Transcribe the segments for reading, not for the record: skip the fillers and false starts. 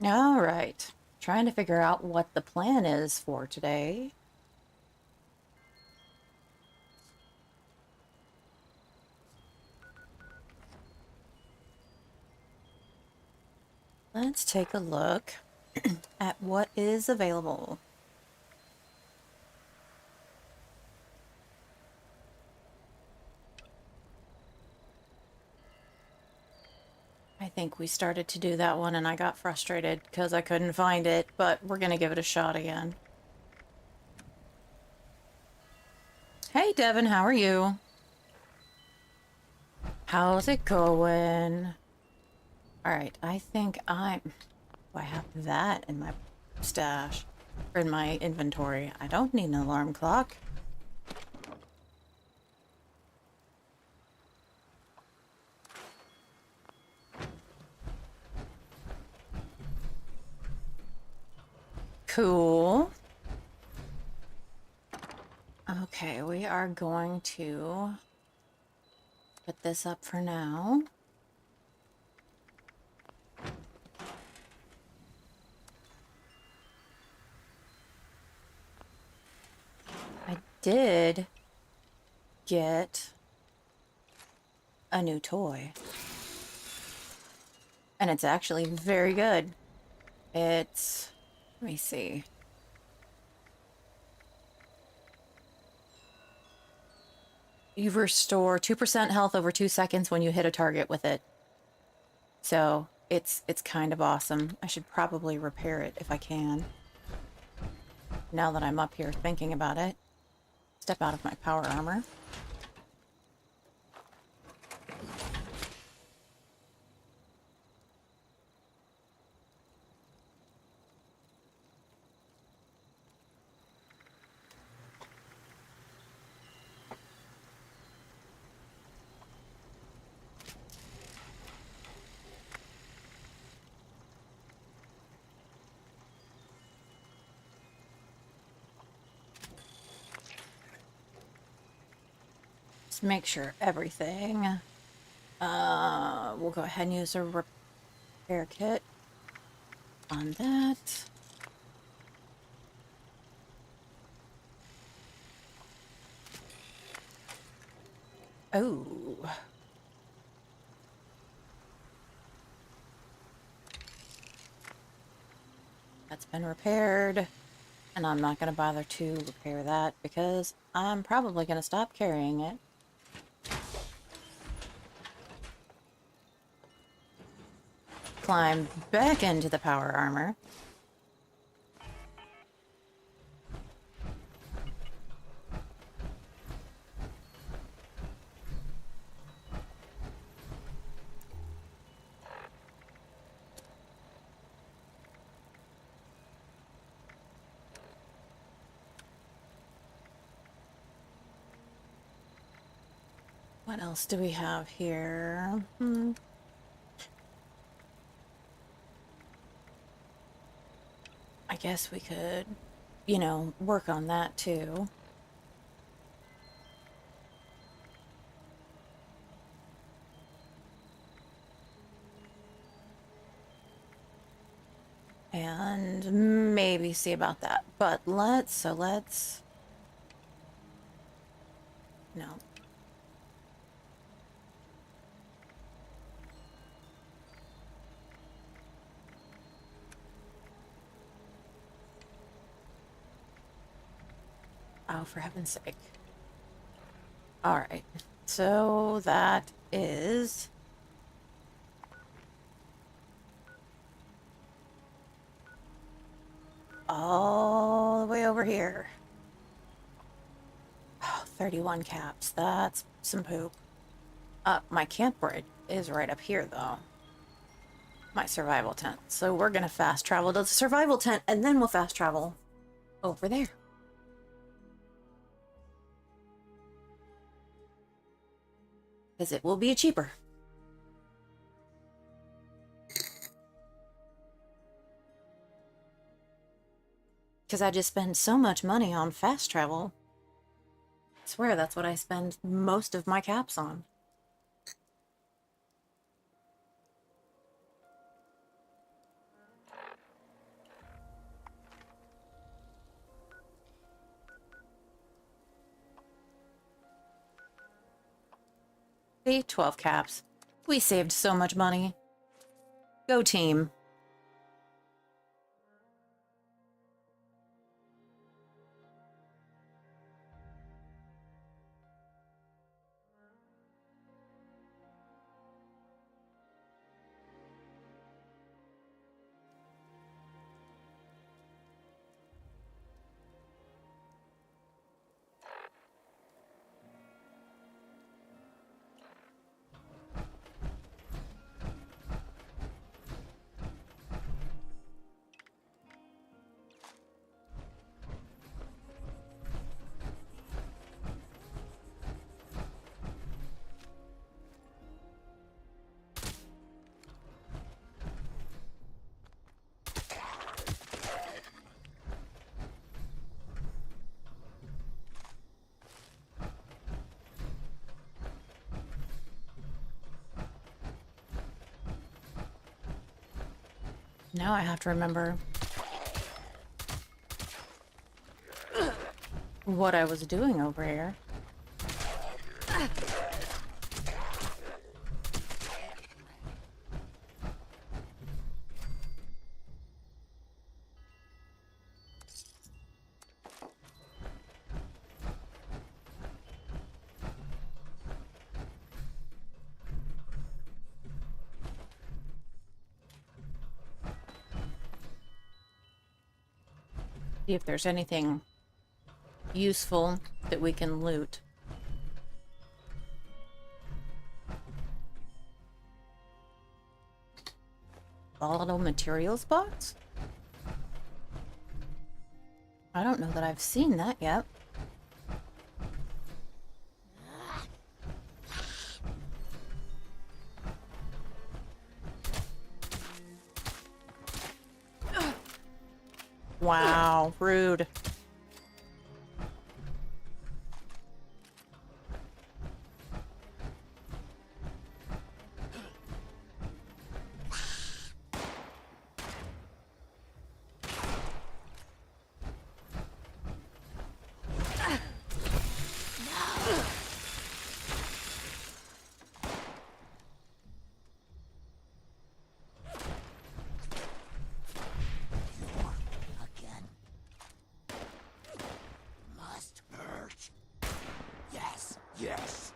All right. Trying to figure out what the plan is for today. Let's take a look at what is available. I think we started to do that one and I got frustrated because I couldn't find it, but we're going to give it a shot again. Hey, Devin, how are you? How's it going? All right, I think I have that in my stash, or in my inventory. I don't need an alarm clock. Cool. Okay, we are going to put this up for now. I did get a new toy. And it's actually very good. It's, let me see. You restore 2% health over 2 seconds when you hit a target with it. So it's kind of awesome. I should probably repair it if I can. Now that I'm up here thinking about it. Step out of my power armor. Just make sure everything. We'll go ahead and use a repair kit on that. Oh. That's been repaired. And I'm not going to bother to repair that because I'm probably going to stop carrying it. Climb back into the power armor. What else do we have here? I guess we could, you know, work on that too. And maybe see about that. But let's, no. Oh, for heaven's sake. All right. So that is all the way over here. Oh, 31 caps. That's some poop. My camp bridge is right up here, though. My survival tent. So we're gonna fast travel to the survival tent, and then we'll fast travel over there. Because it will be cheaper. Because I just spend so much money on fast travel. I swear that's what I spend most of my caps on. See, 12 caps. We saved so much money. Go team. Now I have to remember what I was doing over here. See if there's anything useful that we can loot. Volatile materials box? I don't know that I've seen that yet. Wow, rude. Yes.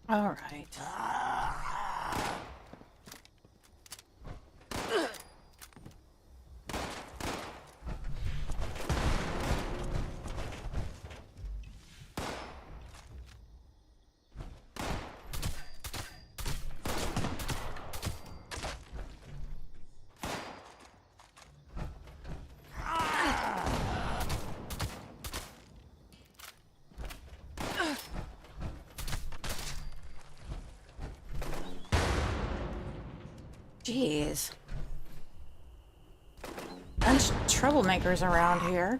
All right. Jeez. Bunch of troublemakers around here.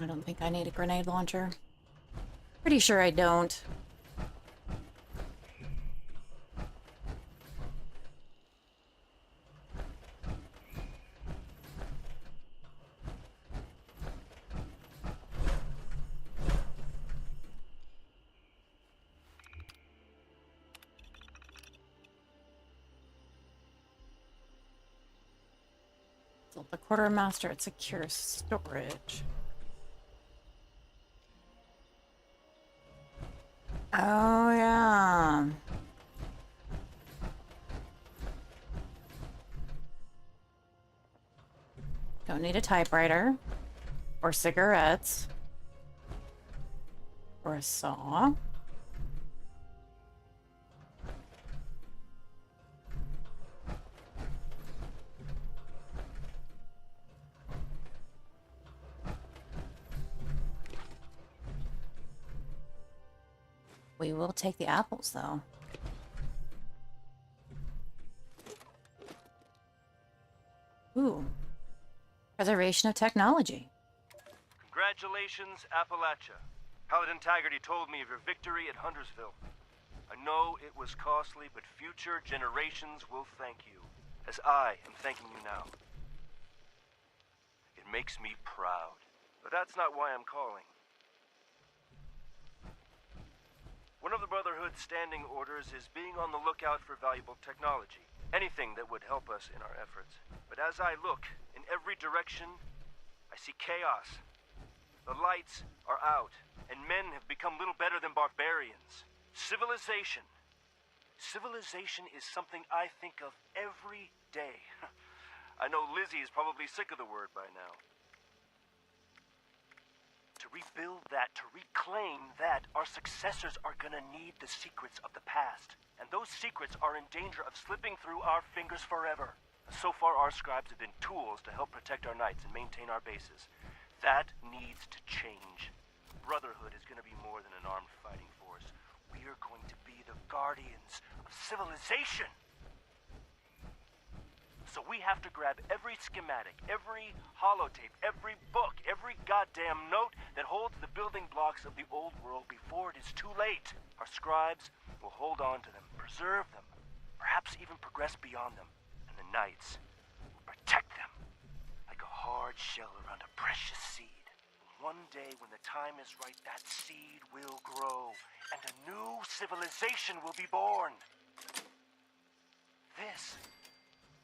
I don't think I need a grenade launcher. Pretty sure I don't. The quartermaster at secure storage. Oh yeah. Don't need a typewriter or cigarettes or a saw. We will take the apples, though. Ooh. Preservation of technology. Congratulations, Appalachia. Paladin Taggarty told me of your victory at Huntersville. I know it was costly, but future generations will thank you, as I am thanking you now. It makes me proud, but that's not why I'm calling. One of the Brotherhood's standing orders is being on the lookout for valuable technology. Anything that would help us in our efforts. But as I look in every direction, I see chaos. The lights are out, and men have become little better than barbarians. Civilization. Civilization is something I think of every day. I know Lizzie is probably sick of the word by now. To rebuild that, to reclaim that, our successors are gonna need the secrets of the past. And those secrets are in danger of slipping through our fingers forever. So far, our scribes have been tools to help protect our knights and maintain our bases. That needs to change. Brotherhood is going to be more than an armed fighting force. We are going to be the guardians of civilization. So we have to grab every schematic, every holotape, every book, every goddamn note that holds the building blocks of the old world before it is too late. Our scribes will hold on to them, preserve them, perhaps even progress beyond them. And the knights will protect them like a hard shell around a precious seed. One day when the time is right, that seed will grow, and a new civilization will be born.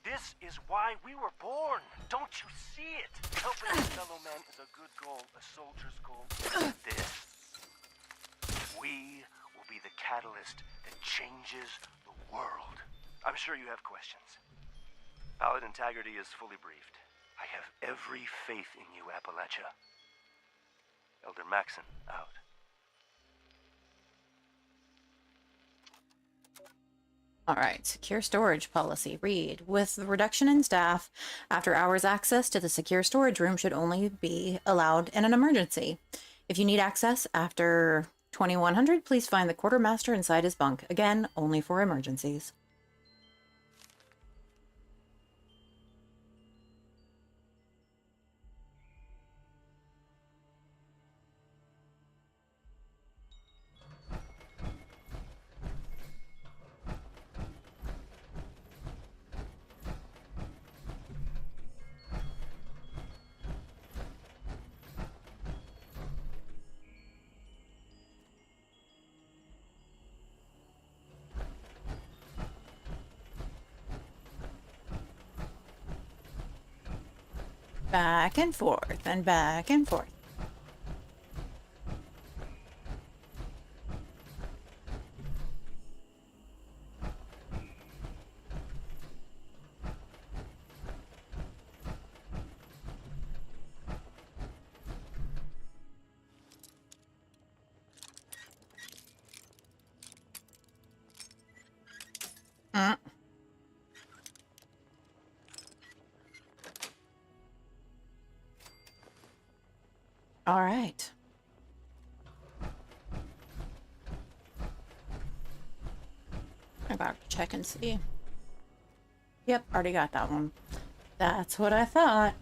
This is why we were born. Don't you see it? Helping a fellow man is a good goal, a soldier's goal. We will be the catalyst that changes the world. I'm sure you have questions. Paladin Taggarty is fully briefed. I have every faith in you, Appalachia. Elder Maxon, out. All right, secure storage policy. Read. With the reduction in staff, after hours access to the secure storage room should only be allowed in an emergency. If you need access after 2100, please find the quartermaster inside his bunk. Again, only for emergencies. Back and forth and back and forth. All right. I gotta check and see. Yep, already got that one. That's what I thought.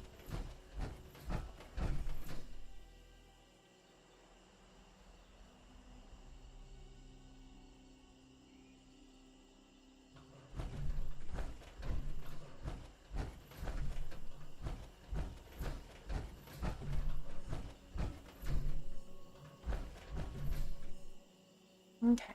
Okay.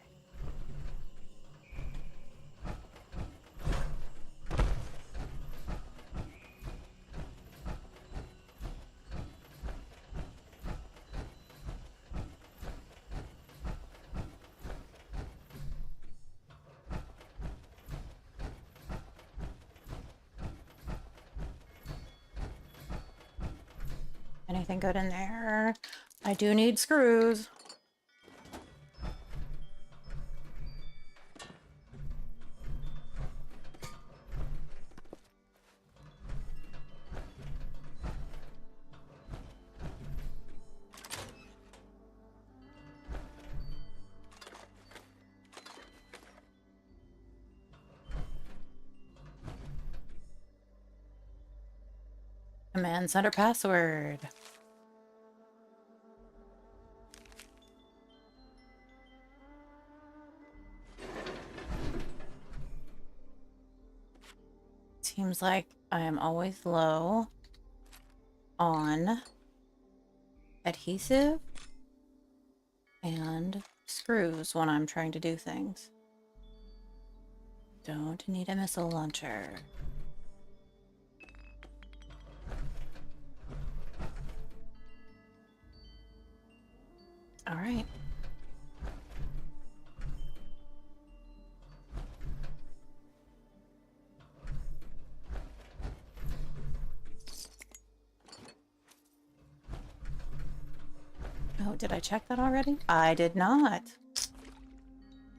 Anything good in there? I do need screws. Command center password. Seems like I am always low on adhesive and screws when I'm trying to do things. Don't need a missile launcher. All right. Oh, did I check that already? I did not.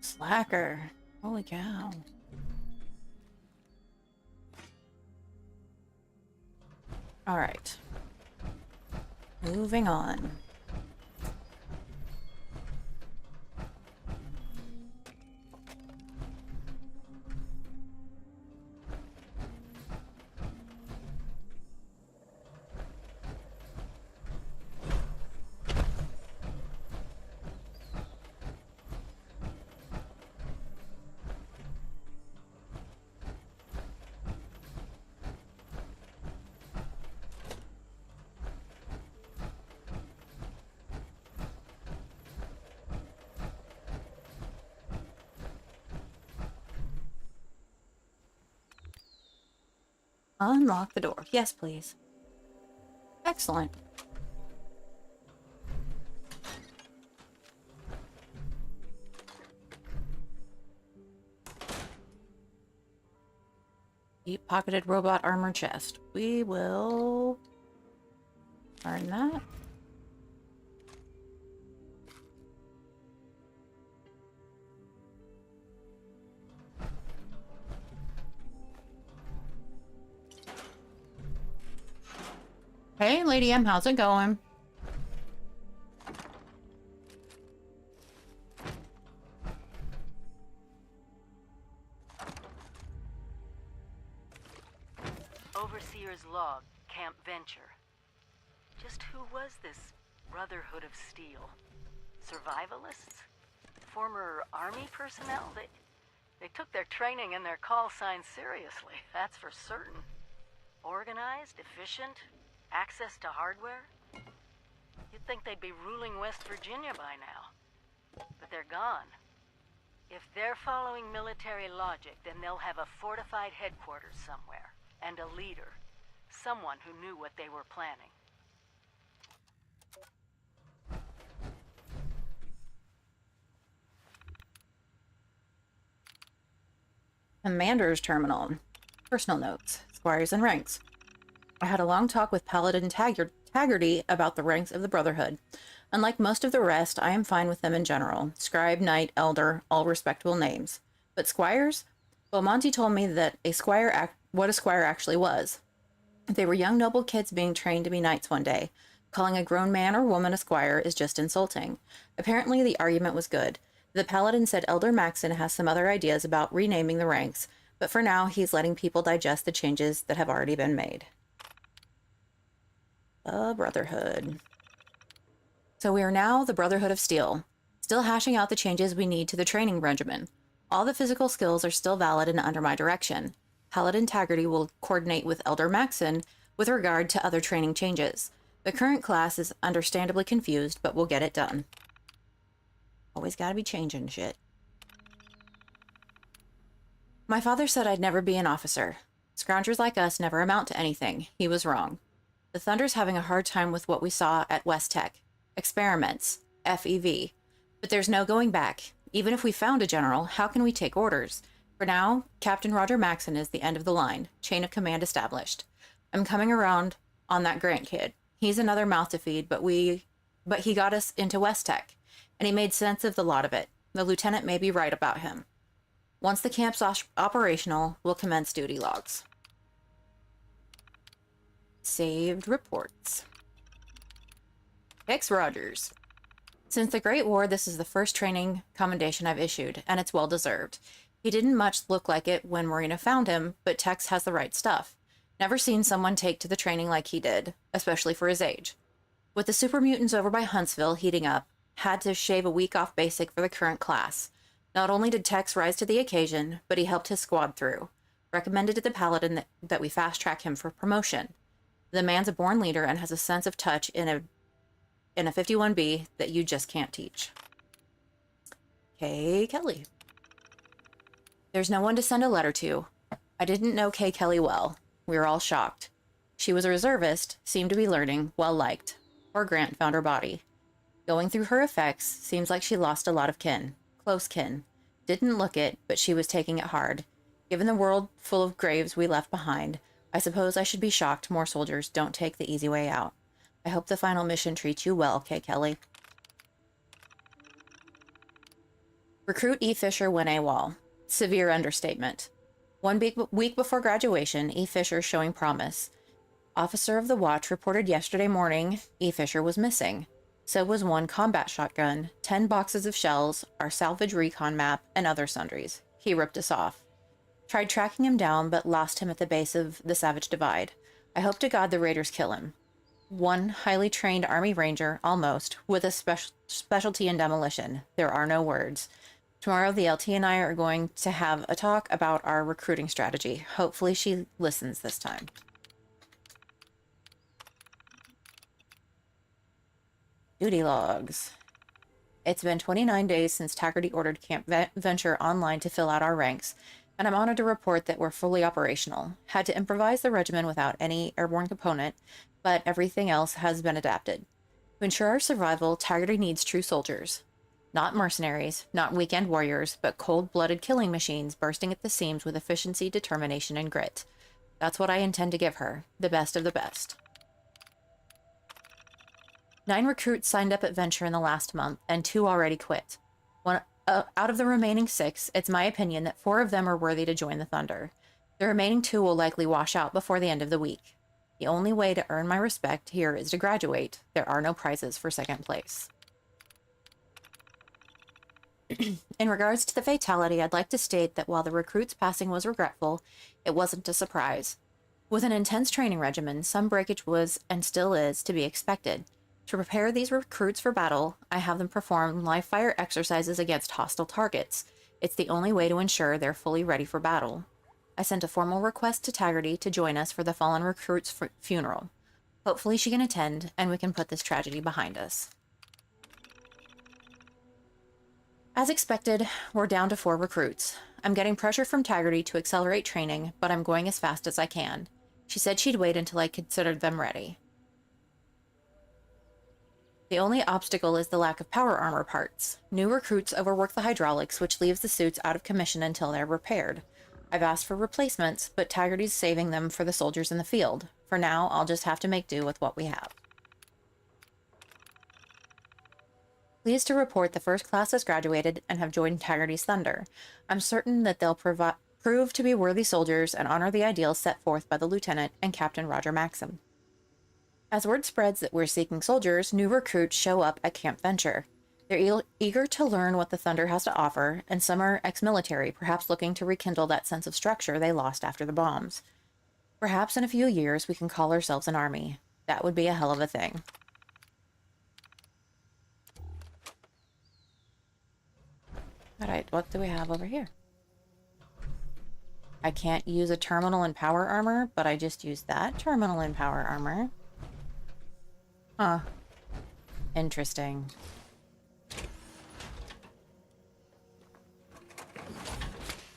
Slacker. Holy cow. All right. Moving on. Unlock the door. Yes, please. Excellent. Deep pocketed robot armor chest. We will learn that. Hey, Lady M, how's it going? Overseer's log, Camp Venture. Just who was this Brotherhood of Steel? Survivalists? Former army personnel? They took their training and their call signs seriously, that's for certain. Organized, efficient, access to hardware? You'd think they'd be ruling West Virginia by now. But they're gone. If they're following military logic, then they'll have a fortified headquarters somewhere. And a leader. Someone who knew what they were planning. Commander's Terminal. Personal notes. Squires and ranks. I had a long talk with Paladin Taggarty about the ranks of the Brotherhood. Unlike most of the rest, I am fine with them in general. Scribe, Knight, Elder, all respectable names. But Squires? Well, Monty told me that what a Squire actually was. They were young noble kids being trained to be knights one day. Calling a grown man or woman a squire is just insulting. Apparently the argument was good. The Paladin said Elder Maxon has some other ideas about renaming the ranks, but for now he's letting people digest the changes that have already been made. The Brotherhood. So we are now the Brotherhood of Steel, still hashing out the changes we need to the training regimen. All the physical skills are still valid and under my direction. Paladin Taggarty will coordinate with Elder Maxon with regard to other training changes. The current class is understandably confused, but we'll get it done. Always gotta be changing shit. My father said I'd never be an officer. Scroungers like us never amount to anything. He was wrong. The Thunder's having a hard time with what we saw at West Tech. Experiments. FEV. But there's no going back. Even if we found a general, how can we take orders? For now, Captain Roger Maxon is the end of the line. Chain of command established. I'm coming around on that Grant kid. He's another mouth to feed, but he got us into West Tech, and he made sense of the lot of it. The lieutenant may be right about him. Once the camp's operational, we'll commence duty logs. Saved reports. X Rogers. Since the Great War, this is the first training commendation I've issued, and it's well deserved. He didn't much look like it when Marina found him, but Tex has the right stuff. Never seen someone take to the training like he did, especially for his age. With the super mutants over by Huntsville heating up, had to shave a week off basic for the current class. Not only did Tex rise to the occasion, but he helped his squad through. Recommended to the Paladin that we fast-track him for promotion. The man's a born leader and has a sense of touch in a 51B that you just can't teach. Kay Kelly. There's no one to send a letter to. I didn't know Kay Kelly well. We were all shocked. She was a reservist, seemed to be learning, well-liked. Or Grant found her body. Going through her effects, seems like she lost a lot of kin. Close kin. Didn't look it, but she was taking it hard. Given the world full of graves we left behind, I suppose I should be shocked more soldiers don't take the easy way out. I hope the final mission treats you well, Kay Kelly. Recruit E. Fisher went AWOL. Severe understatement. 1 week before graduation, E. Fisher showing promise. Officer of the watch reported yesterday morning E. Fisher was missing. So was 1 combat shotgun, 10 boxes of shells, our salvage recon map, and other sundries. He ripped us off. Tried tracking him down, but lost him at the base of the Savage Divide. I hope to God the raiders kill him. 1 highly trained Army Ranger, almost, with a specialty in demolition. There are no words. Tomorrow, the LT and I are going to have a talk about our recruiting strategy. Hopefully she listens this time. Duty logs. It's been 29 days since Taggarty ordered Camp Venture online to fill out our ranks, and I'm honored to report that we're fully operational. Had to improvise the regimen without any airborne component, but everything else has been adapted. To ensure our survival, Taggarty needs true soldiers. Not mercenaries, not weekend warriors, but cold-blooded killing machines bursting at the seams with efficiency, determination, and grit. That's what I intend to give her, the best of the best. 9 recruits signed up at Venture in the last month, and 2 already quit. Out of the remaining 6, it's my opinion that 4 of them are worthy to join the Thunder. The remaining 2 will likely wash out before the end of the week. The only way to earn my respect here is to graduate. There are no prizes for second place. In regards to the fatality, I'd like to state that while the recruit's passing was regretful, it wasn't a surprise. With an intense training regimen, some breakage was, and still is, to be expected. To prepare these recruits for battle, I have them perform live fire exercises against hostile targets. It's the only way to ensure they're fully ready for battle. I sent a formal request to Taggarty to join us for the fallen recruit's funeral. Hopefully she can attend, and we can put this tragedy behind us. As expected, we're down to 4 recruits. I'm getting pressure from Taggarty to accelerate training, but I'm going as fast as I can. She said she'd wait until I considered them ready. The only obstacle is the lack of power armor parts. New recruits overwork the hydraulics, which leaves the suits out of commission until they're repaired. I've asked for replacements, but Taggarty's saving them for the soldiers in the field. For now, I'll just have to make do with what we have. Pleased to report the first class has graduated and have joined Taggarty's Thunder. I'm certain that they'll prove to be worthy soldiers and honor the ideals set forth by the Lieutenant and Captain Roger Maxim. As word spreads that we're seeking soldiers, new recruits show up at Camp Venture. They're eager to learn what the Thunder has to offer, and some are ex-military, perhaps looking to rekindle that sense of structure they lost after the bombs. Perhaps in a few years we can call ourselves an army. That would be a hell of a thing. Alright, what do we have over here? I can't use a terminal in power armor, but I just used that terminal in power armor. Huh. Interesting.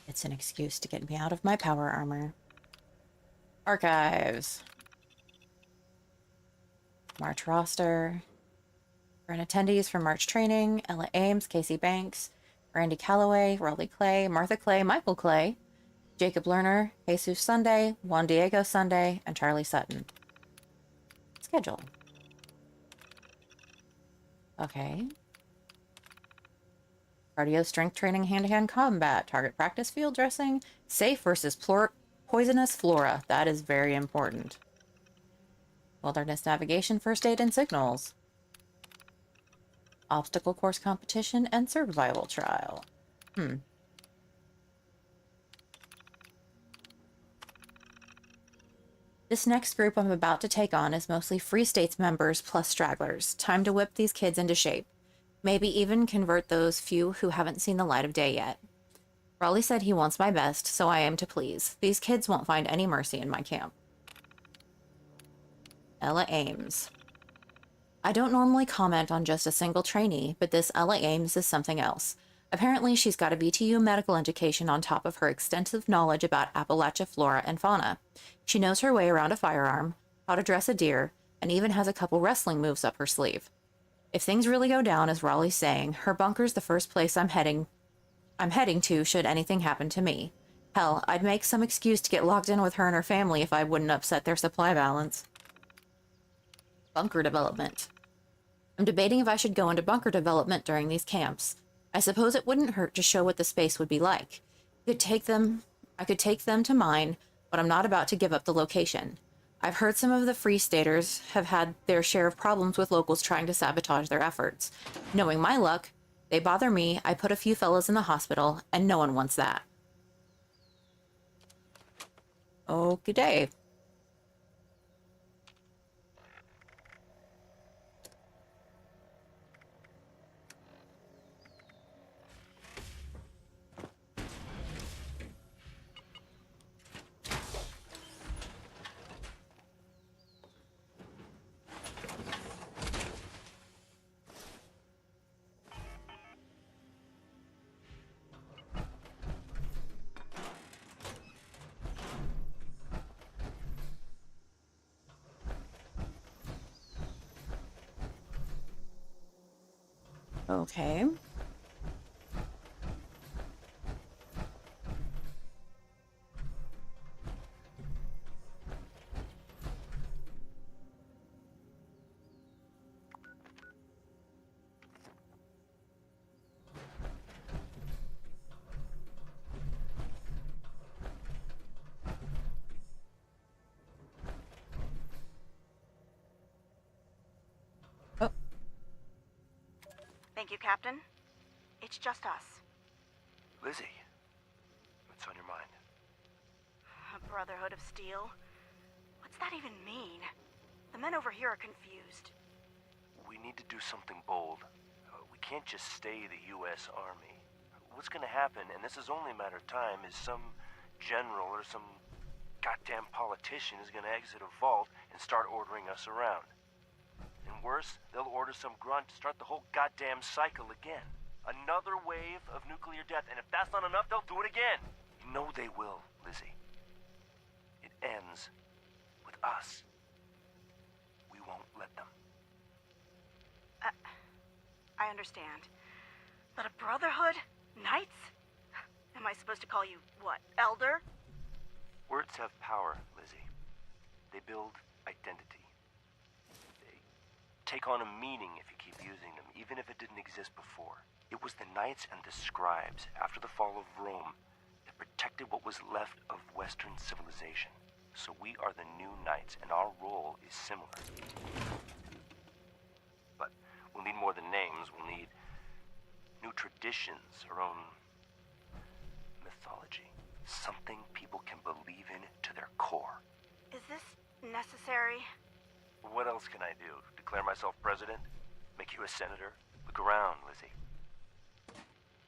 It's an excuse to get me out of my power armor. Archives. March roster. Current attendees for March training: Ella Ames, Casey Banks, Randy Calloway, Raleigh Clay, Martha Clay, Michael Clay, Jacob Lerner, Jesus Sunday, Juan Diego Sunday, and Charlie Sutton. Schedule. Okay. Cardio, strength training, hand-to-hand combat, target practice, field dressing, safe versus poisonous flora. That is very important. Wilderness navigation, first aid, and signals. Obstacle course competition and survival trial. This next group I'm about to take on is mostly Free States members plus stragglers. Time to whip these kids into shape. Maybe even convert those few who haven't seen the light of day yet. Raleigh said he wants my best, so I am to please. These kids won't find any mercy in my camp. Ella Ames. I don't normally comment on just a single trainee, but this Ella Ames is something else. Apparently, she's got a BTU medical education on top of her extensive knowledge about Appalachia flora and fauna. She knows her way around a firearm, how to dress a deer, and even has a couple wrestling moves up her sleeve. If things really go down, as Raleigh's saying, her bunker's the first place I'm heading to should anything happen to me. Hell, I'd make some excuse to get locked in with her and her family if I wouldn't upset their supply balance. Bunker development. I'm debating if I should go into bunker development during these camps. I suppose it wouldn't hurt to show what the space would be like. I could take them to mine, but I'm not about to give up the location. I've heard some of the Free Staters have had their share of problems with locals trying to sabotage their efforts. Knowing my luck, they bother me, I put a few fellas in the hospital, and no one wants that. Okie day. Okay. Oh, Thank you, Captain. It's just us. Lizzie, what's on your mind? A Brotherhood of Steel? What's that even mean? The men over here are confused. We need to do something bold. We can't just stay the U.S. Army. What's gonna happen, and this is only a matter of time, is some general or some goddamn politician is gonna exit a vault and start ordering us around. And worse, they'll order some grunt to start the whole goddamn cycle again. Another wave of nuclear death, and if that's not enough, they'll do it again. You know they will, Lizzie. It ends with us. We won't let them. I understand. But a Brotherhood? Knights? Am I supposed to call you, what, Elder? Words have power, Lizzie. They build identity. They take on a meaning if you keep using them, even if it didn't exist before. It was the knights and the scribes, after the fall of Rome, that protected what was left of Western civilization. So we are the new knights, and our role is similar. But we'll need more than names. We'll need new traditions, our own mythology. Something people can believe in to their core. Is this necessary? What else can I do? Declare myself president? Make you a senator? Look around, Lizzie.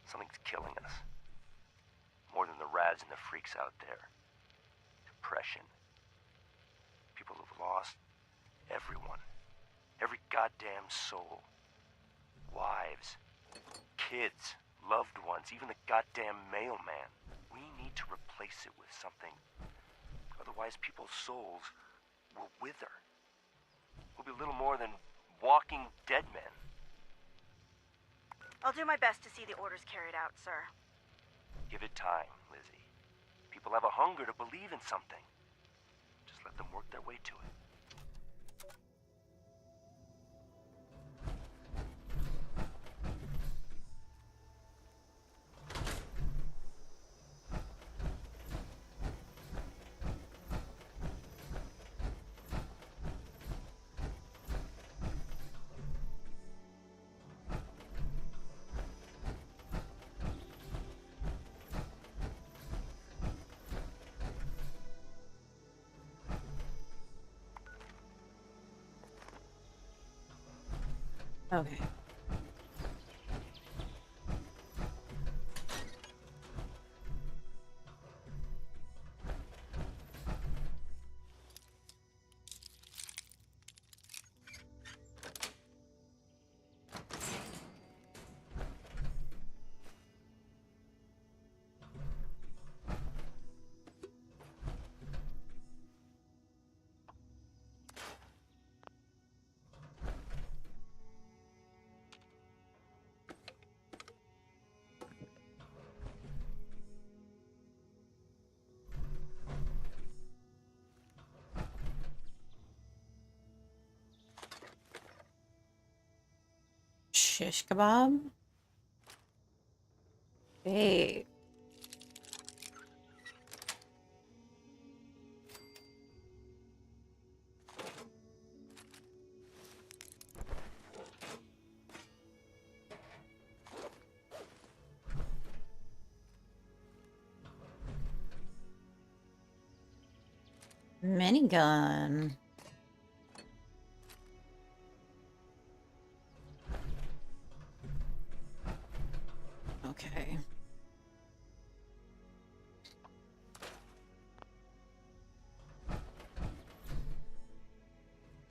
Something's killing us. More than the rads and the freaks out there. Depression. People who've lost everyone. Every goddamn soul. Wives. Kids. Loved ones. Even the goddamn mailman. We need to replace it with something. Otherwise, people's souls will wither. We'll be little more than walking dead men. I'll do my best to see the orders carried out, sir. Give it time, Lizzie. People have a hunger to believe in something. Just let them work their way to it. Okay. Shish kebab? Hey. Minigun. Okay.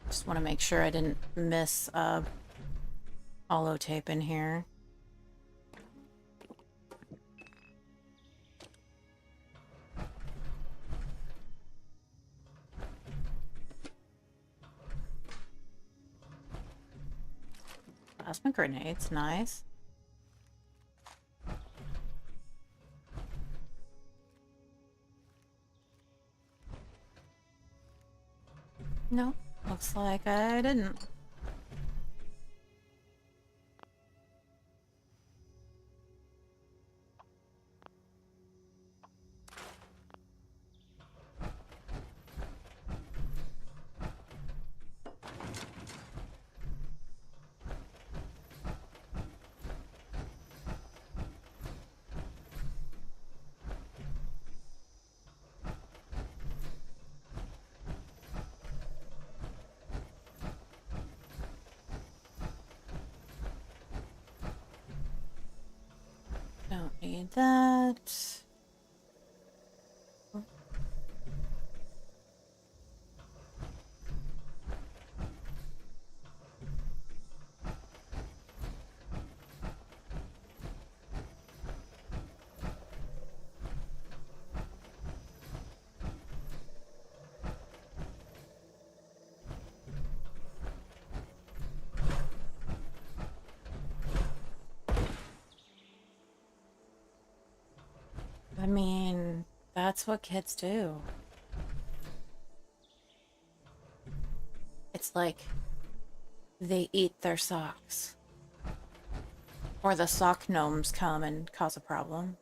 Just want to make sure I didn't miss holotape in here. Plasma grenades, nice. Nope, looks like I didn't. Don't need that. I mean, that's what kids do. It's like they eat their socks. Or the sock gnomes come and cause a problem.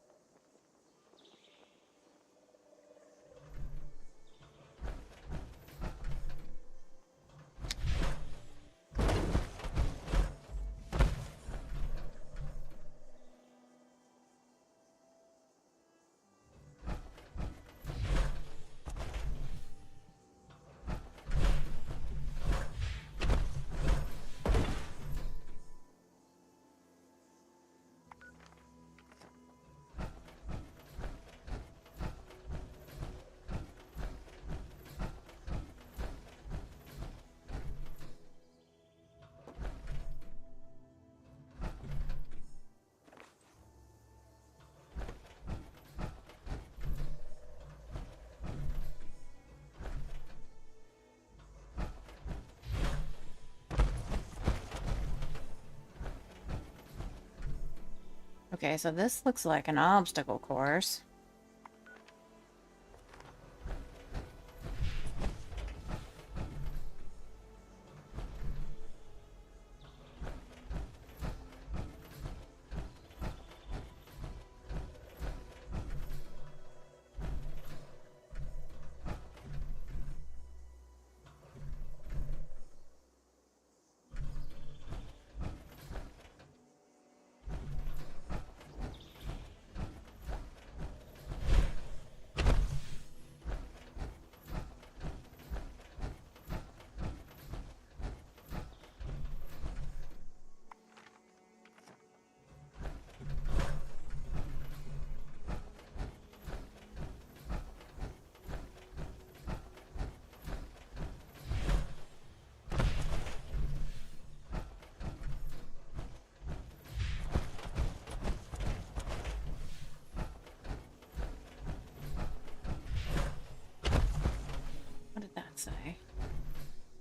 Okay, so this looks like an obstacle course.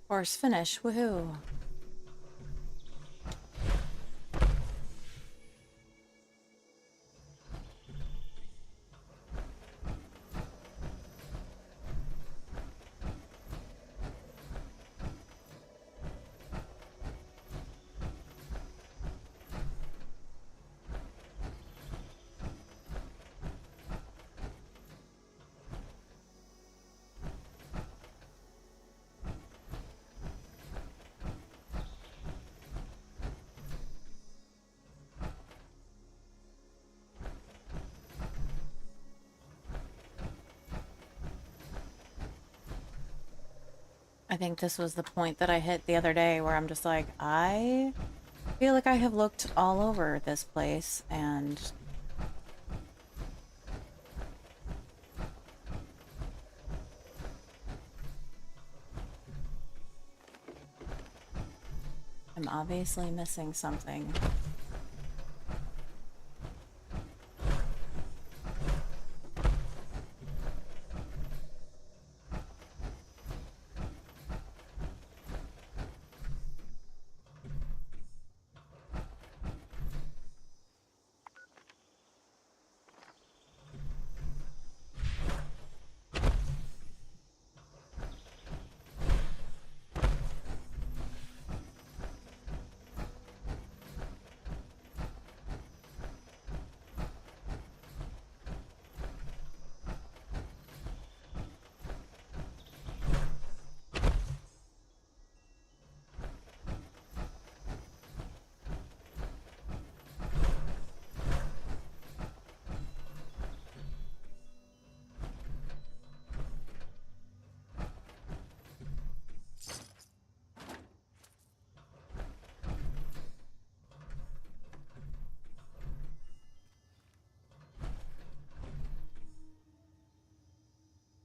Course finish. Woohoo. I think this was the point that I hit the other day where I'm just like, I feel like I have looked all over this place and I'm obviously missing something.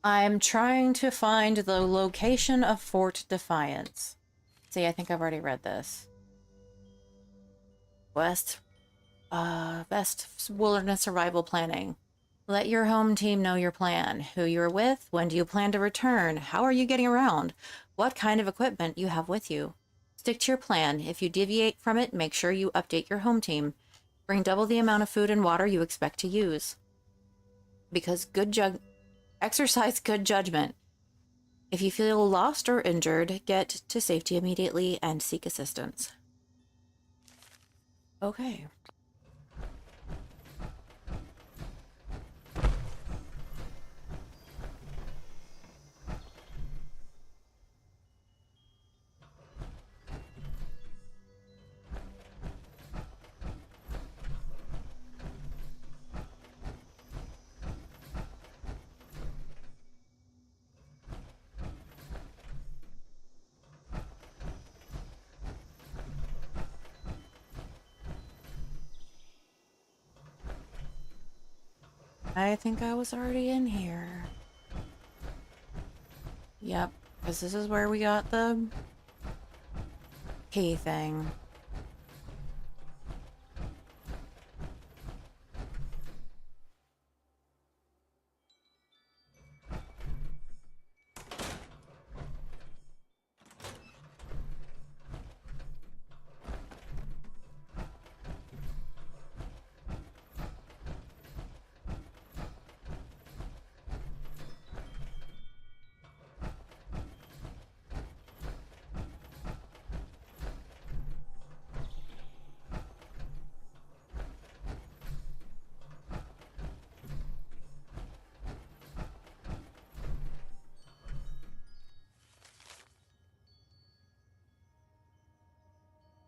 I'm trying to find the location of Fort Defiance. See, I think I've already read this. Best wilderness survival planning. Let your home team know your plan, who you're with, when do you plan to return, how are you getting around, what kind of equipment you have with you. Stick to your plan. If you deviate from it, make sure you update your home team. Bring double the amount of food and water you expect to use. Because exercise good judgment. If you feel lost or injured, get to safety immediately and seek assistance. Okay. I think I was already in here. Yep, because this is where we got the key thing.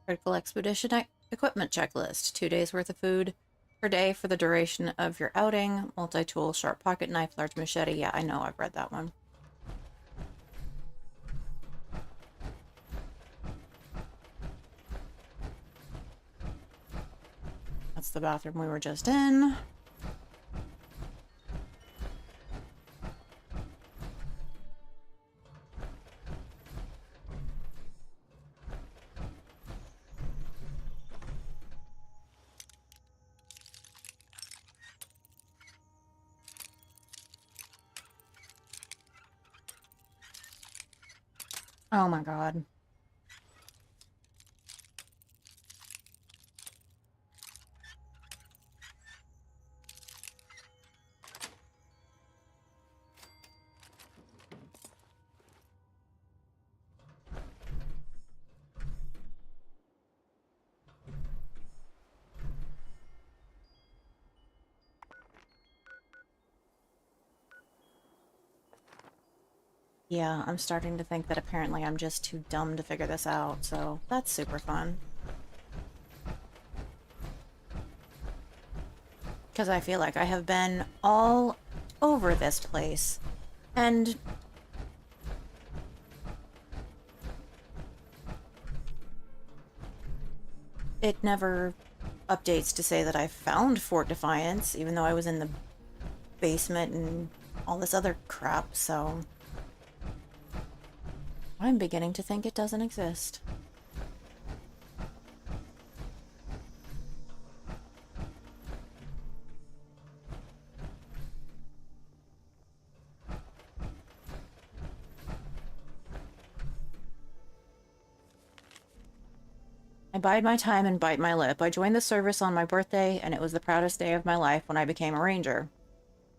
Critical expedition equipment checklist. 2 days worth of food per day for the duration of your outing. Multi-tool, sharp pocket knife, large machete. Yeah, I know, I've read that one. That's the bathroom we were just in. Oh my god. Yeah, I'm starting to think that apparently I'm just too dumb to figure this out, so that's super fun. Because I feel like I have been all over this place, and it never updates to say that I found Fort Defiance, even though I was in the basement and all this other crap, so I'm beginning to think it doesn't exist. I bide my time and bite my lip. I joined the service on my birthday, and it was the proudest day of my life when I became a ranger.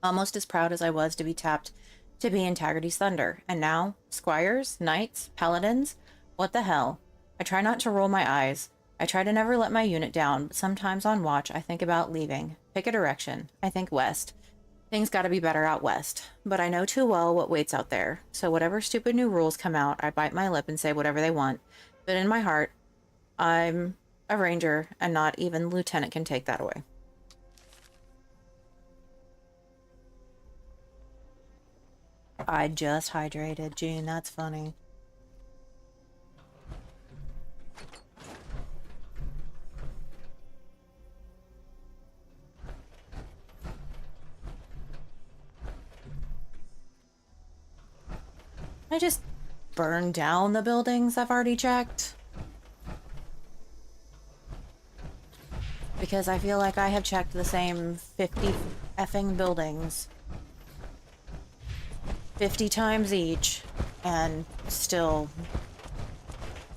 Almost as proud as I was to be tapped to be Integrity's Thunder. And now, squires, knights, paladins, what the hell? I try not to roll my eyes. I try to never let my unit down, but sometimes on watch I think about leaving. Pick a direction. I think west. Things gotta be better out west. But I know too well what waits out there. So whatever stupid new rules come out, I bite my lip and say whatever they want. But in my heart, I'm a ranger, and not even lieutenant can take that away. I just hydrated, Gene. That's funny. I just burn down the buildings I've already checked. Because I feel like I have checked the same 50 effing buildings 50 times each and still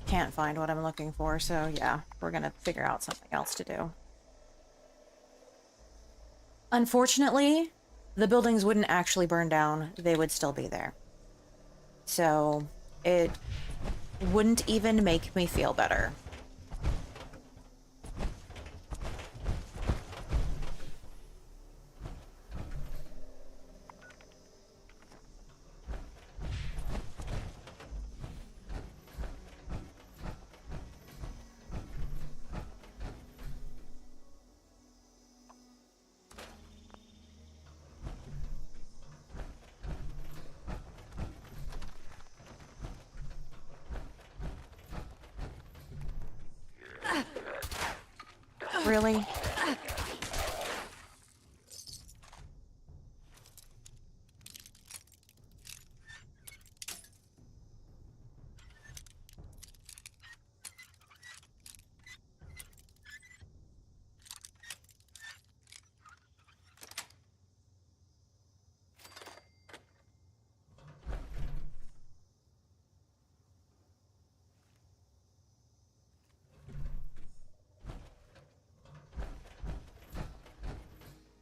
can't find what I'm looking for. So yeah, we're gonna figure out something else to do. Unfortunately, the buildings wouldn't actually burn down. They would still be there. So it wouldn't even make me feel better. Really?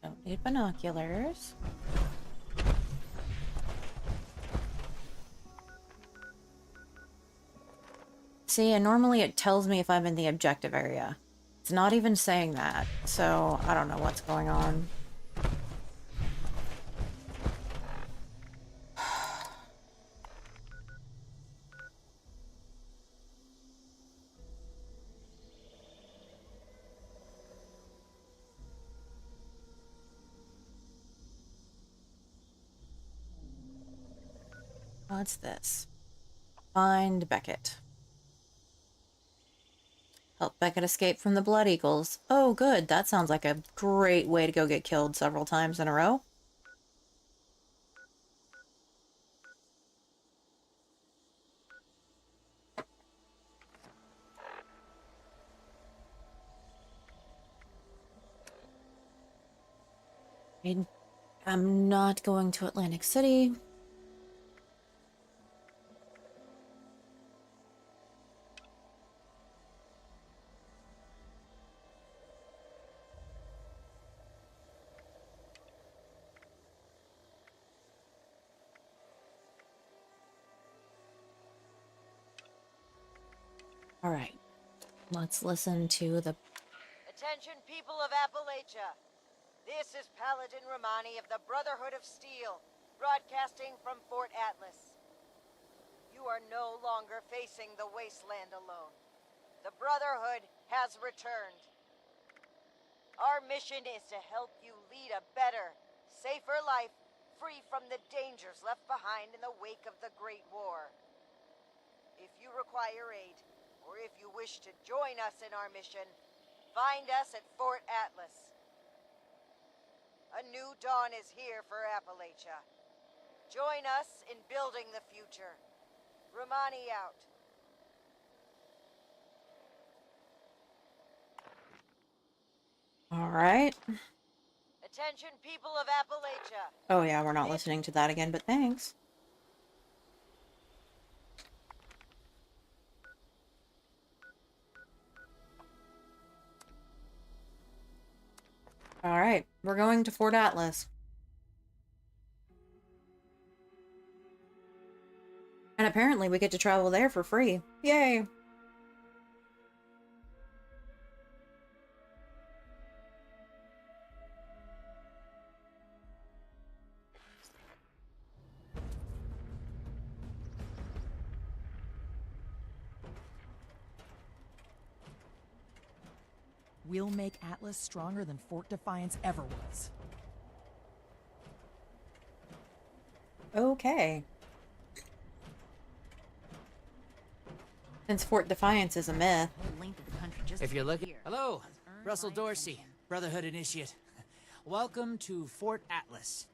Don't need binoculars. See, and normally it tells me if I'm in the objective area. It's not even saying that, so I don't know what's going on. What's this? Find Beckett. Help Beckett escape from the Blood Eagles. Oh, good. That sounds like a great way to go get killed several times in a row. I'm not going to Atlantic City. All right. Let's listen to the... Attention, people of Appalachia. This is Paladin Romani of the Brotherhood of Steel, broadcasting from Fort Atlas. You are no longer facing the wasteland alone. The Brotherhood has returned. Our mission is to help you lead a better, safer life, free from the dangers left behind in the wake of the Great War. If you require aid, or if you wish to join us in our mission, find us at Fort Atlas. A new dawn is here for Appalachia. Join us in building the future. Romani out. All right. Attention, people of Appalachia. Oh yeah, we're not listening to that again, but thanks. All right, we're going to Fort Atlas. And apparently we get to travel there for free. Yay! We'll make Atlas stronger than Fort Defiance ever was. Okay. Since Fort Defiance is a myth. If you're looking... Hello, Russell Dorsey, Brotherhood Initiate. Welcome to Fort Atlas.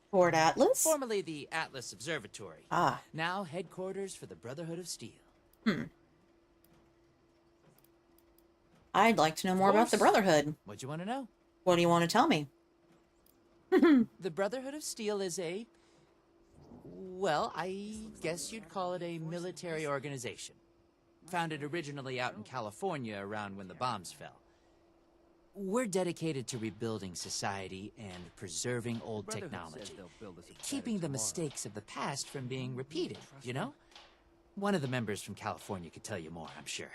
Fort Atlas? Formerly the Atlas Observatory. Ah. Now headquarters for the Brotherhood of Steel. I'd like to know more about the Brotherhood. What you want to know? What do you want to tell me? The Brotherhood of Steel is a... well, I guess you'd call it a military organization. Founded originally out in California around when the bombs fell. We're dedicated to rebuilding society and preserving old technology. Keeping the mistakes of the past from being repeated, you know? One of the members from California could tell you more, I'm sure.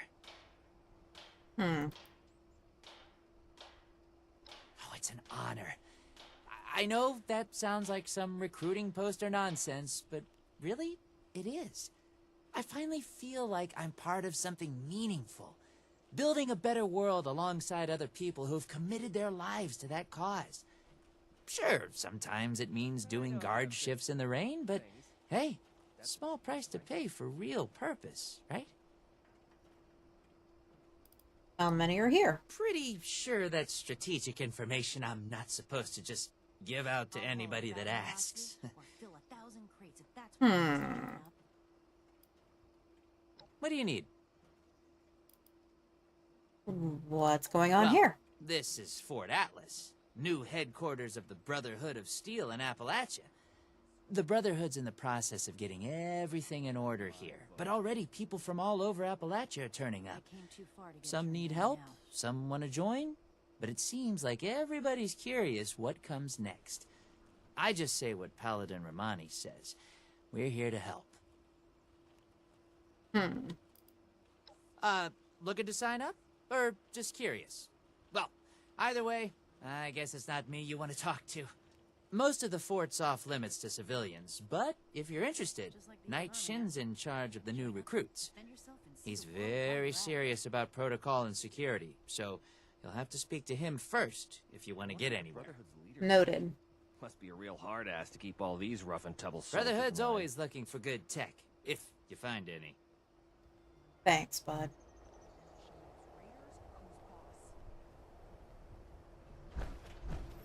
Oh, it's an honor. I know that sounds like some recruiting poster nonsense, but really, it is. I finally feel like I'm part of something meaningful. Building a better world alongside other people who've committed their lives to that cause. Sure, sometimes it means doing guard shifts in the rain, but hey, small price to pay for real purpose, right? How many are here? Pretty sure that's strategic information I'm not supposed to just give out to anybody that asks. What do you need? What's going on Well, here? This is Fort Atlas, new headquarters of the Brotherhood of Steel in Appalachia. The Brotherhood's in the process of getting everything in order here, but already people from all over Appalachia are turning up. Some need help, some want to join, but it seems like everybody's curious what comes next. I just say what Paladin Romani says. We're here to help. Looking to sign up? Or just curious? Well, either way, I guess it's not me you want to talk to. Most of the fort's off limits to civilians, but if you're interested, Knight Shin's in charge of the new recruits. He's very serious about protocol and security, so you'll have to speak to him first if you want to get anywhere. Noted. Must be a real hard ass to keep all these rough and tumble soldiers Brotherhood's in line. always looking for good tech, if you find any. Thanks, bud.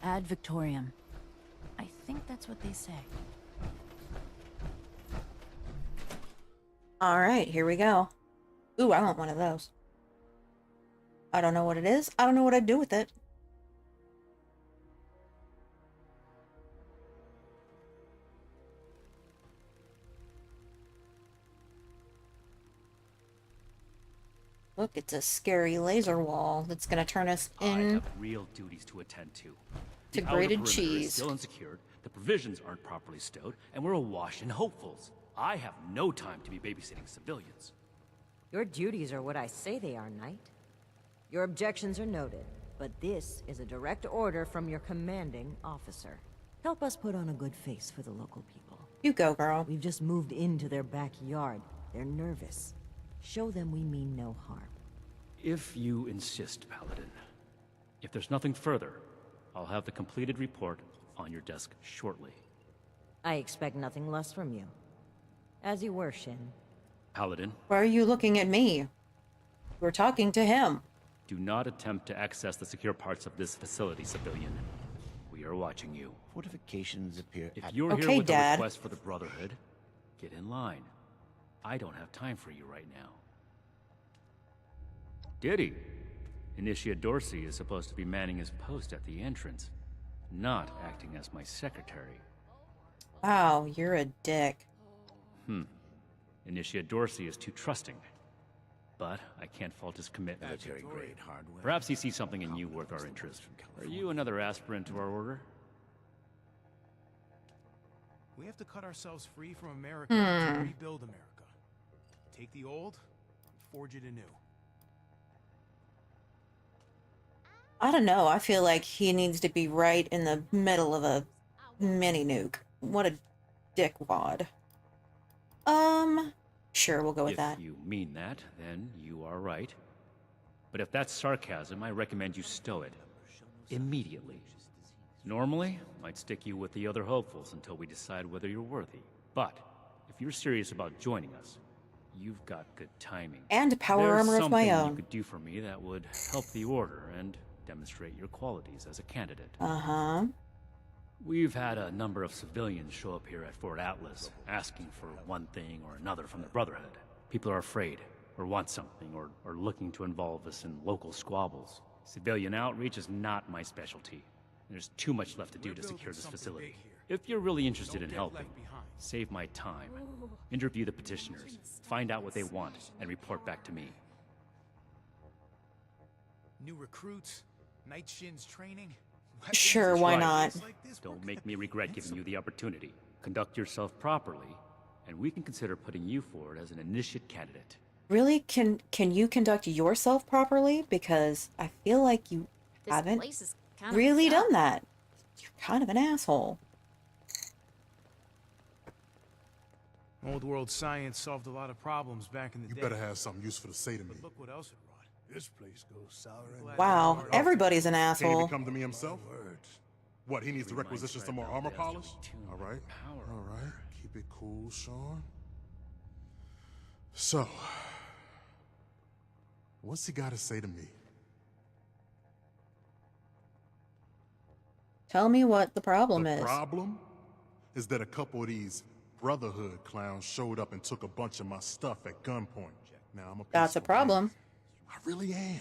Ad Victoriam. I think that's what they say. All right, here we go. Ooh, I want one of those. I don't know what it is. I don't know what I'd do with it. Look, it's a scary laser wall that's going to turn us I in have real duties to attend to. to The outer grated perimeter is cheese. still unsecured, the provisions aren't properly stowed, and we're awash in hopefuls. I have no time to be babysitting civilians. Your duties are what I say they are, Knight. Your objections are noted, but this is a direct order from your commanding officer. Help us put on a good face for the local people. You go, girl. We've just moved into their backyard. They're nervous. Show them we mean no harm. If you insist, Paladin. If there's nothing further, I'll have the completed report on your desk shortly. I expect nothing less from you. As you were, Shin. Paladin, Why are you looking at me? We're talking to him. do not attempt to access the secure parts of this facility, civilian. We are watching you. Fortifications appear If at... you're Okay, here with Dad. a request for the Brotherhood, get in line. I don't have time for you right now. Diddy, Initiate Dorsey is supposed to be manning his post at the entrance, not acting as my secretary. Wow, you're a dick. Initiate Dorsey is too trusting. But I can't fault his commitment. military-grade hardware. Perhaps he sees something in you worth our interest. Are you another aspirant to our order? We have to cut ourselves free from America to rebuild America. Take the old, forge it anew. I don't know. I feel like he needs to be right in the middle of a mini nuke. What a dickwad. Sure, we'll go with If that. you mean that, then you are right. But if that's sarcasm, I recommend you stow it. Immediately. Normally, I'd stick you with the other hopefuls until we decide whether you're worthy. But, if you're serious about joining us, you've got good timing. And power There's armor of my something own. you could do for me that would help the Order and demonstrate your qualities as a candidate. Uh-huh. We've had a number of civilians show up here at Fort Atlas, asking for one thing or another from the Brotherhood. People are afraid, or want something, or looking to involve us in local squabbles. Civilian outreach is not my specialty. There's too much left to do to secure this facility. If you're really interested in helping, save my time. Interview the petitioners, find out what they want, and report back to me. New recruits, Night Shin's training. Sure, why Right. not? Don't make me regret giving you the opportunity. Conduct yourself properly, and we can consider putting you forward as an initiate candidate. Really? Can you conduct yourself properly? Because I feel like you This haven't place is kind of really dumb. done that. You're kind of an asshole. Old world science solved a lot of problems back in the You day. better have something useful to say to me. But look what else it brought. This place goes sour and Wow, everybody's an Can't asshole. even come to me himself? What, he needs to requisition some more armor polish? All right, all right. Keep it cool, Sean. So, what's he got to say to me? Tell me what the problem The is. problem is that a couple of these Brotherhood clowns showed up and took a bunch of my stuff at gunpoint. Now I'm a That's a peaceful problem. man. I really am.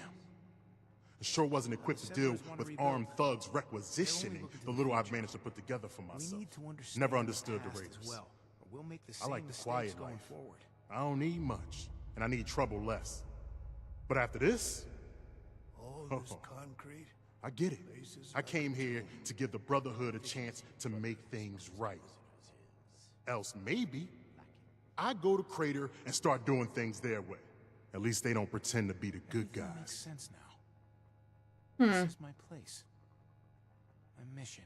I sure wasn't equipped to deal with armed thugs requisitioning the little I've managed to put together for myself. We need to understand Never the understood the past Raiders. as well, or we'll make the I same like the mistakes quiet going life. forward. I don't need much, and I need trouble less. But after this, All this concrete. I get it. I came here to give the Brotherhood a chance to make things right. Else maybe I go to Crater and start doing things their way. At least they don't pretend to be the good Everything makes guys. sense now. This is my place. My mission.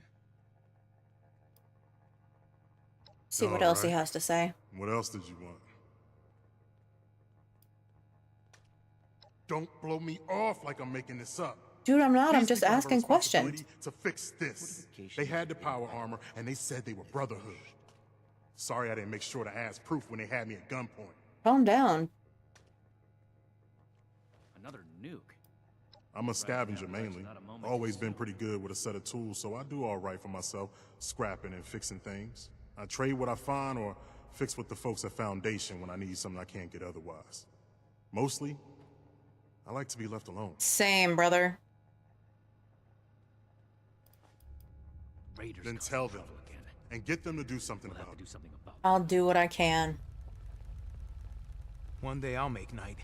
See what else he Alright. has to say. What else did you want? Don't blow me off like I'm making this up. Dude, I'm not. I'm These just people have a asking questions. responsibility to fix this. They had the power armor, and they said they were Brotherhood. Sorry I didn't make sure to ask proof when they had me at gunpoint. Calm down. Another nuke. I'm a scavenger mainly. Always been pretty good with a set of tools, so I do all right for myself, scrapping and fixing things. I trade what I find or fix with the folks at Foundation when I need something I can't get otherwise. Mostly, I like to be left alone. Same, brother. Raiders Then causing tell them, trouble again. and get them to do something We'll have about to it. do something about it. I'll do what I can. One day I'll make Night.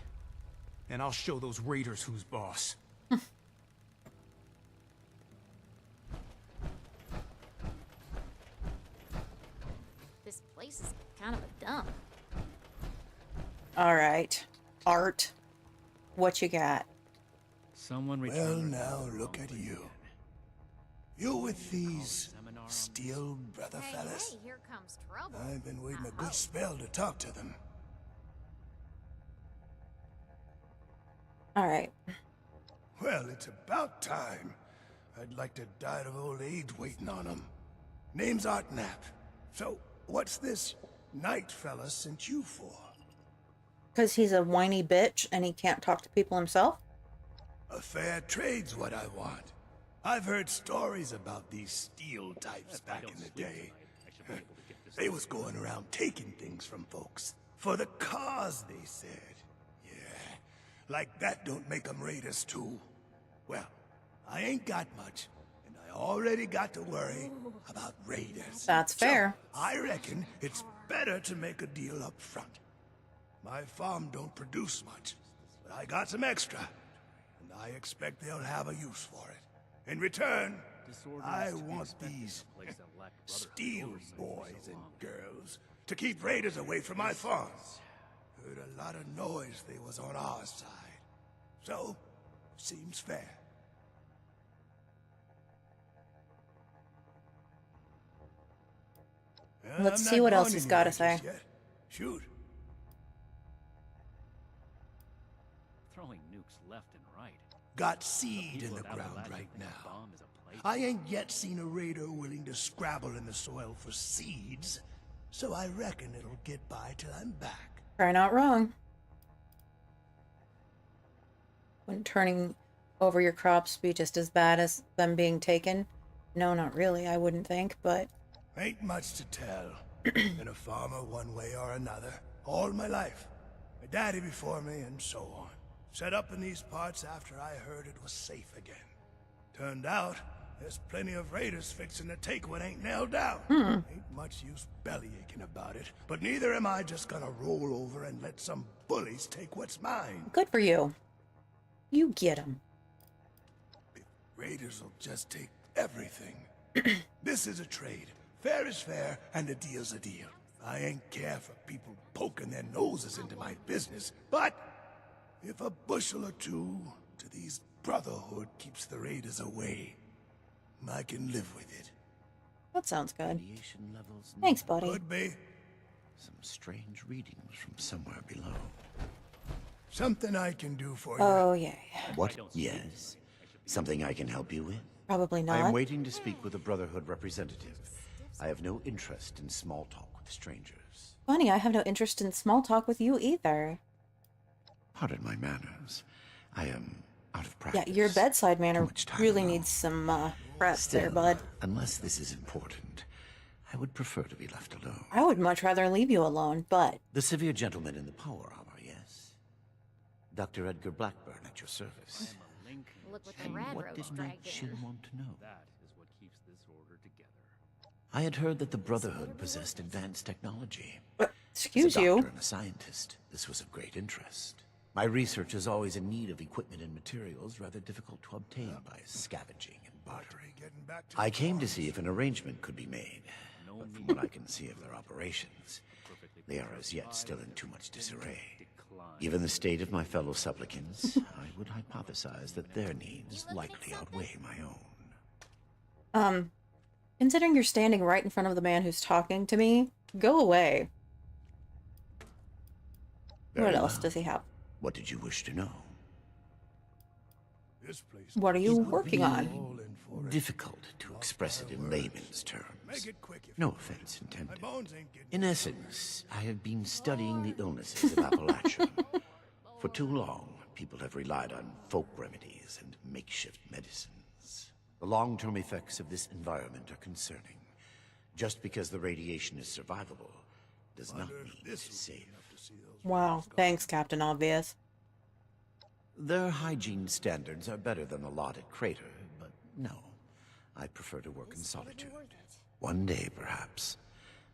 And I'll show those raiders who's boss. This place is kind of a dump. All right. Art. What you got? Someone Well, returned. now look at you. You with these steel brother fellas? Hey, here comes trouble. I've been waiting a good spell to talk to them. All right. Well, it's about time. I'd like to die of old age waiting on them. Name's Artnap. So, what's this knight fella sent you for? Because he's a whiny bitch and he can't talk to people himself? A fair trade's what I want. I've heard stories about these steel types back in the day. They was going around taking things from folks. For the cause, they said. Yeah, like that don't make them raiders too. Well, I ain't got much, and I already got to worry about raiders. That's fair. So, I reckon it's better to make a deal up front. My farm don't produce much, but I got some extra, and I expect they'll have a use for it. In return, I want these steel boys and girls to keep raiders away from my farm. Heard a lot of noise they was on our side. So, seems fair. Well, Let's I'm see not what else going he's got to anywhere say. just yet. Shoot. Throwing nukes left and right. Got seed in People the of ground Appalachia right think a now. bomb is a place. I ain't yet seen a raider willing to scrabble in the soil for seeds, so I reckon it'll get by till I'm back. Probably not wrong. Wouldn't turning over your crops be just as bad as them being taken? No, not really, I wouldn't think, but... Ain't much to tell. Been a farmer one way or another, all my life. My daddy before me, and so on. Set up in these parts after I heard it was safe again. Turned out, there's plenty of raiders fixing to take what ain't nailed down. Ain't much use bellyaching about it, but neither am I just gonna roll over and let some bullies take what's mine. Good for you. You get him. Raiders will just take everything. This is a trade. Fair is fair, and a deal's a deal. I ain't care for people poking their noses into my business, but if a bushel or two to these brotherhood keeps the raiders away, I can live with it. That sounds good. Radiation levels Thanks, buddy. could be Some strange readings from somewhere below. something I can do for you. Oh, yay. What? Yes. Something I can help you with? Probably I am not. waiting to speak with a Brotherhood representative. I have no interest in small talk with strangers. Funny, I have no interest in small talk with you either. Pardon my manners. I am out of Yeah, practice. your bedside manner Too much time really alone. needs some prep Still, there, bud. unless this is important, I would prefer to be left alone. I would much rather leave you alone, but... The severe gentleman in the power armor, yes? Dr. Edgar Blackburn at your service. Look what the And rad what roach did dragged Knight Shin in. want to know? That is what keeps this order together. I had heard that the Brotherhood possessed advanced technology. Excuse As a you. doctor and a scientist, this was of great interest. My research is always in need of equipment and materials rather difficult to obtain by scavenging and bartering. Getting back to I came to see if an arrangement could be made, but from what I can see of their operations, they are as yet still in too much disarray. Given the state of my fellow supplicants, I would hypothesize that their needs likely outweigh my own. Considering you're standing right in front of the man who's talking to me, go away. Very What else well. does he have? What did you wish to know? this place. What are you It would working be on? All in for it. Difficult to express it in layman's terms. Make it quick if No you offense My intended. bones ain't getting In essence, I have been studying the illnesses of Appalachia. For too long, people have relied on folk remedies and makeshift medicines. The long-term effects of this environment are concerning. Just because the radiation is survivable does not mean it is safe. Wow, thanks, Captain Obvious. Their hygiene standards are better than the lot at Crater, but no. I prefer to work in solitude. One day, perhaps,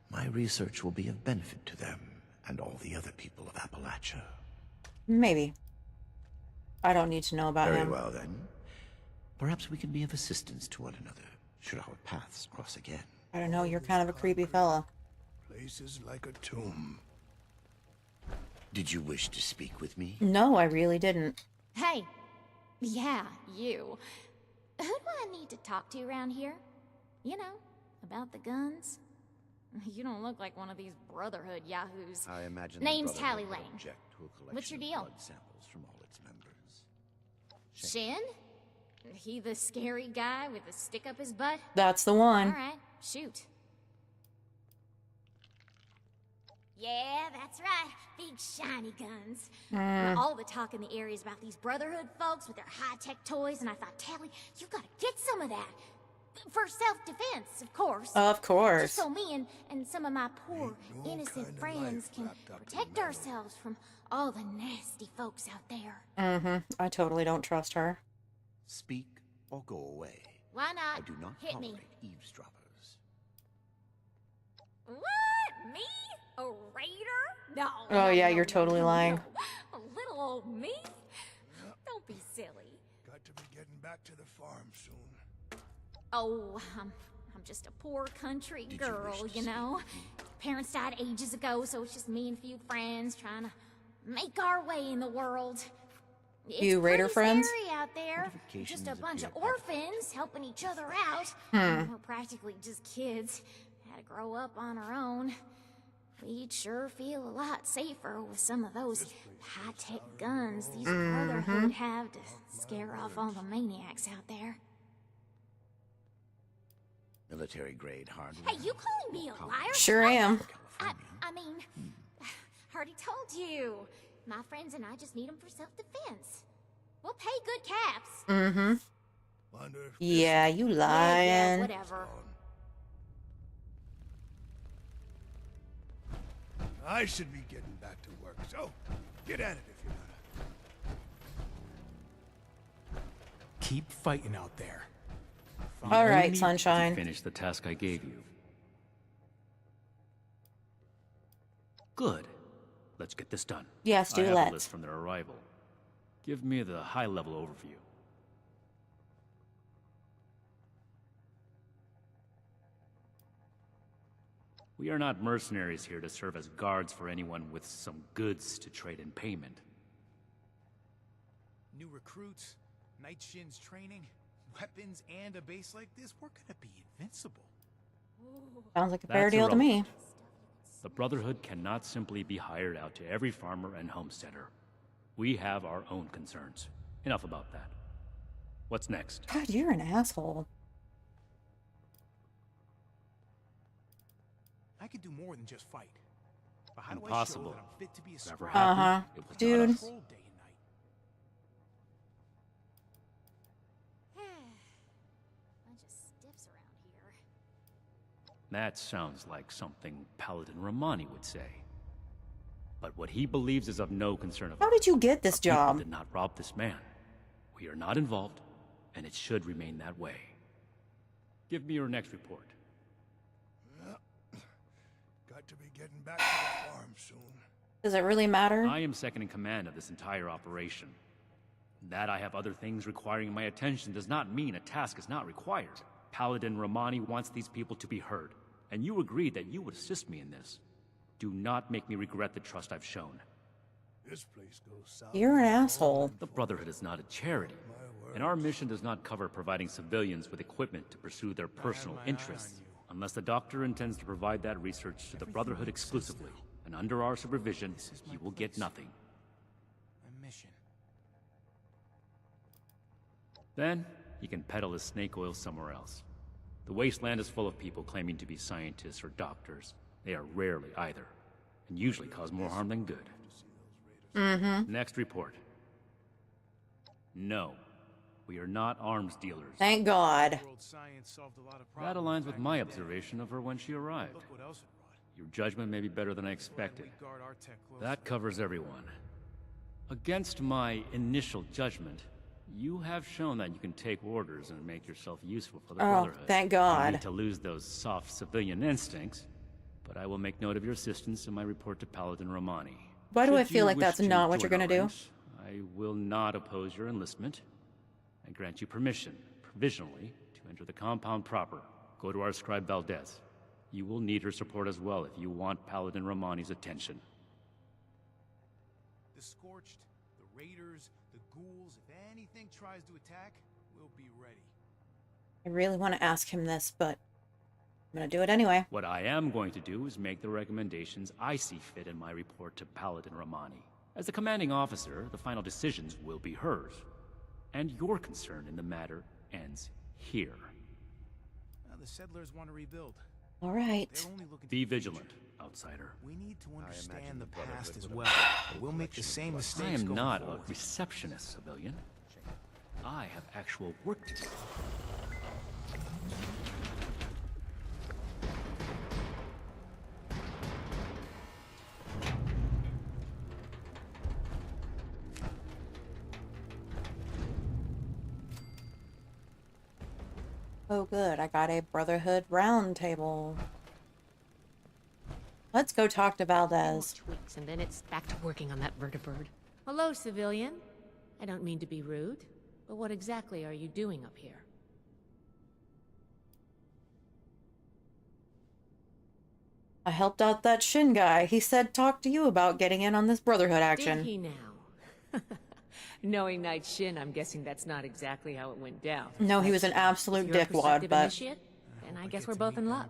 my research will be of benefit to them and all the other people of Appalachia. Maybe. I don't need to know about Very him. well, then. Perhaps we can be of assistance to one another, should our paths cross again. I don't know, you're kind of a creepy fella. places like a tomb. Did you wish to speak with me? No, I really didn't. Hey. Yeah, you. Who do I need to talk to around here? You know, about the guns? You don't look like one of these Brotherhood yahoos. I imagine Name's the Brotherhood Tally would Lane. object to a collection What's your of deal? blood samples from all its members. Shin? He the scary guy with the stick up his butt? That's the one. Alright, shoot. Yeah, that's right. Big shiny guns. All the talk in the area is about these Brotherhood folks with their high-tech toys, and I thought, Tally, you gotta get some of that. For self-defense, of course. Of course. Just so me and some of my poor, no innocent kind of friends life can wrapped up in protect metal. ourselves from all the nasty folks out there. Mm-hmm. I totally don't trust her. Speak or go away. Why not? I do not hit tolerate me? eavesdroppers. What? Me? A raider? No. Oh, yeah, you're totally lying. No. A little old me? Don't be silly. Got to be getting back to the farm soon. Oh, I'm just a poor country Did you girl, wish to you know? speak with me? Parents died ages ago, so it's just me and a few friends trying to make our way in the world. It's You raider pretty friends? scary out there. Just a Fortifications bunch of appear orphans helping each other out. We're practically just kids. Had to grow up on our own. We'd sure feel a lot safer with some of those high-tech guns these Brotherhood have to scare off all the maniacs out there. Military-grade hardware. Hey, you calling me a liar? Sure am. I mean, already told you. My friends and I just need them for self-defense. We'll pay good caps. Mm-hmm. Wonder if Yeah, you Yeah, lying. whatever. I should be getting back to work, so get at it if you're gonna. Keep fighting out there. All You right, need to sunshine. finish the task I gave you. Good. Let's get this done. Yes, do I have let's. a list from their arrival. Give me the high-level overview. We are not mercenaries here to serve as guards for anyone with some goods to trade in payment. New recruits, Night Shin's training, weapons, and a base like this, we're gonna be invincible. Sounds like a fair That's deal to me. irrelevant. The Brotherhood cannot simply be hired out to every farmer and homesteader. We have our own concerns. Enough about that. What's next? God, you're an asshole. I could do more than just fight. But how do I show Impossible. that I'm fit to be a Whatever scribe? happened, it was not Dude. us. Patrol day and night. Bunch of stiffs around here. That sounds like something Paladin Romani would say. But what he believes is of no concern of How ours. did you get this Our people job? did not rob this man. We are not involved, and it should remain that way. Give me your next report. Got to be getting back to the farm soon. Does it really matter? I am second in command of this entire operation. That I have other things requiring my attention does not mean a task is not required. Paladin Romani wants these people to be heard, and you agreed that you would assist me in this. Do not make me regret the trust I've shown. This place goes south. You're an asshole. The Brotherhood is not a charity, and our mission does not cover providing civilians with equipment to pursue their personal my eye interests, on you. unless the Doctor intends to provide that research to the Brotherhood exclusively, and under our supervision, you will get nothing. A mission. Then, he can peddle his snake oil somewhere else. The wasteland is full of people claiming to be scientists or doctors. They are rarely either, and usually cause more harm than good. Next report. No, we are not arms dealers. Thank God. World science solved a lot of That problems aligns with back my in the day. observation of her when she arrived. Look what else it brought. Your judgment may be better than I expected. We guard our tech closely. That covers everyone. Against my initial judgment, you have shown that you can take orders and make yourself useful for the Oh, Brotherhood. thank You God. need to lose those soft civilian instincts, but I will make note of your assistance in my report to Paladin Romani. Why do I Should feel you like wish that's to not what join you're our gonna do? ranks, I will not oppose your enlistment. I grant you permission, provisionally, to enter the compound proper. Go to our scribe Valdez. You will need her support as well if you want Paladin Romani's attention. The Scorched, the Raiders, the Ghouls, if anything tries to attack, we'll be ready. I really want to ask him this, but I'm going to do it anyway. What I am going to do is make the recommendations I see fit in my report to Paladin Romani. As the commanding officer, the final decisions will be hers. And your concern in the matter ends here. The settlers want to rebuild. All right. They're only looking Be vigilant, outsider. We need to understand imagine the the Brotherhood past as would well. have We'll make the same I mistakes am going not forward. a receptionist, civilian. I have actual work to do. Oh good, I got a Brotherhood round table. Let's go talk to Valdez. Tweaks, and then it's back to working on that vertibird. Hello, civilian. I don't mean to be rude, but what exactly are you doing up here? I helped out that Shin guy. He said talk to you about getting in on this Brotherhood action. Did he now? Knowing Knight Shin, I'm guessing that's not exactly how it went down. No, he was an absolute dickwad, but... Initiate, and I guess we're both in luck.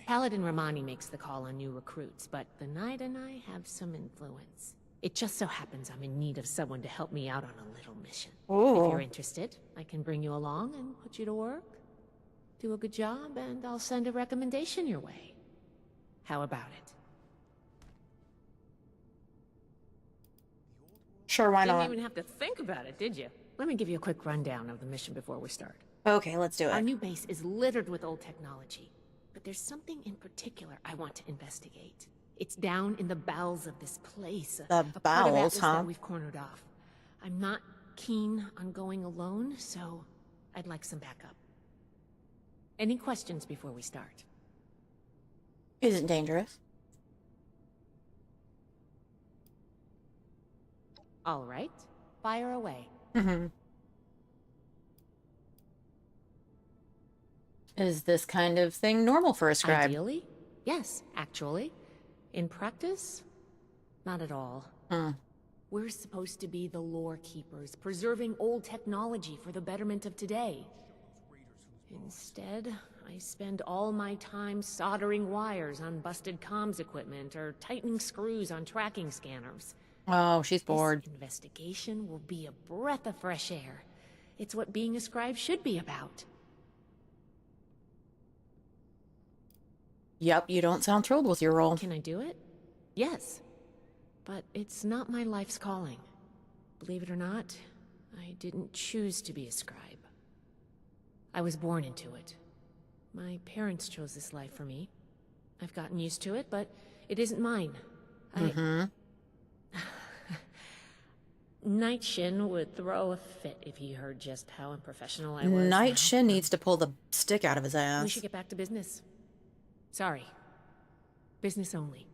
Paladin Romani makes the call on new recruits, but the Knight and I have some influence. It just so happens I'm in need of someone to help me out on a little mission. Ooh. If you're interested, I can bring you along and put you to work. Do a good job, and I'll send a recommendation your way. How about it? Sure, why not? Didn't even have to think about it, did you? Let me give you a quick rundown of the mission before we start. Okay, let's do Our it. new base is littered with old technology, but there's something in particular I want to investigate. It's down in the bowels of this place. The a part of bowels, Atlas huh? that we've cornered off. I'm not keen on going alone, so I'd like some backup. Any questions before we start? Is it dangerous? All right, fire away. Mm-hmm. Is this kind of thing normal for a scribe? Ideally, yes, actually. In practice, not at all. We're supposed to be the lore keepers, preserving old technology for the betterment of today. Instead, I spend all my time soldering wires on busted comms equipment or tightening screws on tracking scanners. Oh, she's bored. This investigation will be a breath of fresh air. It's what being a scribe should be about. Yep, you don't sound thrilled with your role. Can I do it? Yes. But it's not my life's calling. Believe it or not, I didn't choose to be a scribe. I was born into it. My parents chose this life for me. I've gotten used to it, but it isn't mine. Knight Shin would throw a fit if he heard just how unprofessional I was. Knight Shin needs to pull the stick out of his We ass. should get back to business. Sorry. Business only.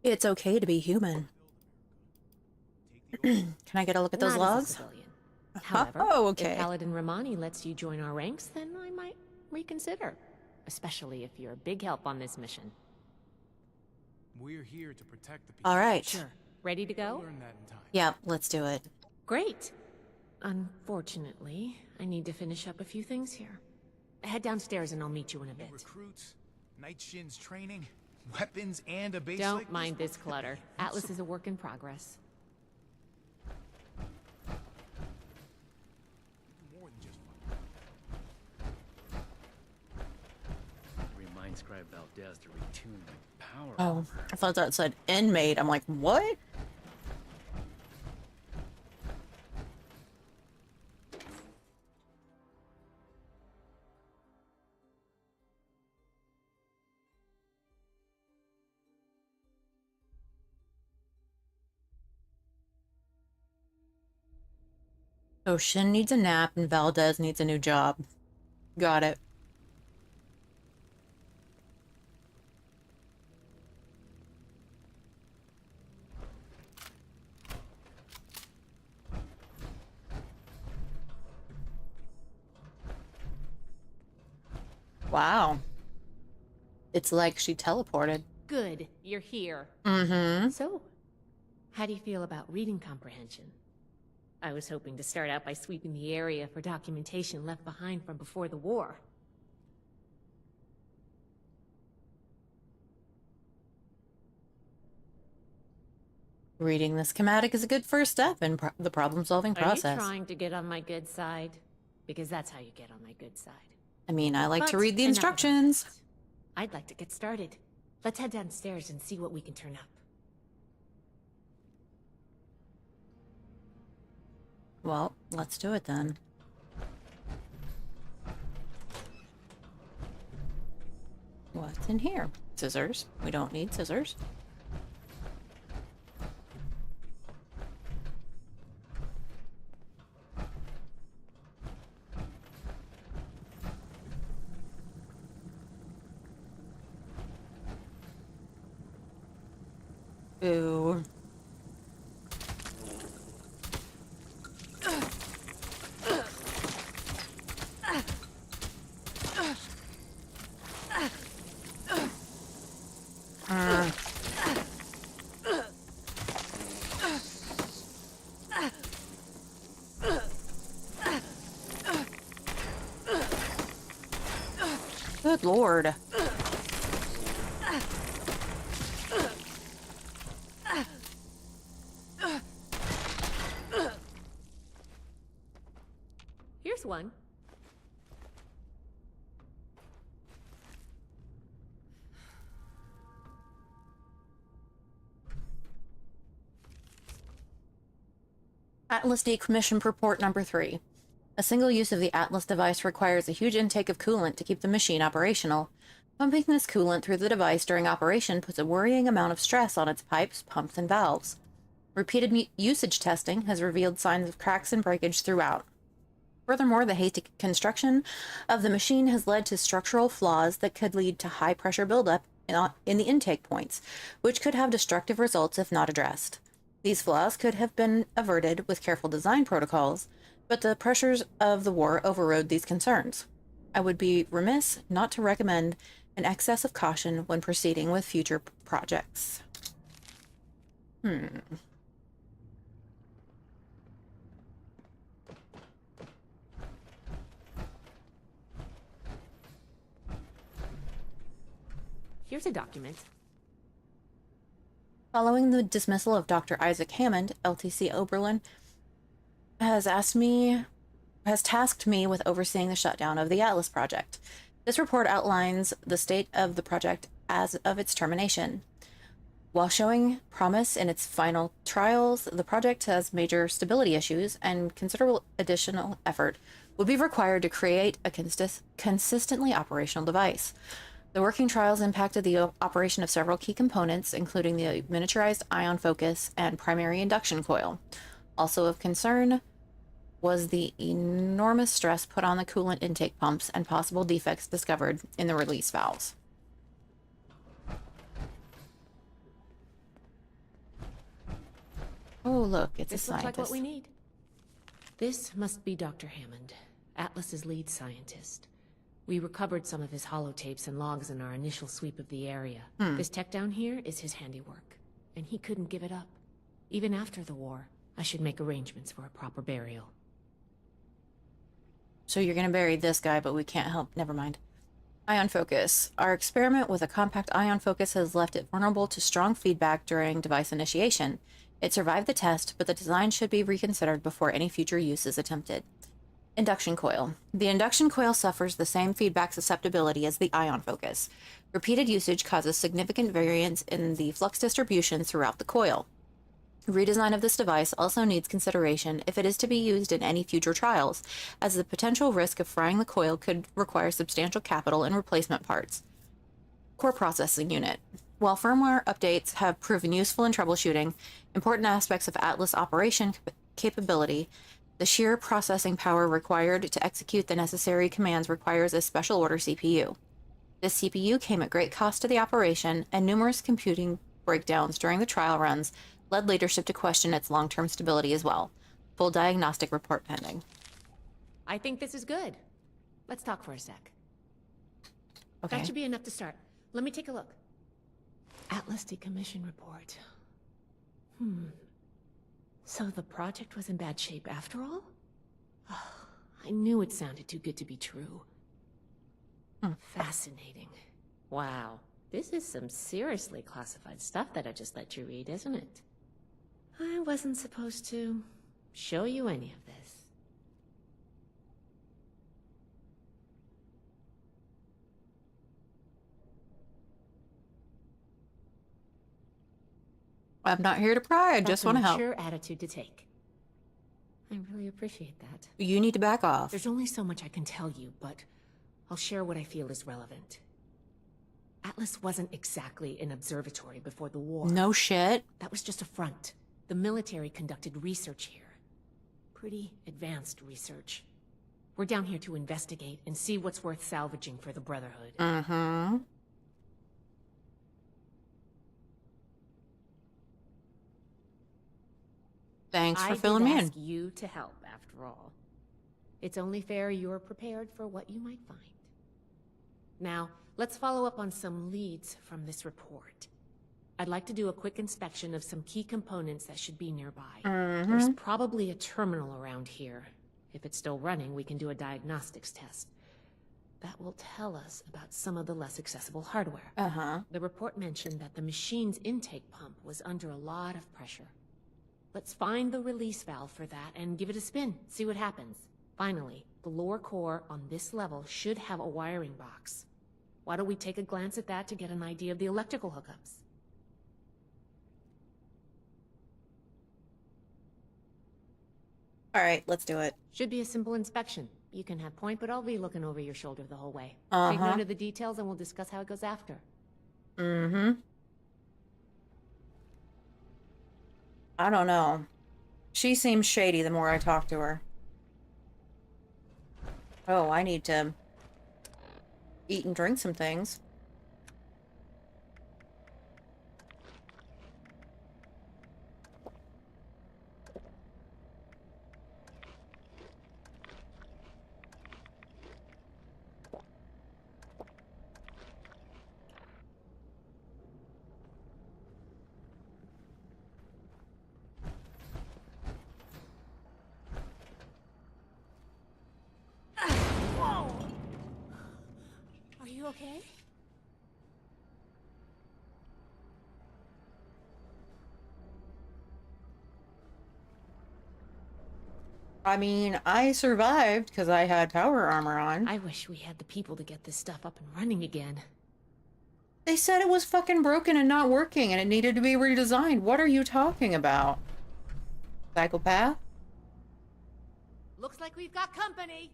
It's okay to be human. Can I get a look at those Not as a logs? civilian. However, Oh, okay. if Paladin Romani lets you join our ranks, then I might reconsider. Especially if you're a big help on this mission. We're here to protect the people. All right. Sure. Ready to We'll go? learn that in time. Yep, let's do it. Great. Unfortunately, I need to finish up a few things here. Head downstairs and I'll meet you in a bit. Recruits, Night Shin's training, weapons, and a base Don't like mind this clutter. Atlas is a work in progress. More than just Remind Scribe Valdez to retune my power. Oh, I thought that said inmate. I'm like, what? So Shin needs a nap and Valdez needs a new job. Got it. Wow. It's like she teleported. Good, you're here. Mm-hmm. So, how do you feel about reading comprehension? I was hoping to start out by sweeping the area for documentation left behind from before the war. Reading the schematic is a good first step in the problem-solving process. Are you trying to get on my good side? Because that's how you get on my good side. I mean, I like to But read the enough about instructions. that. I'd like to get started. Let's head downstairs and see what we can turn up. Well, let's do it then. What's in here? Scissors. We don't need scissors. Ooh. Good Lord. Here's one. Atlas Decommission Report number 3. A single use of the Atlas device requires a huge intake of coolant to keep the machine operational. Pumping this coolant through the device during operation puts a worrying amount of stress on its pipes, pumps, and valves. Repeated usage testing has revealed signs of cracks and breakage throughout. Furthermore, the hasty construction of the machine has led to structural flaws that could lead to high-pressure buildup in the intake points, which could have destructive results if not addressed. These flaws could have been averted with careful design protocols, but the pressures of the war overrode these concerns. I would be remiss not to recommend an excess of caution when proceeding with future projects. Here's a document. Following the dismissal of Dr. Isaac Hammond, LTC Oberlin has tasked me with overseeing the shutdown of the Atlas project. This report outlines the state of the project as of its termination. While showing promise in its final trials, the project has major stability issues, and considerable additional effort would be required to create a consistently operational device. The working trials impacted the operation of several key components, including the miniaturized ion focus and primary induction coil. Also of concern was the enormous stress put on the coolant intake pumps and possible defects discovered in the release valves. Oh, look, it's This a looks scientist. like what we need. This must be Dr. Hammond, Atlas's lead scientist. We recovered some of his holotapes and logs in our initial sweep of the area. This tech down here is his handiwork, and he couldn't give it up. Even after the war, I should make arrangements for a proper burial. So you're going to bury this guy, but we can't help. Never mind. Ion focus. Our experiment with a compact ion focus has left it vulnerable to strong feedback during device initiation. It survived the test, but the design should be reconsidered before any future use is attempted. Induction coil. The induction coil suffers the same feedback susceptibility as the ion focus. Repeated usage causes significant variance in the flux distribution throughout the coil. Redesign of this device also needs consideration if it is to be used in any future trials, as the potential risk of frying the coil could require substantial capital and replacement parts. Core processing unit. While firmware updates have proven useful in troubleshooting important aspects of Atlas operation capability, the sheer processing power required to execute the necessary commands requires a special order CPU. This CPU came at great cost to the operation, and numerous computing breakdowns during the trial runs led leadership to question its long-term stability as well. Full diagnostic report pending. I think this is good. Let's talk for a sec. Okay. That should be enough to start. Let me take a look. Atlas decommission report. So the project was in bad shape after all? I knew it sounded too good to be true. Fascinating. Wow. This is some seriously classified stuff that I just let you read, isn't it? I wasn't supposed to show you any of this. I'm not here to pry. I just want to help. That's a mature attitude to take. I really appreciate that. You need to back off. There's only so much I can tell you, but I'll share what I feel is relevant. Atlas wasn't exactly an observatory before the war. No shit. That was just a front. The military conducted research here. Pretty advanced research. We're down here to investigate and see what's worth salvaging for the Brotherhood. Mm-hmm. Thanks for filling me in. I did ask you to help, after all. It's only fair you're prepared for what you might find. Now, let's follow up on some leads from this report. I'd like to do a quick inspection of some key components that should be nearby. There's probably a terminal around here. If it's still running, we can do a diagnostics test. That will tell us about some of the less accessible hardware. The report mentioned that the machine's intake pump was under a lot of pressure. Let's find the release valve for that and give it a spin, see what happens. Finally, the lower core on this level should have a wiring box. Why don't we take a glance at that to get an idea of the electrical hookups? All right, let's do it. Should be a simple inspection. You can have point, but I'll be looking over your shoulder the whole way. Take note of the details and we'll discuss how it goes after. I don't know. She seems shady the more I talk to her. Oh, I need to eat and drink some things. Are you okay? I mean, I survived because I had power armor on. I wish we had the people to get this stuff up and running again. They said it was fucking broken and not working and it needed to be redesigned. What are you talking about? Psychopath? Looks like we've got company.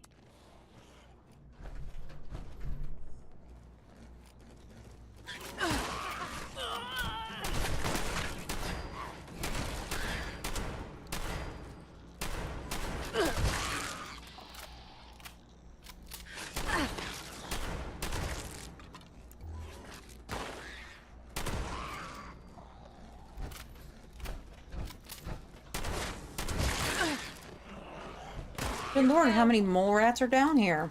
Good lord, how many mole rats are down here?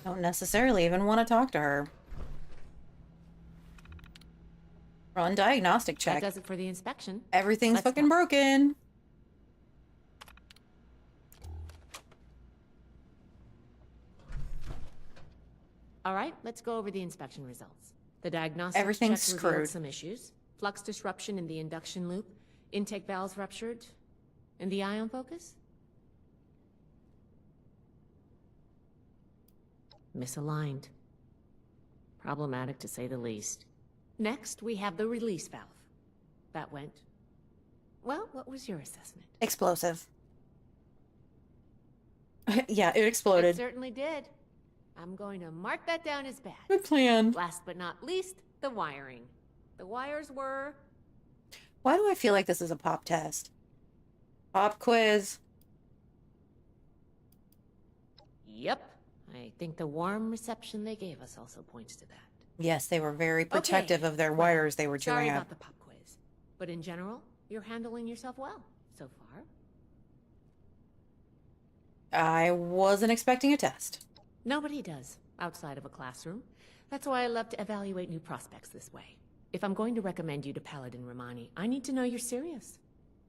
Don't necessarily even want to talk to her. Run diagnostic check. That does it for the inspection. Everything's fucking broken. All right, let's go over the inspection results. The diagnostic Everything's check revealed screwed. some issues. Flux disruption in the induction loop, intake valves ruptured, and the ion focus? Misaligned. Problematic to say the least. Next, we have the release valve. That went... Well, what was your assessment? Explosive. Yeah, it exploded. It certainly did. I'm going to mark that down as bad. Good plan. Last but not least, the wiring. The wires were... Why do I feel like this is a pop test? Pop quiz. Yep. I think the warm reception they gave us also points to that. Yes, they were very protective of their wires they were Sorry chewing about up. the pop quiz. But in general, you're handling yourself well so far. I wasn't expecting a test. Nobody does, outside of a classroom. That's why I love to evaluate new prospects this way. If I'm going to recommend you to Paladin Romani, I need to know you're serious.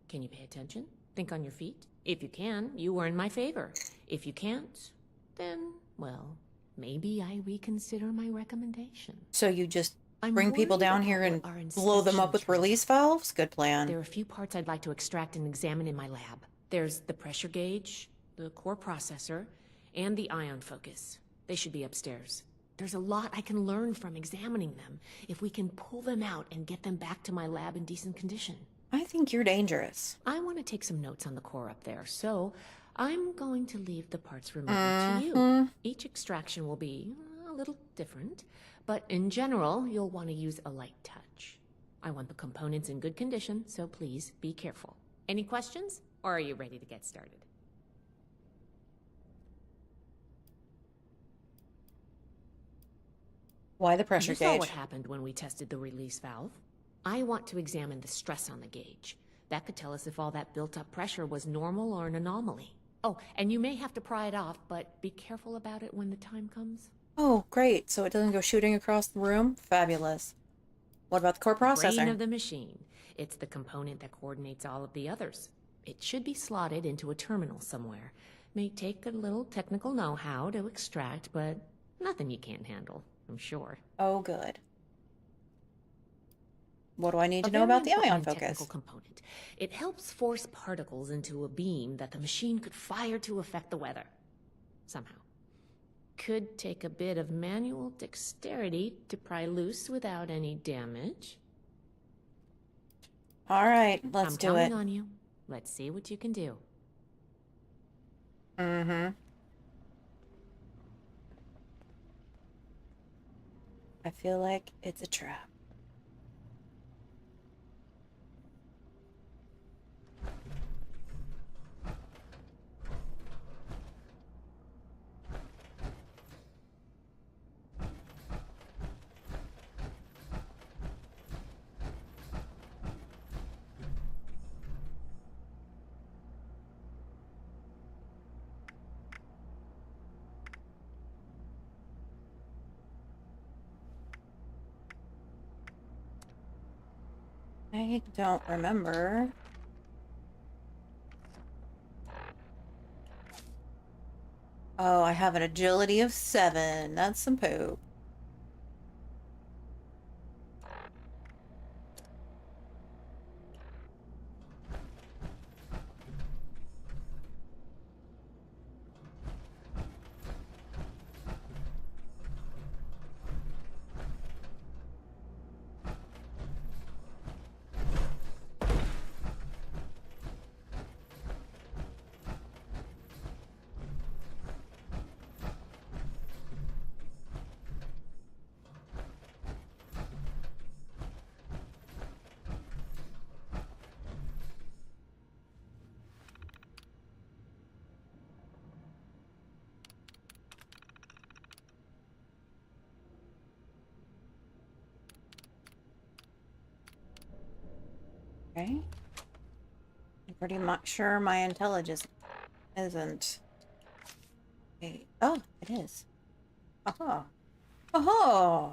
Can you pay attention? Think on your feet? If you can, you earn my favor. If you can't, then, well, maybe I reconsider my recommendation. So you just bring people down here and blow them up with release valves? Good plan. There are a few parts I'd like to extract and examine in my lab. There's the pressure gauge, the core processor, and the ion focus. They should be upstairs. There's a lot I can learn from examining them if we can pull them out and get them back to my lab in decent condition. I think you're dangerous. I want to take some notes on the core up there, so I'm going to leave the parts removal to you. Each extraction will be a little different, but in general, you'll want to use a light touch. I want the components in good condition, so please be careful. Any questions, or are you ready to get started? Why the pressure You gauge? saw what happened when we tested the release valve. I want to examine the stress on the gauge. That could tell us if all that built-up pressure was normal or an anomaly. Oh, and you may have to pry it off, but be careful about it when the time comes. Oh, great. So it doesn't go shooting across the room? Fabulous. What about the core processor? Brain of the machine. It's the component that coordinates all of the others. It should be slotted into a terminal somewhere. May take a little technical know-how to extract, but nothing you can't handle, I'm sure. Oh, good. What do I need to know about the ion focus? Technical component. It helps force particles into a beam that the machine could fire to affect the weather. Somehow. Could take a bit of manual dexterity to pry loose without any damage. All right, let's I'm do it. counting on you. Let's see what you can do. Mm-hmm. I feel like it's a trap. I don't remember. Oh, I have an agility of 7. That's some poop. Okay. I'm pretty much sure my intelligence isn't. Okay. Oh, it is. Aha. Aha!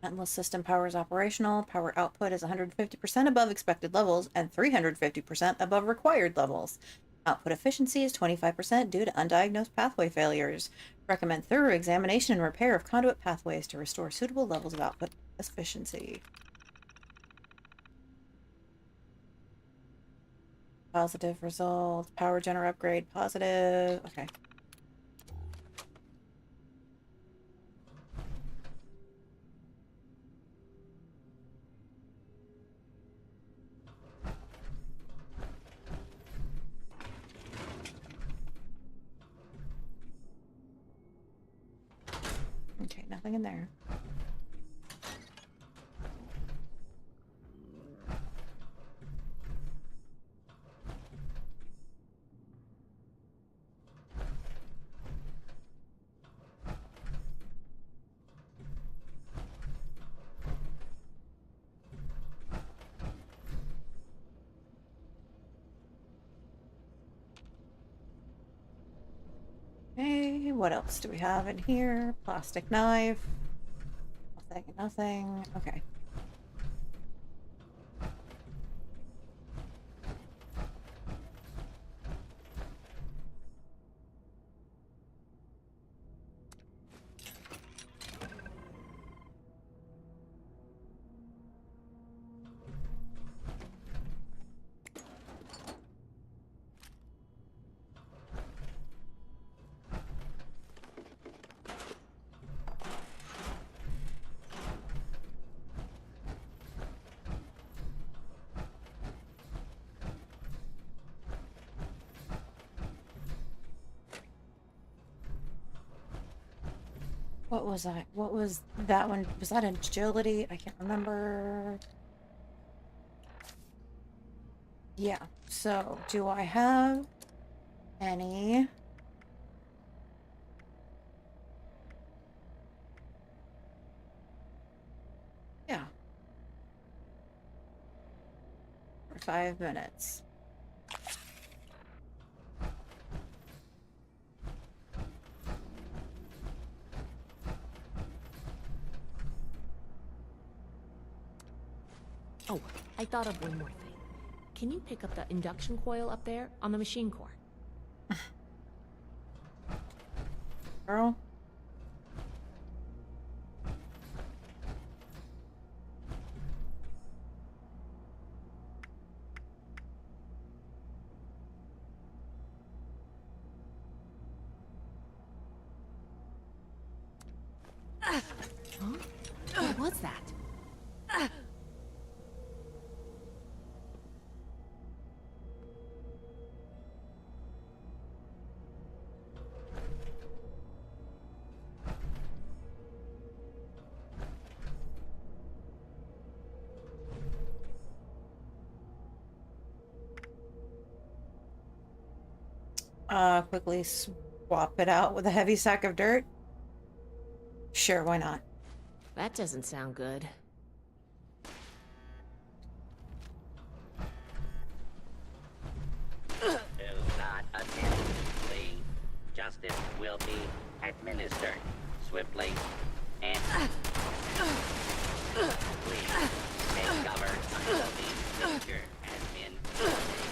Endless system power is operational. Power output is 150% above expected levels and 350% above required levels. Output efficiency is 25% due to undiagnosed pathway failures. Recommend thorough examination and repair of conduit pathways to restore suitable levels of output efficiency. Positive result. Power gener upgrade. Positive. Okay. Okay, nothing in there. What else do we have in here? Plastic knife. Nothing, nothing. Okay. What was I? What was that one? Was that agility? I can't remember. Yeah. So, do I have any? Yeah. For 5 minutes. Oh, I thought of one more thing. Can you pick up the induction coil up there on the machine core? Girl? Huh? What was that? Quickly swap it out with a heavy sack of dirt? Sure, why not? That doesn't sound good. Do not attempt to flee. Justice will be administered swiftly and please take cover until the danger has been eliminated.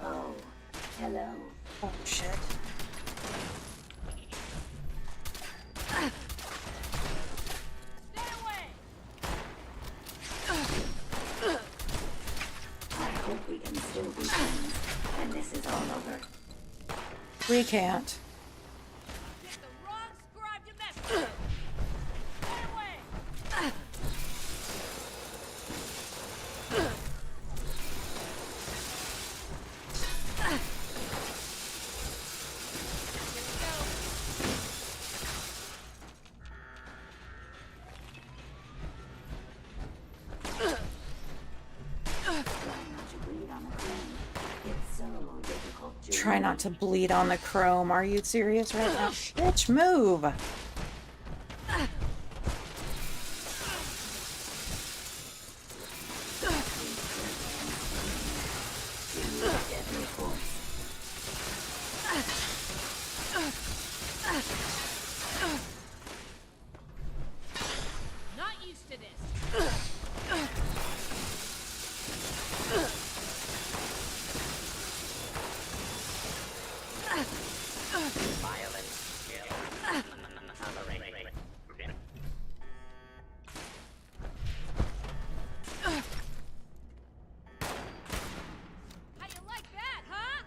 Oh, hello. Oh, shit. I hope we can still be friends when this is all over. We can't. Try not to bleed on the chrome. Are you serious right now? Bitch, move! Not used to this. How you like that, huh?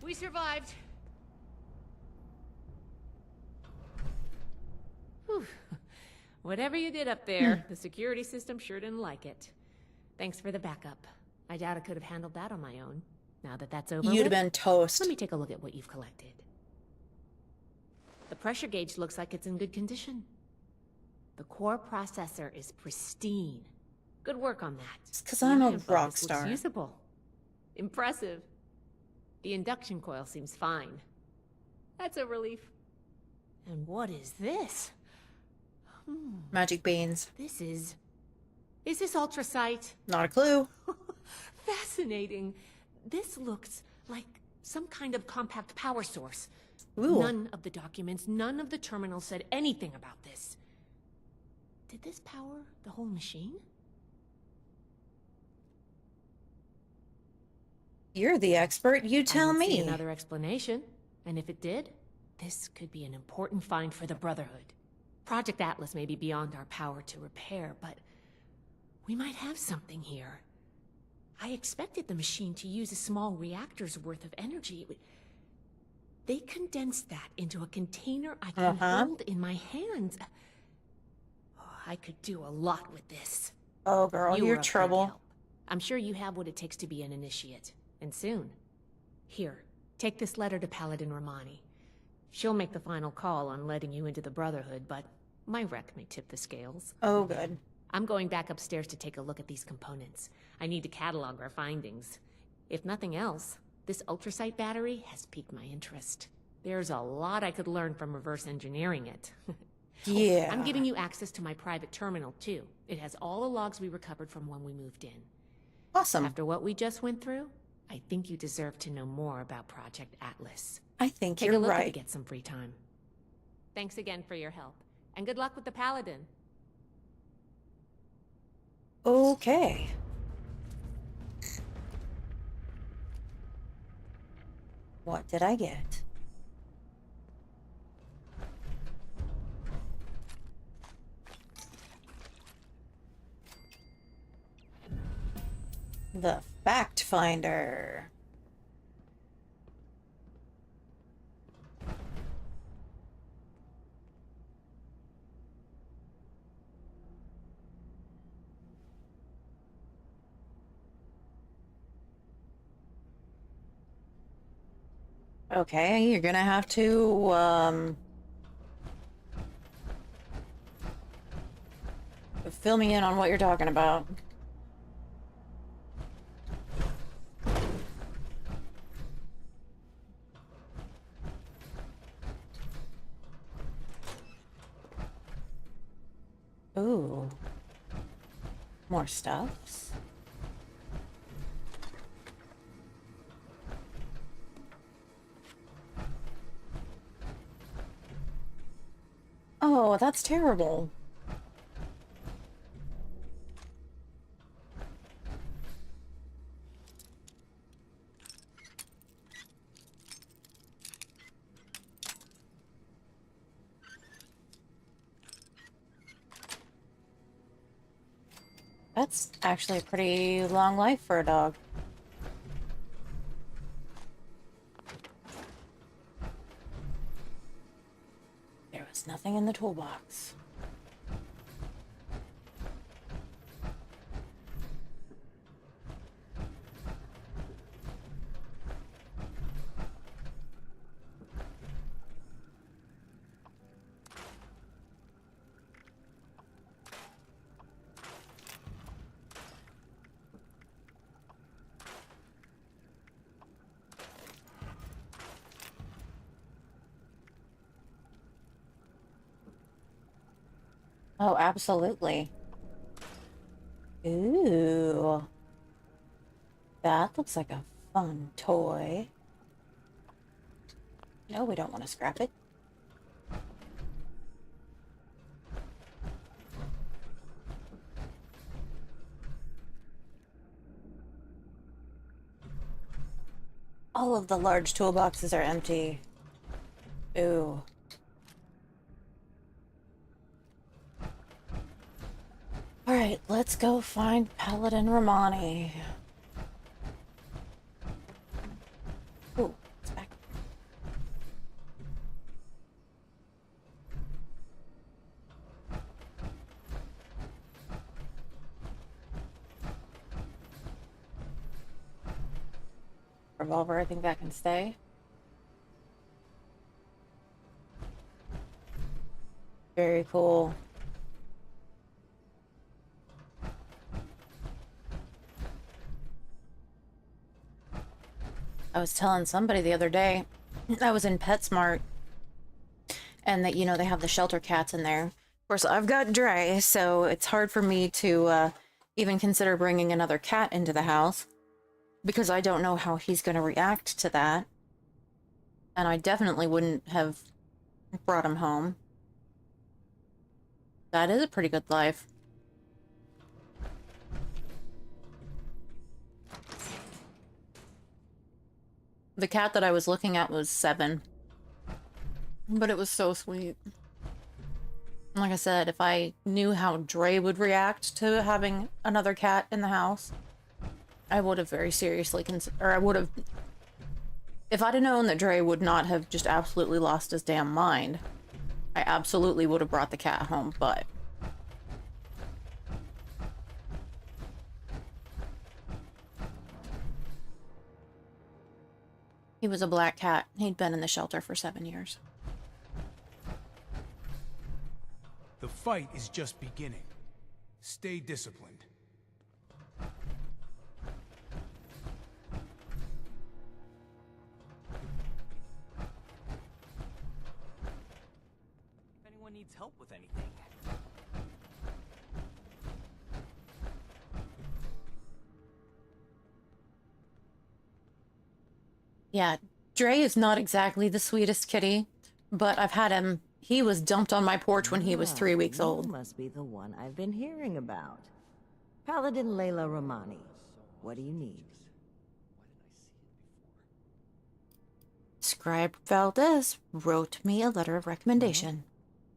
We survived. Whew. Whatever you did up there, the security system sure didn't like it. Thanks for the backup. I doubt I could have handled that on my own. Now that that's over You'd have with, been toast. let me take a look at what you've collected. The pressure gauge looks like it's in good condition. The core processor is pristine. Good work on that. It's 'cause The I'm a ion focus rock looks star. usable. Impressive. The induction coil seems fine. That's a relief. And what is this? Magic beans. This is... Is this ultrasight? Not a clue. Fascinating. This looks like some kind of compact power source. Ooh. None of the documents, none of the terminals said anything about this. Did this power the whole machine? You're the expert. You tell I don't see me. another explanation. And if it did, this could be an important find for the Brotherhood. Project Atlas may be beyond our power to repair, but we might have something here. I expected the machine to use a small reactor's worth of energy. They condensed that into a container I can hold in my hands. Oh, I could do a lot with this. Oh, girl, You were you're a big trouble. help. I'm sure you have what it takes to be an initiate. And soon. Here, take this letter to Paladin Romani. She'll make the final call on letting you into the Brotherhood, but my wreck may tip the scales. Oh, good. I'm going back upstairs to take a look at these components. I need to catalog our findings. If nothing else, this ultrasight battery has piqued my interest. There's a lot I could learn from reverse engineering it. Yeah. I'm giving you access to my private terminal, too. It has all the logs we recovered from when we moved in. Awesome. After what we just went through, I think you deserve to know more about Project Atlas. I think Take you're a look when you right. get some free time. Thanks again for your help. And good luck with the Paladin. Okay. What did I get? The Fact Finder. Okay, you're gonna have to, fill me in on what you're talking about. Ooh. More stuffs. Oh, that's terrible. That's actually a pretty long life for a dog. There was nothing in the toolbox. Oh, absolutely. Ooh. That looks like a fun toy. No, we don't want to scrap it. All of the large toolboxes are empty. Ooh. Alright, let's go find Paladin Romani. Ooh, it's back. revolver. I think that can stay. Very cool. I was telling somebody the other day, I was in PetSmart, and that, you know, they have the shelter cats in there. Of course, I've got Dre, so it's hard for me to even consider bringing another cat into the house, because I don't know how he's going to react to that. And I definitely wouldn't have brought him home. That is a pretty good life. The cat that I was looking at was 7. But it was so sweet. Like I said, if I knew how Dre would react to having another cat in the house, I would have very seriously or I would have... If I'd have known that Dre would not have just absolutely lost his damn mind, I absolutely would have brought the cat home, but... He was a black cat. He'd been in the shelter for 7 years. The fight is just beginning. Stay disciplined. If anyone needs help with anything. Yeah, Dre is not exactly the sweetest kitty, but I've had him. He was dumped on my porch when he was 3 weeks old. You must be the one I've been hearing about. Paladin Layla Romani. What do you need? Scribe Valdez wrote me a letter of recommendation.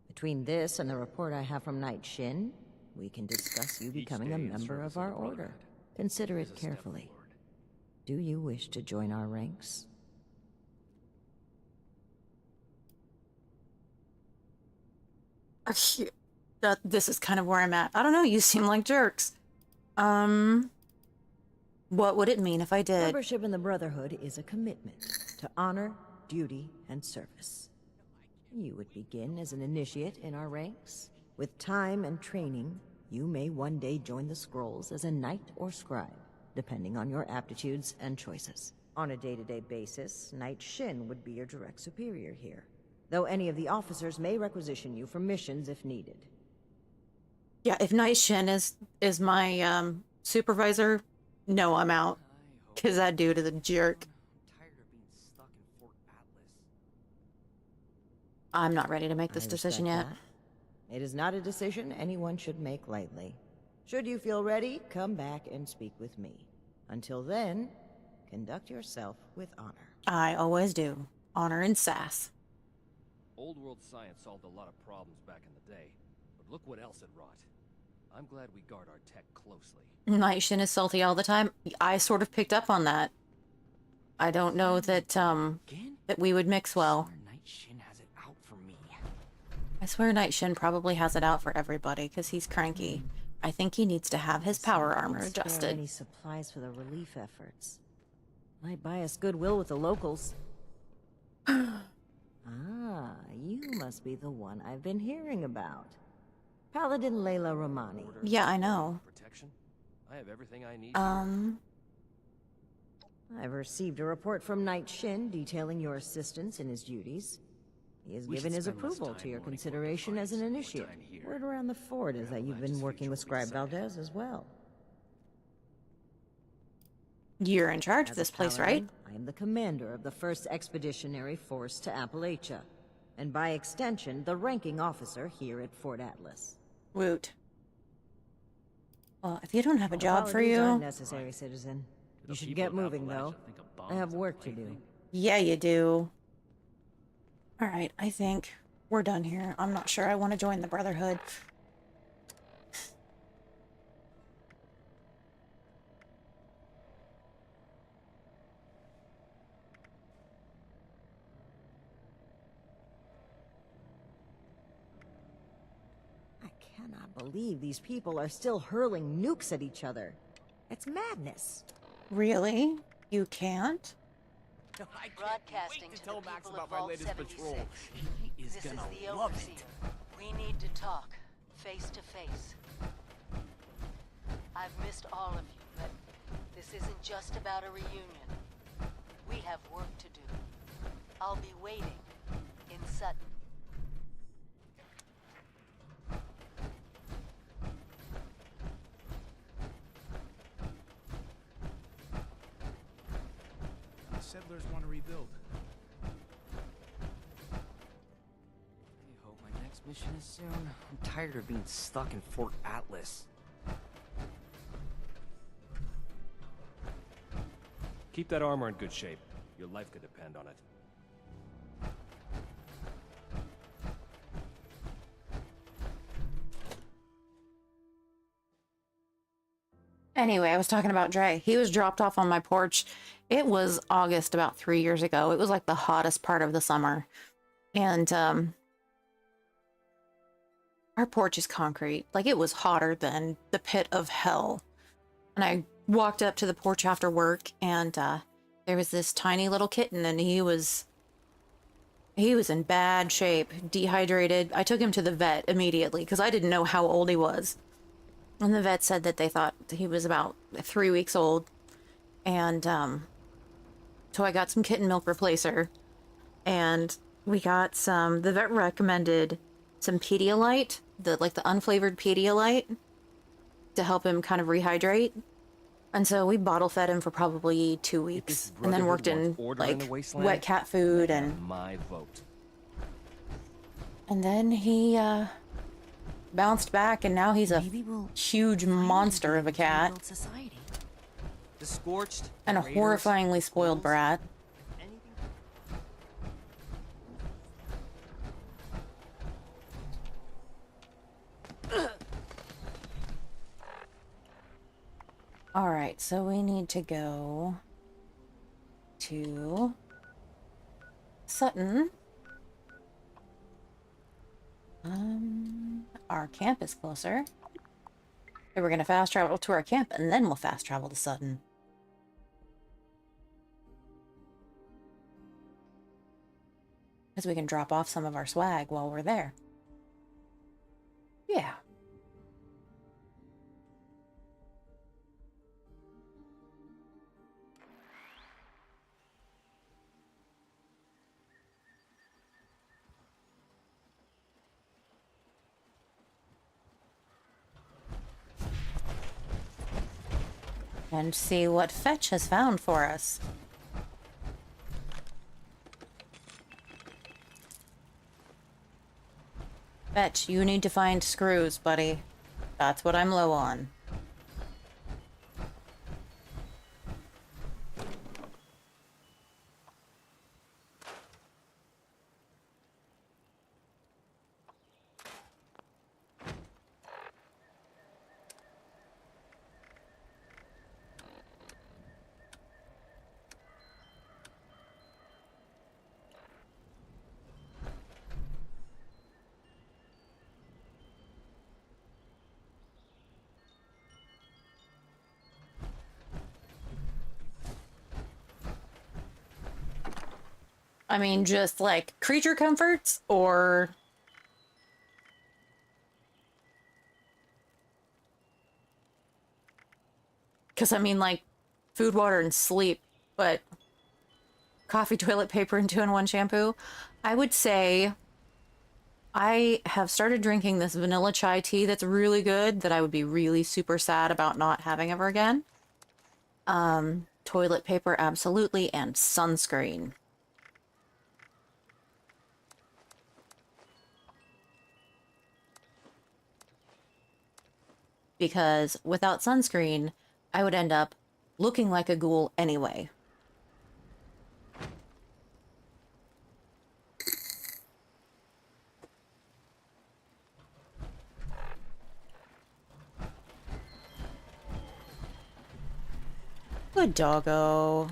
Between this and the report I have from Knight Shin, we can discuss you becoming a member of our order. Consider it carefully. Do you wish to join our ranks? This is kind of where I'm at. I don't know, you seem like jerks. What would it mean if I did? Membership in the Brotherhood is a commitment to honor, duty, and service. You would begin as an initiate in our ranks. With time and training, you may one day join the Scrolls as a knight or scribe, depending on your aptitudes and choices. On a day-to-day basis, Knight Shin would be your direct superior here, though any of the officers may requisition you for missions if needed. Yeah, if Knight Shin is my supervisor, no, I'm out. Because that dude is a jerk. I'm not ready to make this decision yet. That. It is not a decision anyone should make lightly. Should you feel ready, come back and speak with me. Until then, conduct yourself with honor. I always do. Honor and sass. Old world science solved a lot of problems back in the day, but look what else it wrought. I'm glad we guard our tech closely. Knight Shin is salty all the time. I sort of picked up on that. I don't know that that we would mix well. Knight Shin has it out for me. I swear Knight Shin probably has it out for everybody because he's cranky. I think he needs to have his power armor adjusted. Any supplies for the relief efforts? Might buy us goodwill with the locals. Ah, you must be the one I've been hearing about. Paladin Layla Romani. Yeah, I know. Protection? I have everything I need. I've received a report from Knight Shin detailing your assistance in his duties. He has given his approval to your consideration as an initiate. Word around the fort is that you've been working with Scribe Valdez as well. You're in charge of this place, right? I am the commander of the 1st Expeditionary Force to Appalachia, and by extension, the ranking officer here at Fort Atlas. Woot. Well, if you don't have a job for Apologies you... aren't necessary, citizen. You should get moving, though. I have work to do. Yeah, you do. Alright, I think we're done here. I'm not sure I want to join the Brotherhood. I cannot believe these people are still hurling nukes at each other. It's madness. Really? You can't? Broadcasting to the tell Max people about of my Vault latest 76. patrol. He is This gonna is the love Overseer. it. We need to talk, face to face. I've missed all of you, but this isn't just about a reunion. We have work to do. I'll be waiting in Sutton. The settlers want to rebuild. I hope my next mission is soon. I'm tired of being stuck in Fort Atlas. Keep that armor in good shape. Your life could depend on it. Anyway, I was talking about Dre. He was dropped off on my porch. It was August about 3 years ago. It was like the hottest part of the summer. And our porch is concrete. Like, it was hotter than the pit of hell. And I walked up to the porch after work, and there was this tiny little kitten, and he was in bad shape, dehydrated. I took him to the vet immediately because I didn't know how old he was. And the vet said that they thought he was about 3 weeks old. And so I got some kitten milk replacer. And we got some, the vet recommended some Pedialyte, the unflavored Pedialyte, to help him kind of rehydrate. And so we bottle fed him for probably 2 weeks. And then worked in like wet cat food and my vote. And then he bounced back, and now he's a huge monster of a cat. The scorched And a horrifyingly spoiled brat. Alright, so we need to go to Sutton. Our camp is closer. So we're gonna fast travel to our camp, and then we'll fast travel to Sutton. Because we can drop off some of our swag while we're there. Yeah. And see what Fetch has found for us. Fetch, you need to find screws, buddy. That's what I'm low on. I mean, just like creature comforts, or because I mean, like food, water, and sleep, but coffee, toilet paper, and 2-in-1 shampoo. I would say I have started drinking this vanilla chai tea that's really good, that I would be really super sad about not having ever again. Toilet paper, absolutely, and sunscreen. Because without sunscreen, I would end up looking like a ghoul anyway. Good doggo.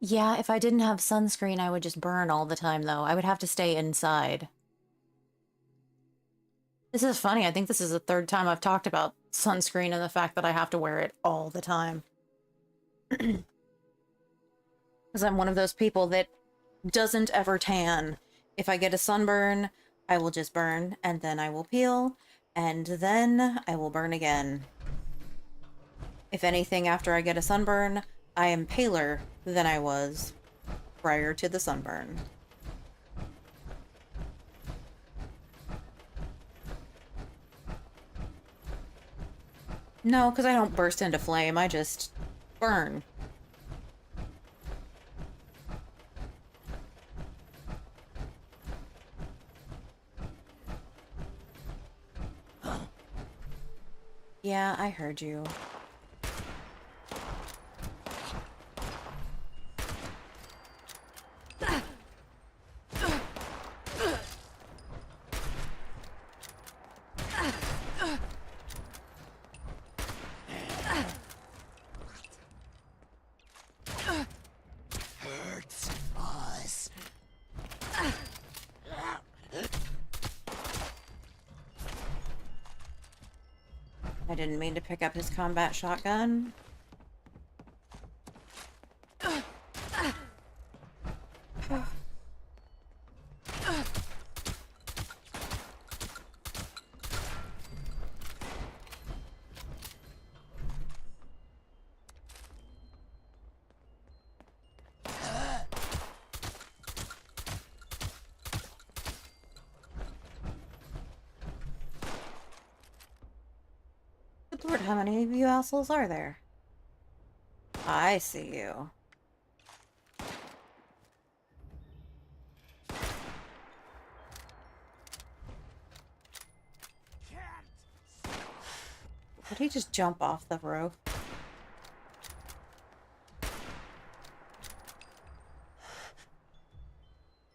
Yeah, if I didn't have sunscreen, I would just burn all the time, though. I would have to stay inside. This is funny. I think this is the third time I've talked about sunscreen and the fact that I have to wear it all the time. Because I'm one of those people that doesn't ever tan. If I get a sunburn, I will just burn, and then I will peel, and then I will burn again. If anything, after I get a sunburn, I am paler than I was prior to the sunburn. No, because I don't burst into flame, I just burn. Yeah, I heard you. Hurts us. I didn't mean to pick up his combat shotgun. Good lord, how many of you assholes are there? I see you. Did he just jump off the roof?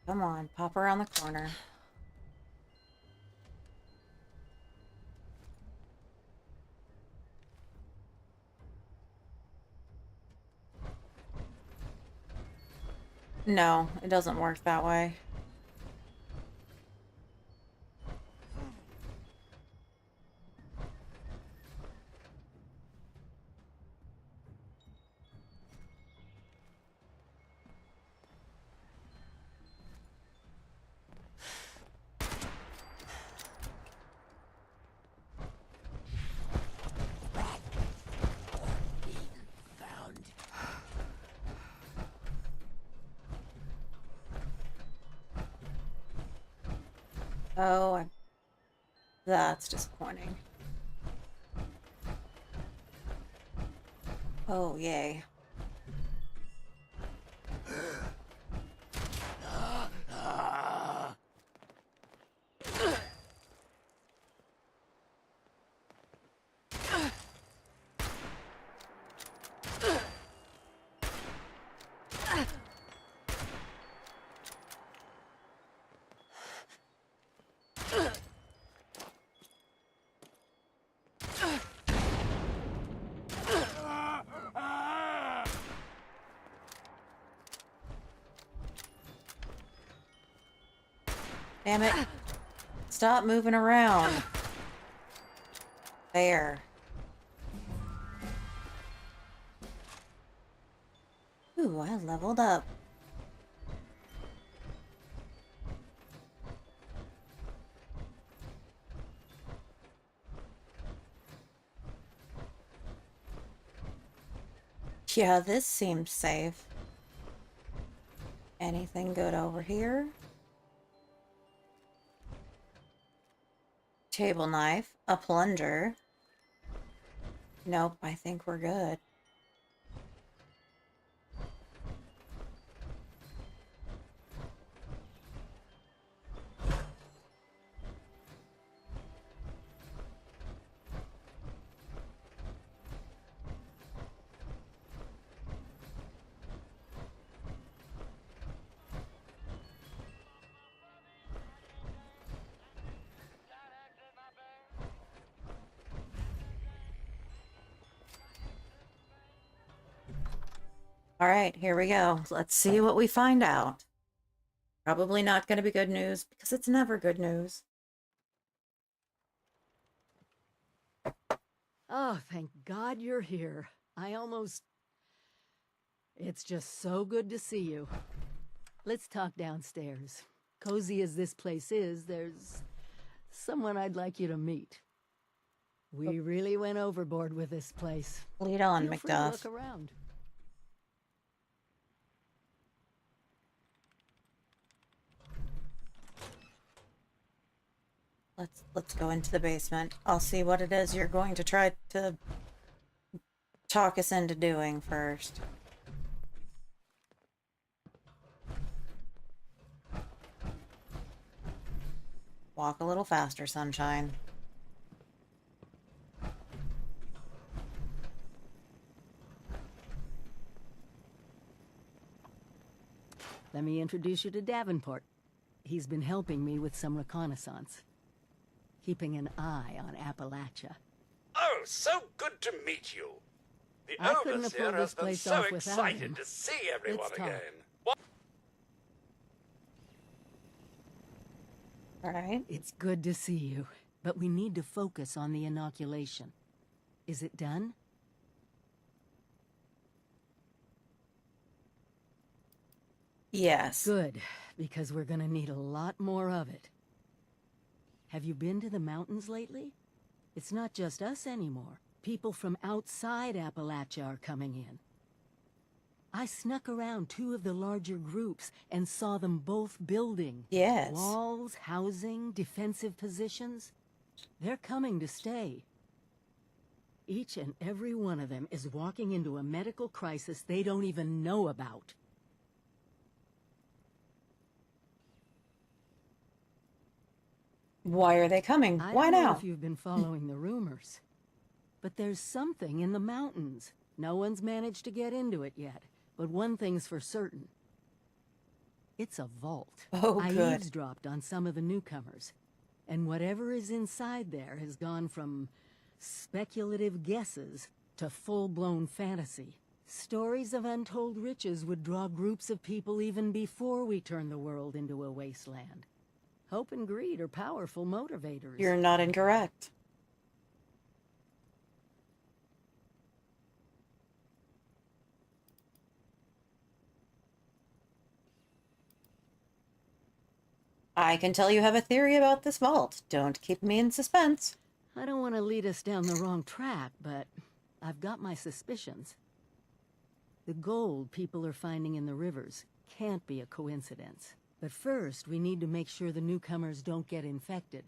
Come on, pop around the corner. No, it doesn't work that way. Oh, that's disappointing. Oh, yay. Damn it. Stop moving around. There. Ooh, I leveled up. Yeah, this seems safe. Anything good over here? Table knife, a plunger. Nope, I think we're good. All right, here we go. Let's see what we find out. Probably not going to be good news because it's never good news. Oh, thank God you're here. It's just so good to see you. Let's talk downstairs. Cozy as this place is, there's someone I'd like you to meet. We really went overboard with this place. Lead on, Feel free to McDuff. look around. Let's go into the basement. I'll see what it is you're going to try to talk us into doing first. Walk a little faster, sunshine. Let me introduce you to Davenport. He's been helping me with some reconnaissance. Keeping an eye on Appalachia. Oh, so good to meet you. The I couldn't have Overseer pulled has this been place so off without excited him. to see everyone Let's talk. again. All right. It's good to see you, but we need to focus on the inoculation. Is it done? Yes. Good, because we're gonna need a lot more of it. Have you been to the mountains lately? It's not just us anymore. People from outside Appalachia are coming in. I snuck around 2 of the larger groups and saw them both building. Yes. Walls, housing, defensive positions. They're coming to stay. Each and every one of them is walking into a medical crisis they don't even know about. Why are they coming? Why I don't know now? if you've been following the rumors, but there's something in the mountains. No one's managed to get into it yet, but one thing's for certain. It's a vault. Oh, I good. eavesdropped on some of the newcomers, and whatever is inside there has gone from speculative guesses to full-blown fantasy. Stories of untold riches would draw groups of people even before we turn the world into a wasteland. Hope and greed are powerful motivators. You're not incorrect. I can tell you have a theory about this vault. Don't keep me in suspense. I don't want to lead us down the wrong track, but I've got my suspicions. The gold people are finding in the rivers can't be a coincidence. But first, we need to make sure the newcomers don't get infected.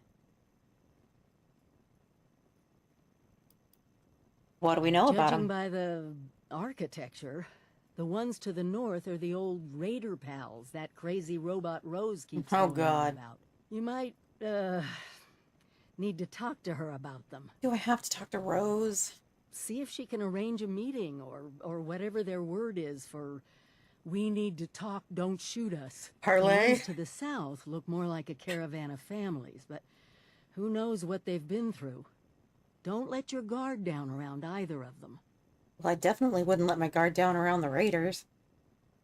What do we know about Judging them? by the architecture, the ones to the north are the old raider pals that crazy robot Rose keeps Oh, going on God. about. You might, need to talk to her about them. Do I have to talk to Rose? See if she can arrange a meeting or whatever their word is for we need to talk, don't shoot us. Parlay? The ones to the south look more like a caravan of families, but who knows what they've been through. Don't let your guard down around either of them. Well, I definitely wouldn't let my guard down around the Raiders.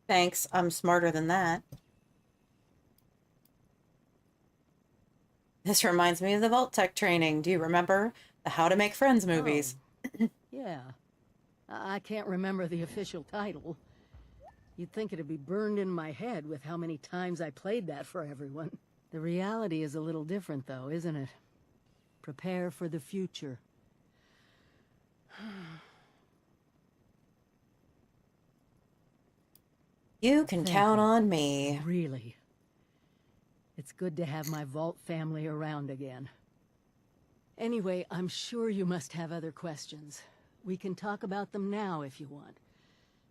Thanks, I'm smarter than that. This reminds me of the Vault Tech training. Do you remember the How to Make Friends movies? Yeah. I can't remember the official title. You'd think it'd be burned in my head with how many times I played that for everyone. The reality is a little different, though, isn't it? Prepare for the future. You can count on me. Really. It's good to have my Vault family around again. Anyway, I'm sure you must have other questions. We can talk about them now if you want.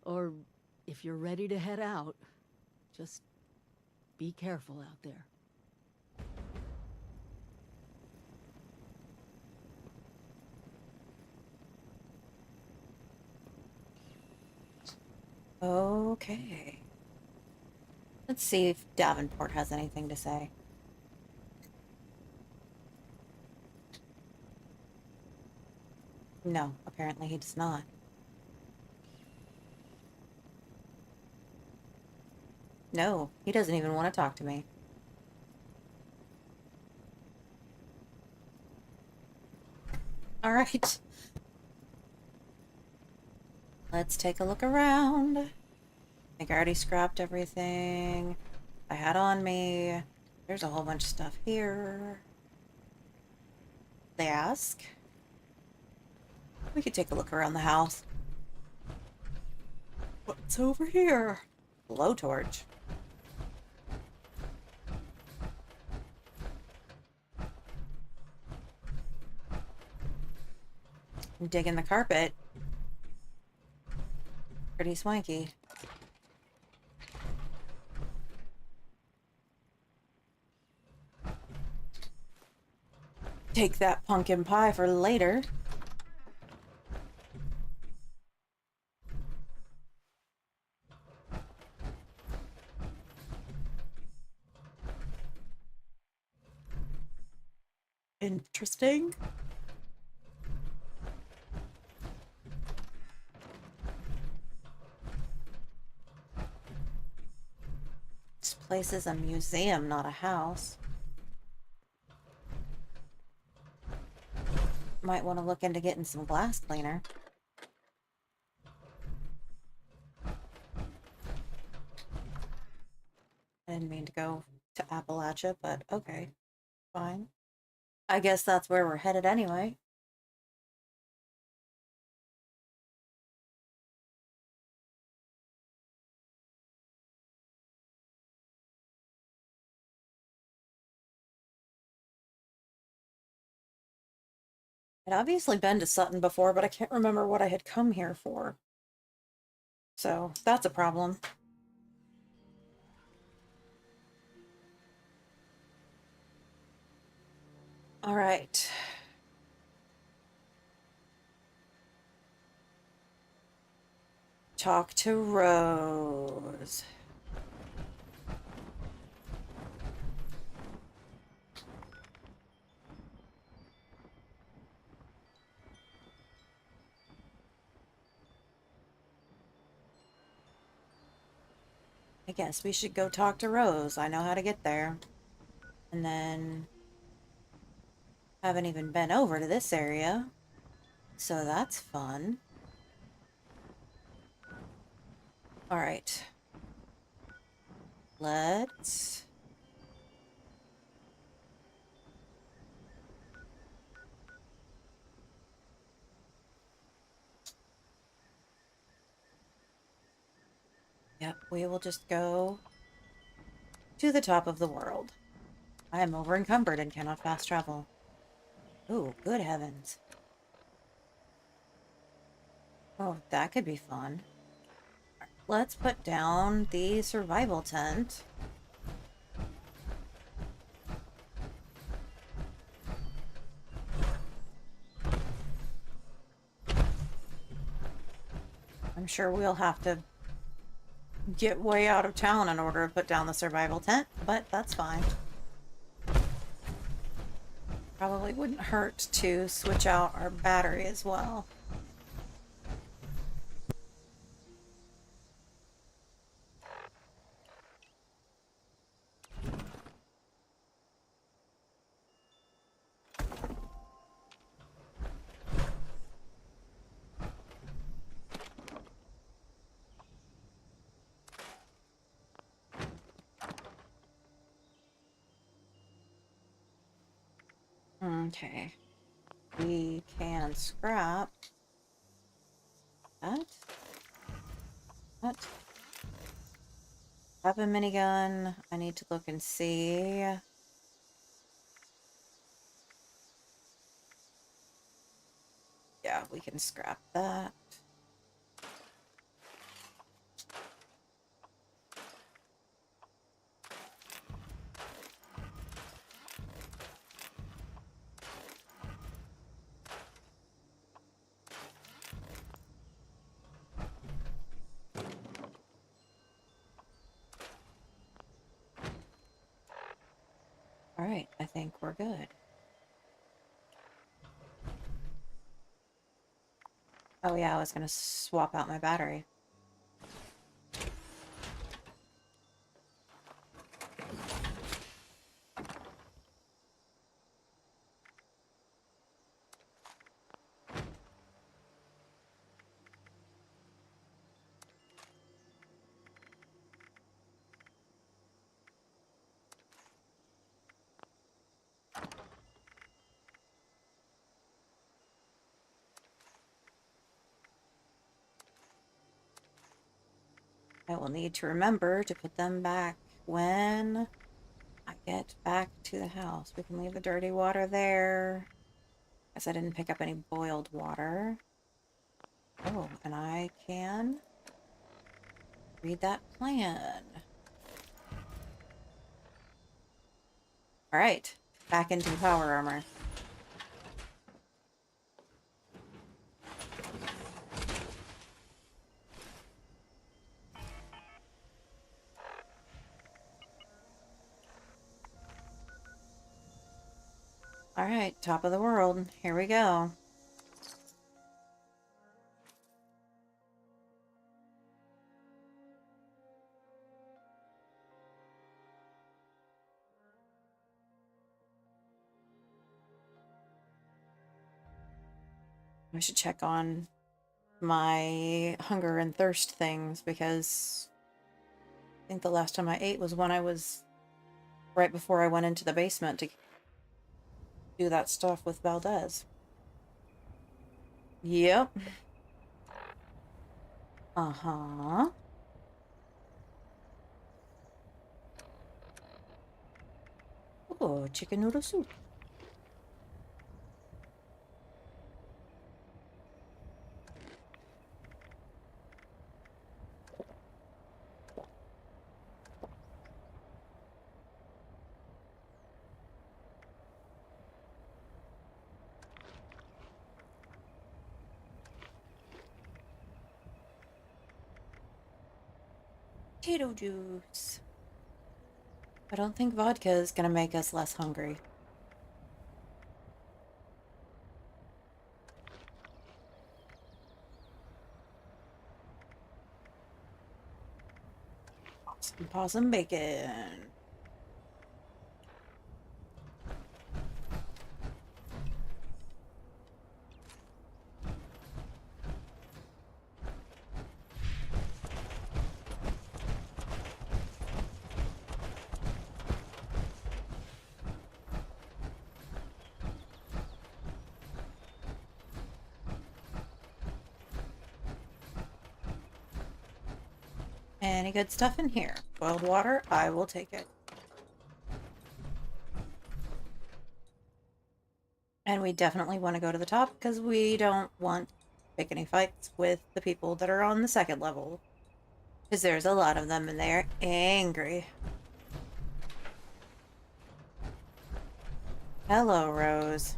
Or if you're ready to head out, just be careful out there. Okay. Let's see if Davenport has anything to say. No, apparently he does not. No, he doesn't even want to talk to me. All right. Let's take a look around. I think I already scrapped everything I had on me. There's a whole bunch of stuff here. They ask. We could take a look around the house. What's over here? Blowtorch. I'm digging the carpet. Pretty swanky. Take that pumpkin pie for later. Interesting. This place is a museum, not a house. Might want to look into getting some glass cleaner. I didn't mean to go to Appalachia, but okay, fine. I guess that's where we're headed anyway. I'd obviously been to Sutton before, but I can't remember what I had come here for. So, that's a problem. All right. Talk to Rose. I guess we should go talk to Rose. I know how to get there. And then... haven't even been over to this area. So that's fun. Alright. Let's... Yep, we will just go to the top of the world. I am over encumbered and cannot fast travel. Ooh, good heavens. Oh, that could be fun. Let's put down the survival tent. I'm sure we'll have to get way out of town in order to put down the survival tent, but that's fine. Probably wouldn't hurt to switch out our battery as well. Okay. We can scrap that. What? Have a minigun. I need to look and see. Yeah, we can scrap that. Alright, I think we're good. Oh yeah, I was gonna swap out my battery. I will need to remember to put them back when I get back to the house. We can leave the dirty water there. Guess I didn't pick up any boiled water. Oh, and I can read that plan. Alright, back into the power armor. Alright, top of the world. Here we go. I should check on my hunger and thirst things because I think the last time I ate was when I was right before I went into the basement to do that stuff with Valdez. Yep. Uh-huh. Oh, chicken noodle soup. Potato juice. I don't think vodka is gonna make us less hungry. Some possum bacon. Any good stuff in here? Boiled water? I will take it. And we definitely want to go to the top because we don't want to pick any fights with the people that are on the second level. Because there's a lot of them and they're angry. Hello, Rose.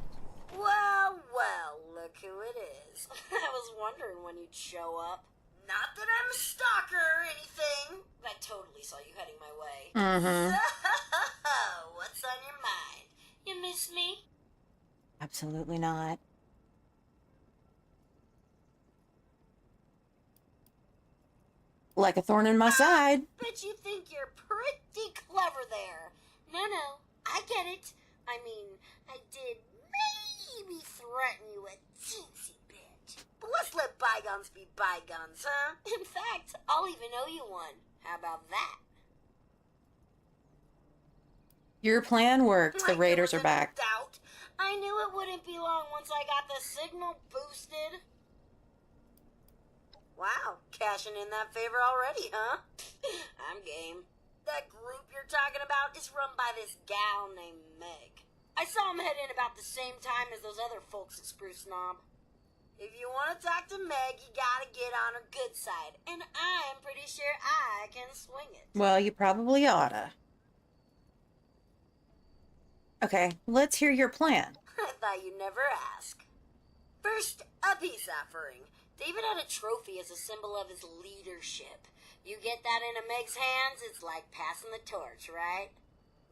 Well, well, look who it is. I was wondering when you'd show up. Not that I'm a stalker or anything, but I totally saw you heading my way. Mm-hmm. So, what's on your mind? You miss me? Absolutely not. Like a thorn in my side. Bet you think you're pretty clever there. No, I get it. I mean, I did maybe threaten you a teensy bit. But let's let bygones be bygones, huh? In fact, I'll even owe you one. How about that? Your plan worked. The Like Raiders there are was any back. Doubt. I knew it wouldn't be long once I got the signal boosted. Wow, cashing in that favor already, huh? I'm game. That group you're talking about is run by this gal named Meg. I saw him head in about the same time as those other folks at Spruce Knob. If you want to talk to Meg, you gotta get on her good side, and I'm pretty sure I can swing it. Well, you probably oughta. Okay, let's hear your plan. I thought you'd never ask. First, a peace offering. David had a trophy as a symbol of his leadership. You get that into Meg's hands, it's like passing the torch, right?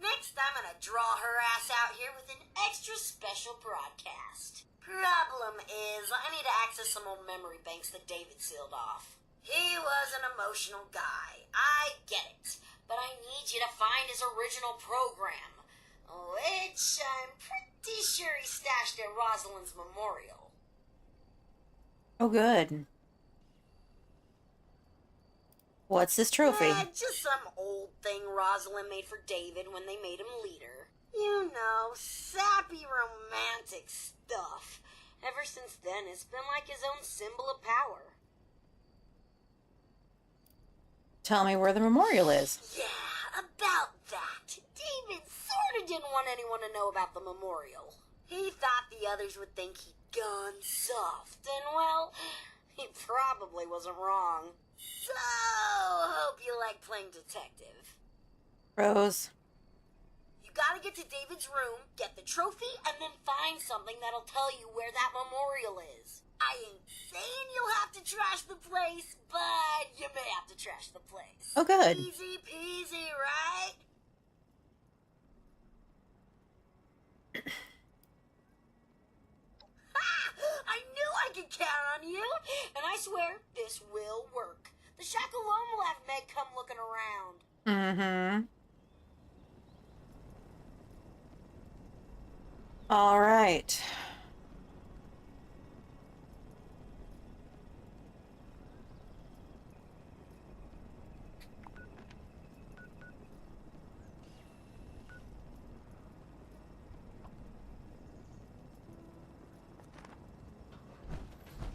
Next, I'm gonna draw her ass out here with an extra special broadcast. Problem is, I need to access some old memory banks that David sealed off. He was an emotional guy. I get it. But I need you to find his original program, which I'm pretty sure he stashed at Rosalind's memorial. Oh, good. What's this trophy? Just some old thing Rosalind made for David when they made him leader. You know, sappy romantic stuff. Ever since then, it's been like his own symbol of power. tell me where the memorial is. Yeah, about that. David sorta didn't want anyone to know about the memorial. He thought the others would think he'd gone soft, and well, he probably wasn't wrong. So, hope you like playing detective. Rose. You gotta get to David's room, get the trophy, and then find something that'll tell you where that memorial is. I ain't saying you'll have to trash the place, but you may have to trash the place. Oh, good. Easy peasy, right? I knew I could count on you, and I swear this will work. The shack alone will have Meg come looking around. Mm-hmm. All right.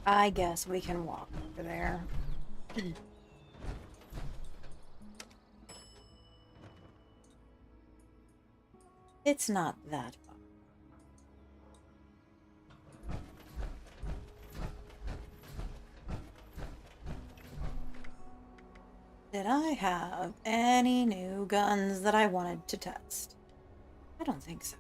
I guess we can walk over there. It's not that far. Did I have any new guns that I wanted to test? I don't think so.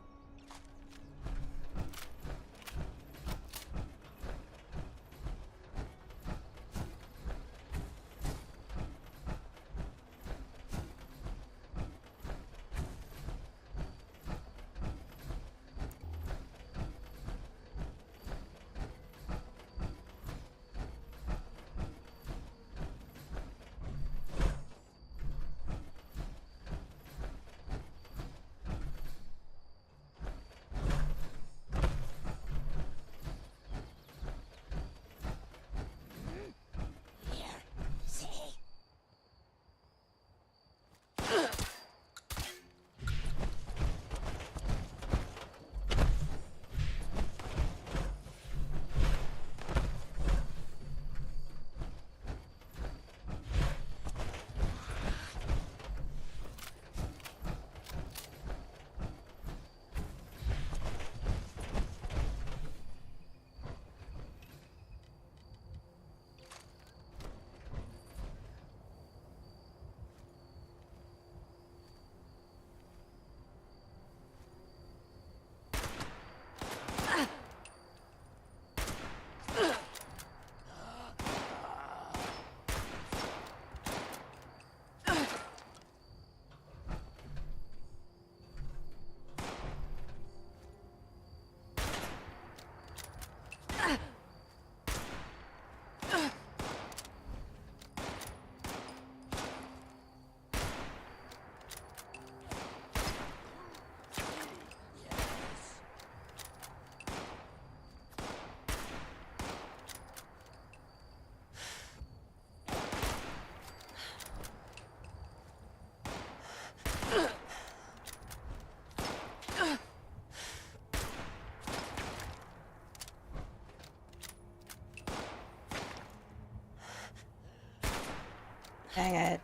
Dang it.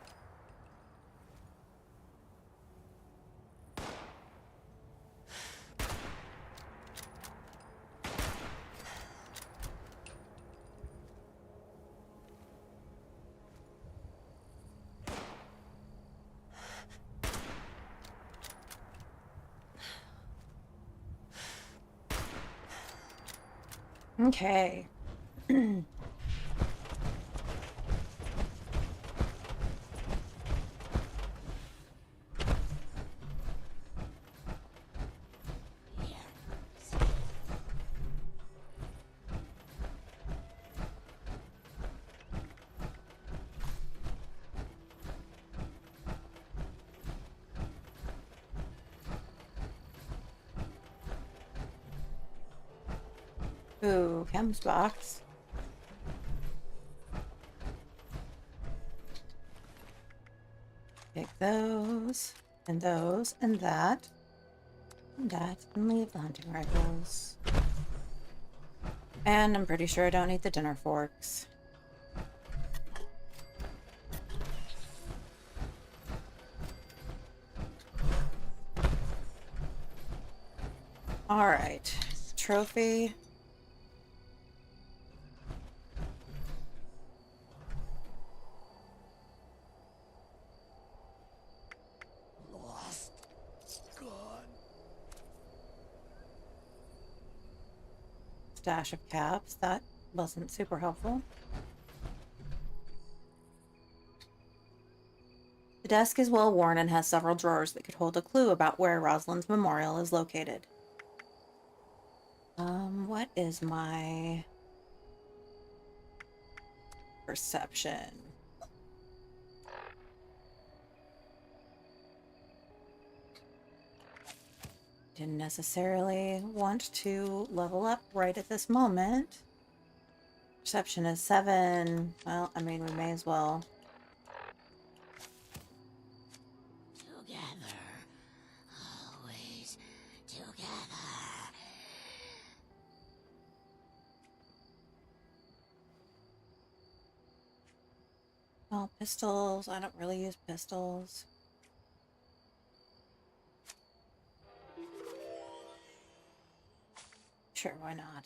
Okay. Ooh, chems box. Pick those, and those, and that, and leave the hunting rifles. And I'm pretty sure I don't need the dinner forks. All right. Trophy. Lost. Gone. Stash of caps. That wasn't super helpful. The desk is well worn and has several drawers that could hold a clue about where Rosalind's memorial is located. What is my perception? Didn't necessarily want to level up right at this moment. Perception is 7. Well, I mean, we may as well. Together. Always together. Well, pistols. I don't really use pistols. Sure, why not?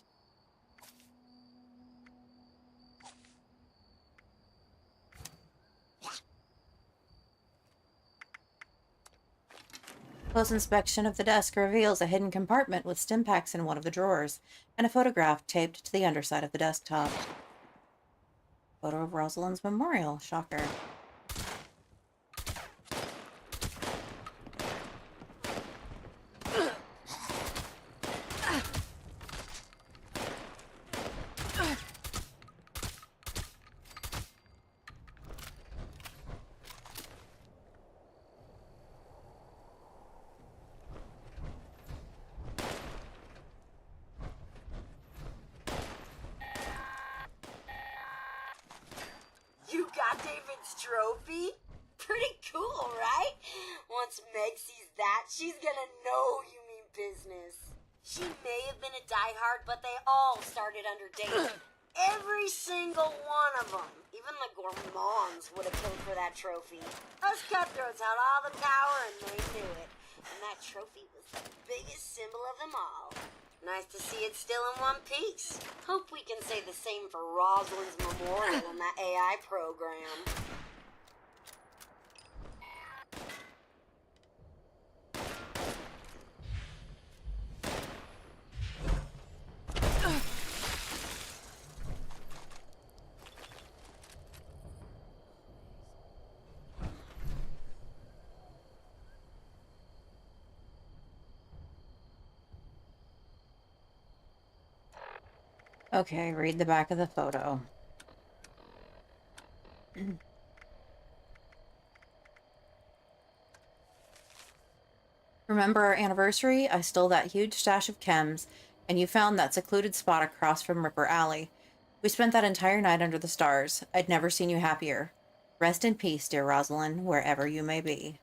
Close inspection of the desk reveals a hidden compartment with stim packs in one of the drawers and a photograph taped to the underside of the desktop. Photo of Rosalind's memorial. Shocker. You got David's trophy? Pretty cool, right? Once Meg sees that, she's gonna know you mean business. She may have been a diehard, but they all started under David. Every single one of them. Even the gourmands would have killed for that trophy. Us cutthroats had all the power and they knew it. And that trophy was the biggest symbol of them all. Nice to see it still in one piece. Hope we can say the same for Rosalind's memorial in that AI program. Okay, read the back of the photo. Remember our anniversary? I stole that huge stash of chems, and you found that secluded spot across from Ripper Alley. We spent that entire night under the stars. I'd never seen you happier. Rest in peace, dear Rosalind, wherever you may be.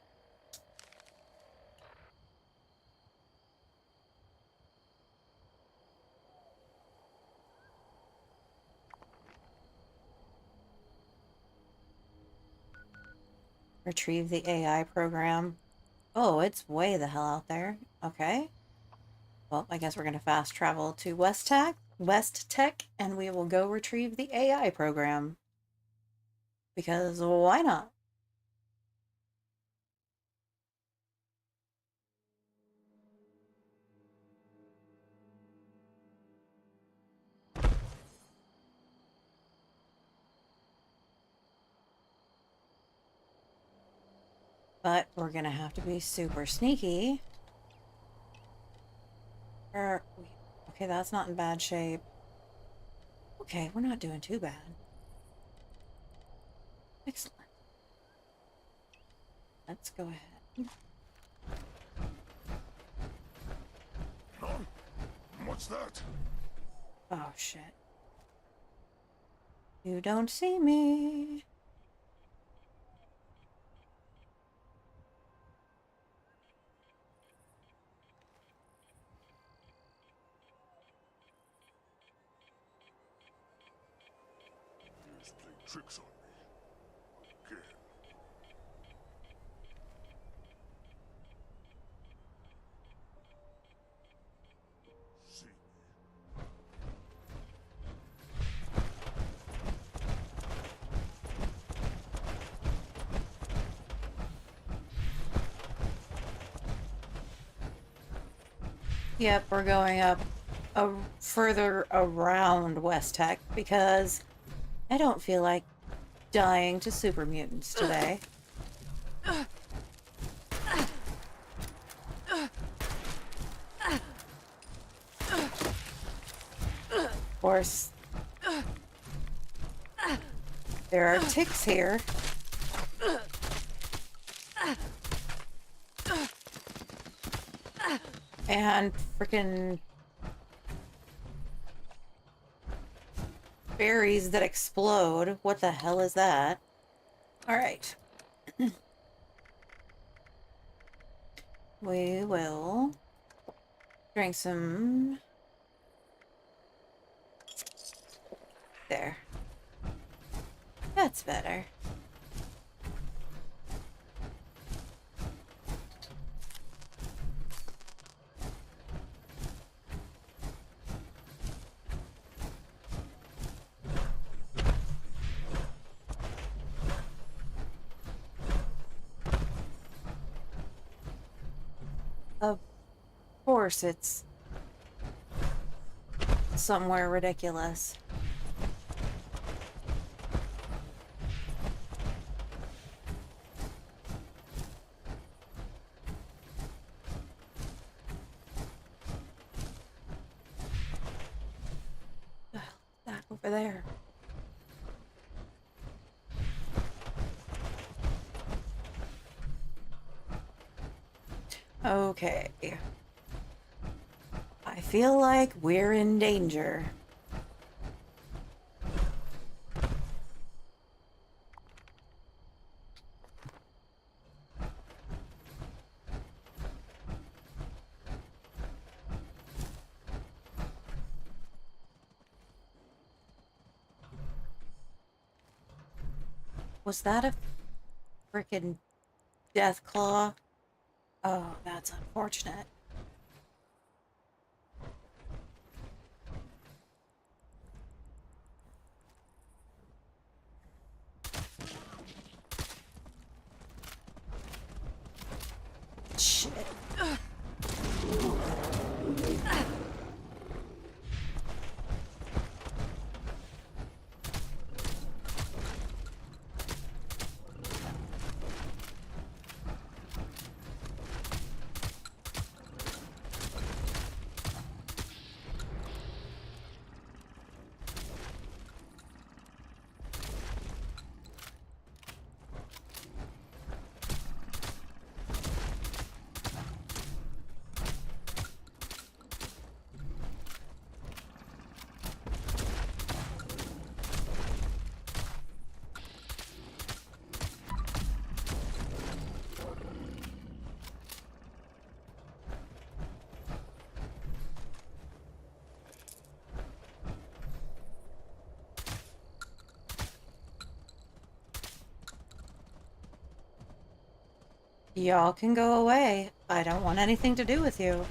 Retrieve the AI program. Oh, it's way the hell out there. Okay. Well, I guess we're going to fast travel to West Tech, and we will go retrieve the AI program. Because why not? But we're going to have to be super sneaky. Okay, that's not in bad shape. Okay, we're not doing too bad. Excellent. Let's go ahead. What's that? Oh, shit. You don't see me. He's playing tricks on me. Again. Yep, we're going up further around West Tech because I don't feel like dying to super mutants today. Of course, there are ticks here. And frickin' berries that explode. What the hell is that? Alright. We will drink some... There. That's better. Of course it's somewhere ridiculous. That over there. Okay. I feel like we're in danger. Was that a frickin' death claw? Oh, that's unfortunate. Shit. Y'all can go away. I don't want anything to do with you.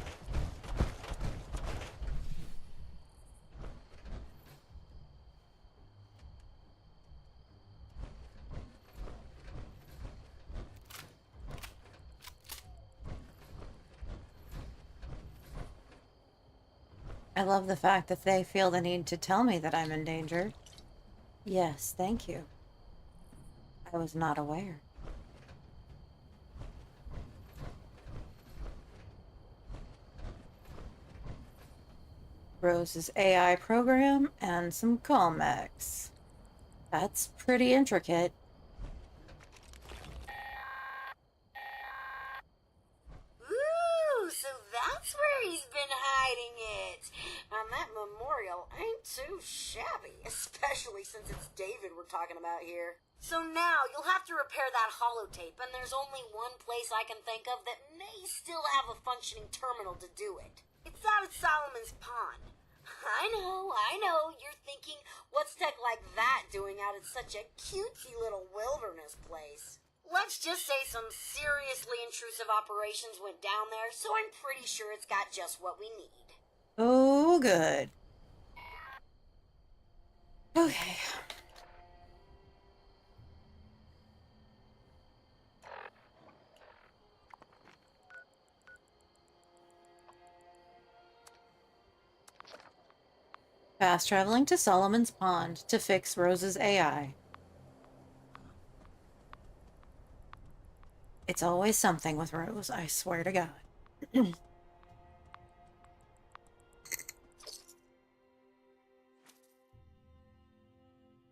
I love the fact that they feel the need to tell me that I'm in danger. Yes, thank you. I was not aware. Rose's AI program and some comex. That's pretty intricate. Ooh, so that's where he's been hiding it. And that memorial ain't too shabby, especially since it's David we're talking about here. So now you'll have to repair that holotape, and there's only one place I can think of that may still have a functioning terminal to do it. It's out at Solomon's Pond. I know, you're thinking, what's tech like that doing out at such a cutesy little wilderness place? Let's just say some seriously intrusive operations went down there, so I'm pretty sure it's got just what we need. Oh, good. Okay. Fast traveling to Solomon's Pond to fix Rose's AI. It's always something with Rose, I swear to God.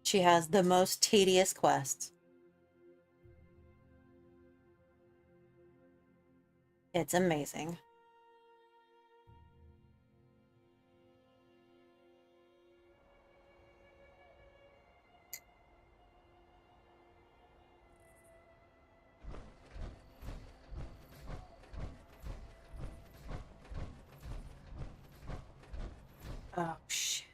She has the most tedious quests. It's amazing. Oh, shit.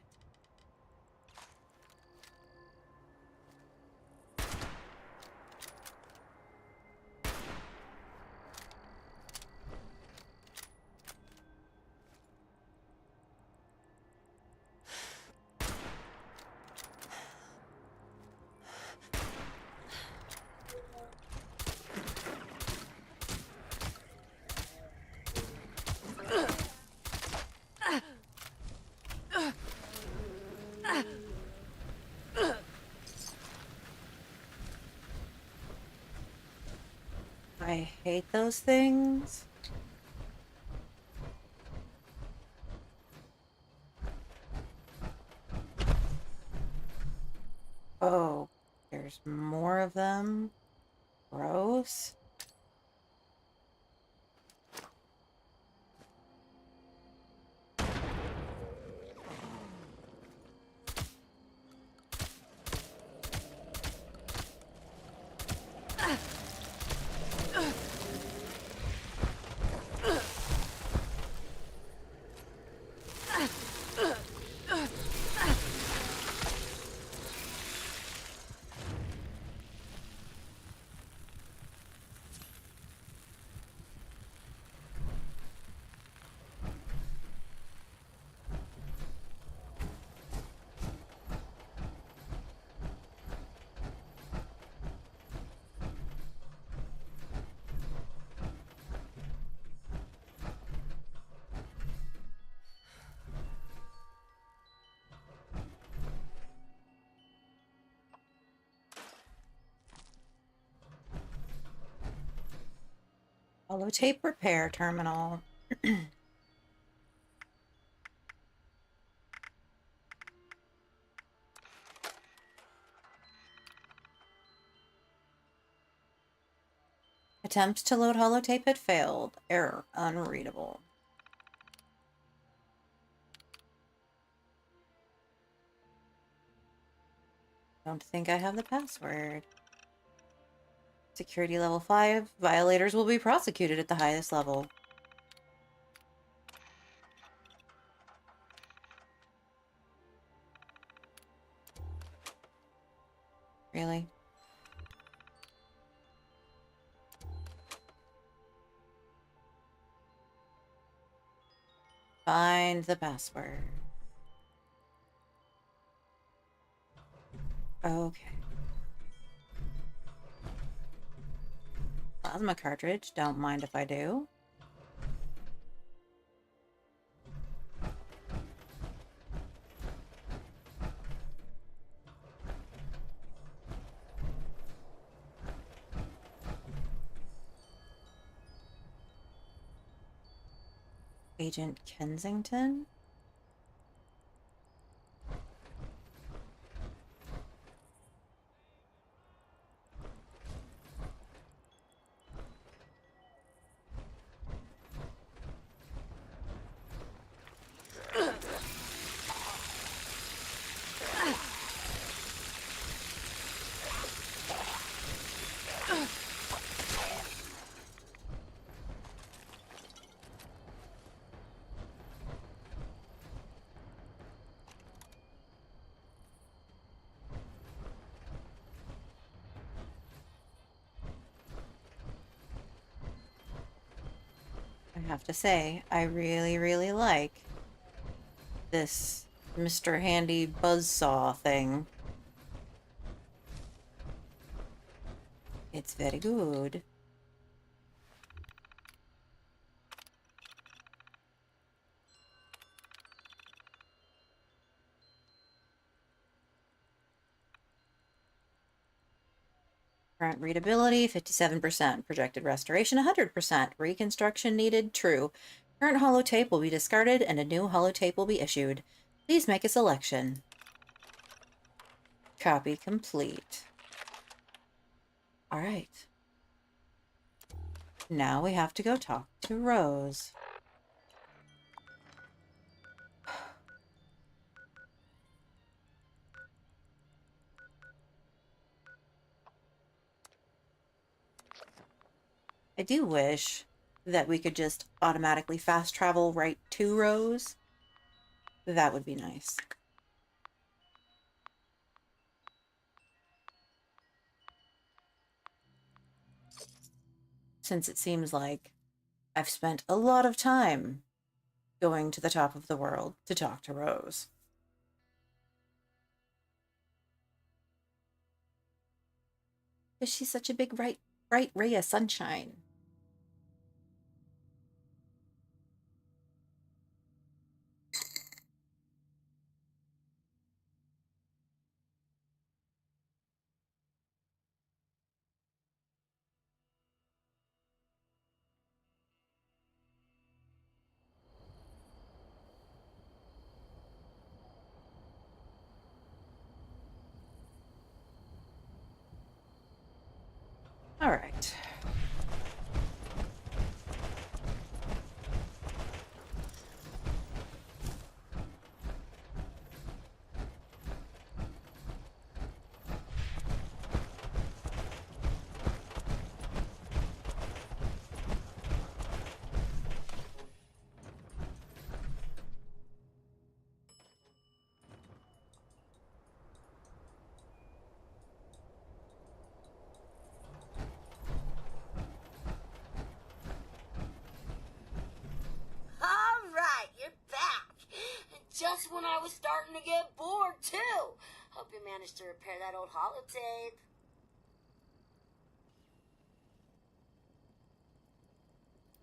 I hate those things. Oh, there's more of them. Gross. Holotape repair terminal. Attempt to load holotape had failed. Error unreadable. Don't think I have the password. Security level 5. Violators will be prosecuted at the highest level. Really? Find the password. Okay. Plasma cartridge. Don't mind if I do. Agent Kensington? I have to say, I really, really like this Mr. Handy buzzsaw thing. It's very good. Current readability, 57%. Projected restoration, 100%. Reconstruction needed, true. Current holotape will be discarded and a new holotape will be issued. Please make a selection. Copy complete. All right. Now we have to go talk to Rose. I do wish that we could just automatically fast travel right to Rose. That would be nice. Since it seems like I've spent a lot of time going to the top of the world to talk to Rose. Because she's such a big bright ray of sunshine. All right. Alright, you're back. Just when I was starting to get bored, too. Hope you managed to repair that old holotape.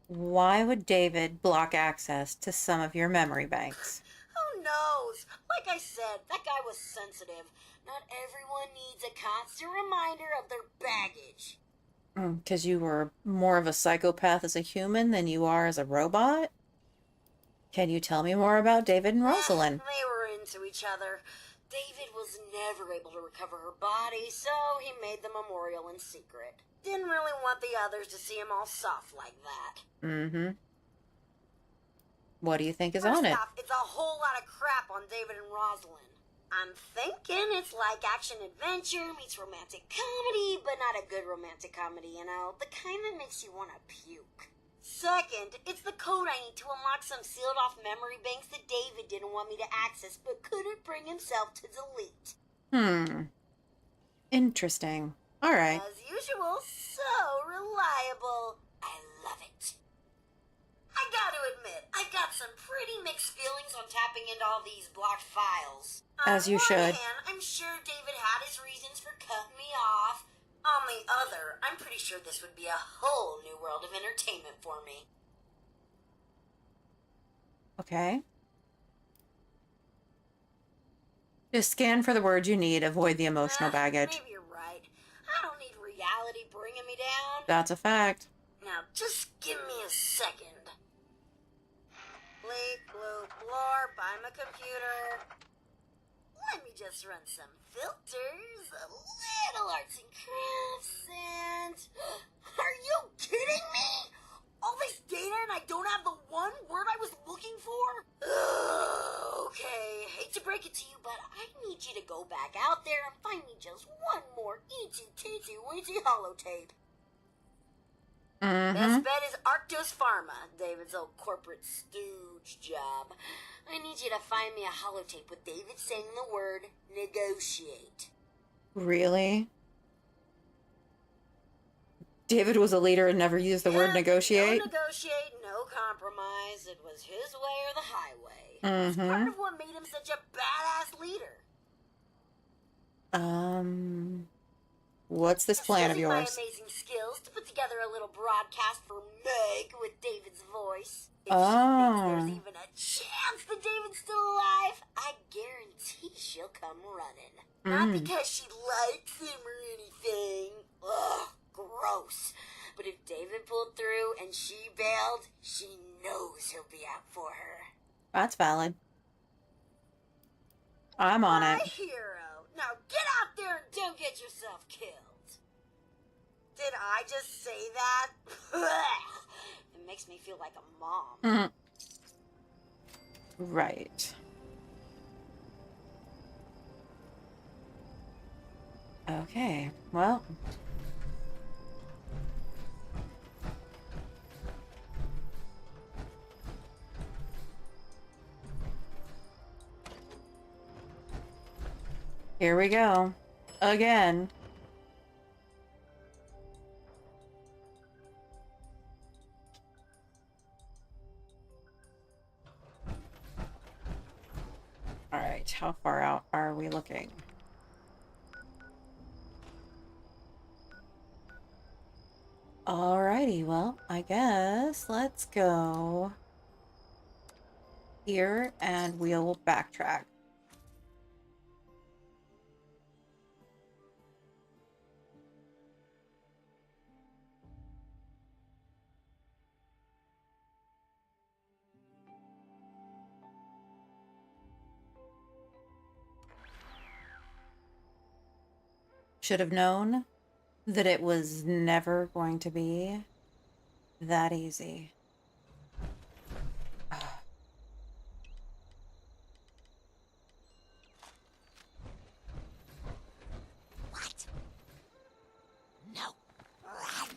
Why would David block access to some of your memory banks? Who knows? Like I said, that guy was sensitive. Not everyone needs a constant reminder of their baggage. Because you were more of a psychopath as a human than you are as a robot? Can you tell me more about David and Rosalind? They were into each other. David was never able to recover her body, so he made the memorial in secret. Didn't really want the others to see him all soft like that. Mm-hmm. What do you think is First on it? off, it's a whole lot of crap on David and Rosalind. I'm thinking it's like action-adventure meets romantic comedy, but not a good romantic comedy, you know? The kind that makes you want to puke. Second, it's the code I need to unlock some sealed-off memory banks that David didn't want me to access, but couldn't bring himself to delete. Interesting. All right. As usual, so reliable. I love it. I gotta admit, I got some pretty mixed feelings on tapping into all these blocked files. As you On should. one hand, I'm sure David had his reasons for cutting me off. On the other, I'm pretty sure this would be a whole new world of entertainment for me. Okay. Just scan for the words you need. Avoid the emotional baggage. Maybe you're right. I don't need reality bringing me down. That's a fact. Now, just give me a second. Bleep, bloop, blorp, I'm a computer. Let me just run some filters, a little arts and crafts, and... Are you kidding me? All this data and I don't have the one word I was looking for? Okay, hate to break it to you, but I need you to go back out there and find me just one more itsy-titsy-witsy holotape. Best bet is Arctos Pharma, David's old corporate stooge job. I need you to find me a holotape with David saying the word negotiate. Really? David was a leader and never used the word negotiate? No negotiate, no compromise. It was his way or the highway. It's part of what made him such a badass leader. What's this plan of Using my yours? amazing skills to put together a little broadcast for Meg with David's voice. If she Oh. thinks there's even a chance that David's still alive, I guarantee she'll come running. Not because she likes him or anything. Ugh, gross. But if David pulled through and she bailed, she knows he'll be out for her. That's valid. I'm on My it. hero. Now get out there and don't get yourself killed. Did I just say that? It makes me feel like a mom. Right. Okay, well. Here we go. Again. All right, how far out are we looking? Alrighty, well, I guess let's go here and we'll backtrack. Should have known that it was never going to be that easy. What? No. Run.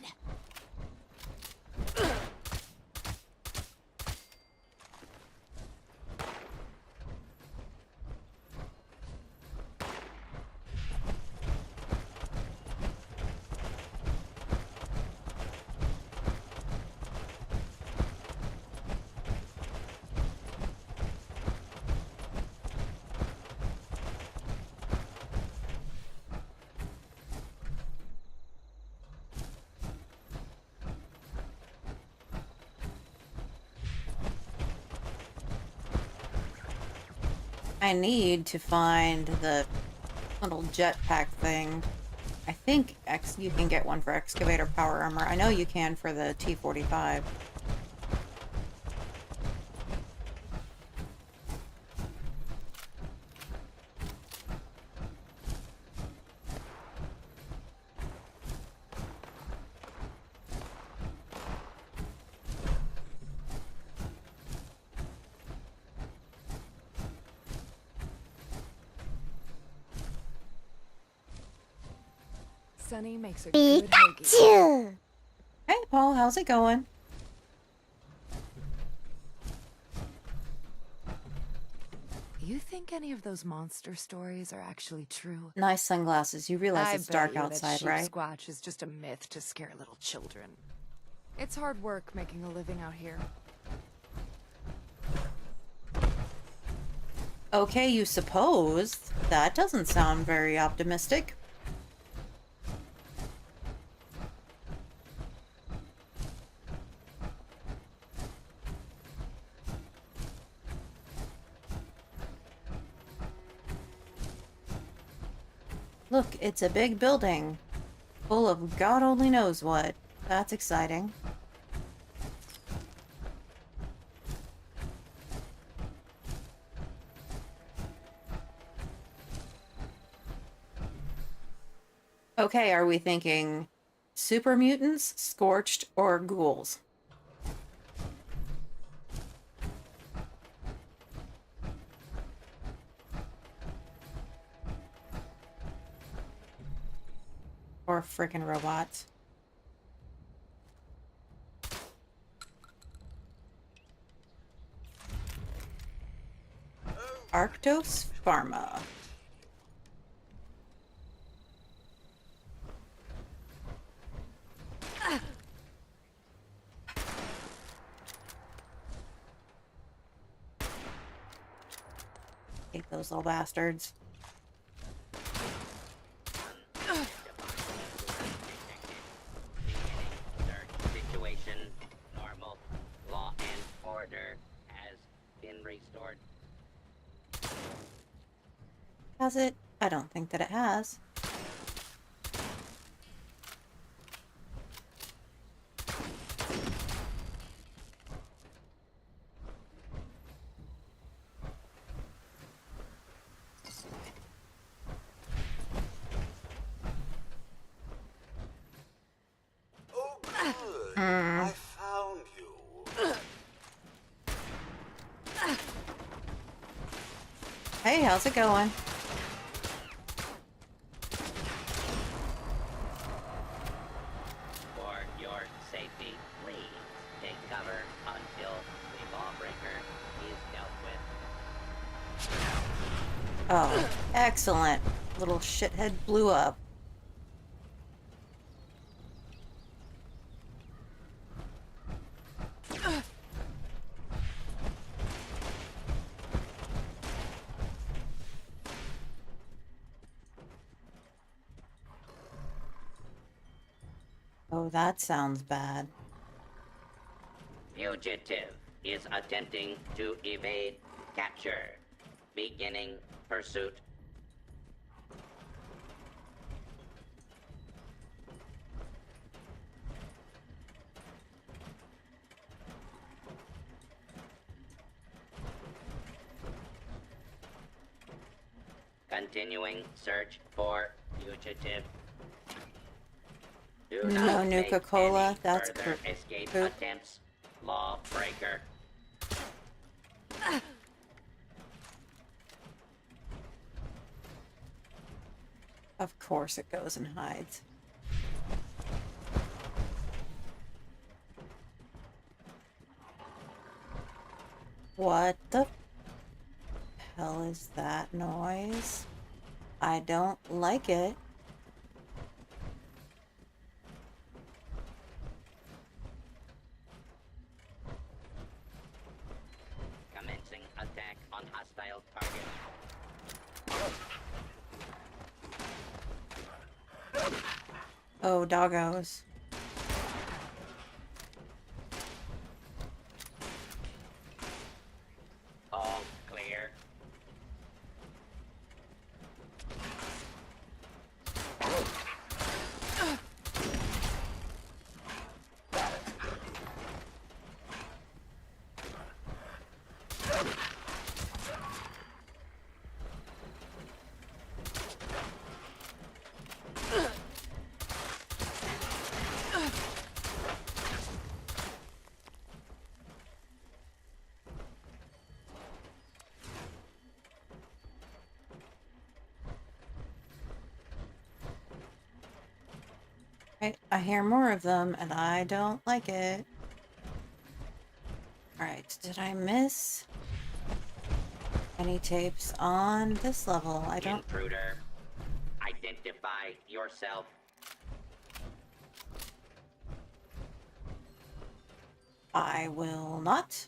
I need to find the little jetpack thing. I think you can get one for excavator power armor. I know you can for the T-45. Sunny makes a good hoagie. Hey, Paul, how's it going? You think any of those monster stories are actually true? Nice sunglasses. You realize it's dark that outside, sheep right? Squatch is just a myth to scare little children. It's hard work making a living out here. Okay, you suppose. That doesn't sound very optimistic. Look, it's a big building, full of God only knows what. That's exciting. Okay, are we thinking super mutants, scorched, or ghouls? Or frickin' robots? Arctos Pharma. Take those little bastards. Has it? I don't think that it has. Oh, good. I found you. Hey, how's it going? For your safety, please take cover until the lawbreaker is dealt with. Oh, excellent. Little shithead blew up. Oh, that sounds bad. Fugitive is attempting to evade capture. Beginning pursuit. Continuing search for fugitive. Do No not make Nuka-Cola, any that's further escape poop. attempts. Lawbreaker. Of course it goes and hides. What the hell is that noise? I don't like it. Commencing attack on hostile target. Oh, doggos. All clear. I hear more of them, and I don't like it. Alright, did I miss any tapes on this level? I don't... Intruder. Identify yourself. I will not.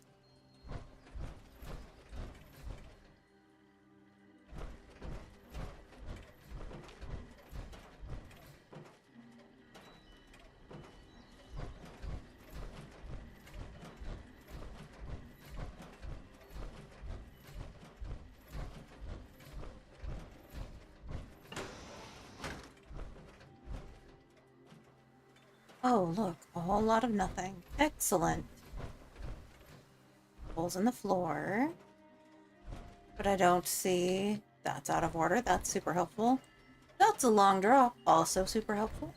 Oh, look, a whole lot of nothing. Excellent. Holes in the floor. But I don't see... That's out of order. That's super helpful. That's a long drop. Also super helpful.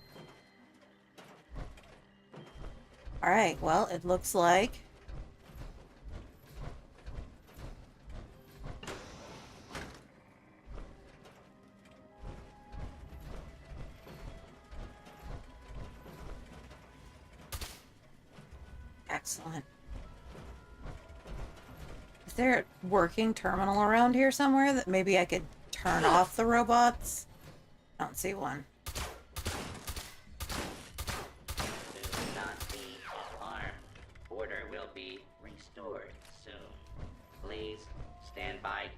Alright, well, it looks like... Excellent. Is there a working terminal around here somewhere that maybe I could turn off the robots? I don't see one. Do not be alarmed. Order will be restored soon. Please stand by.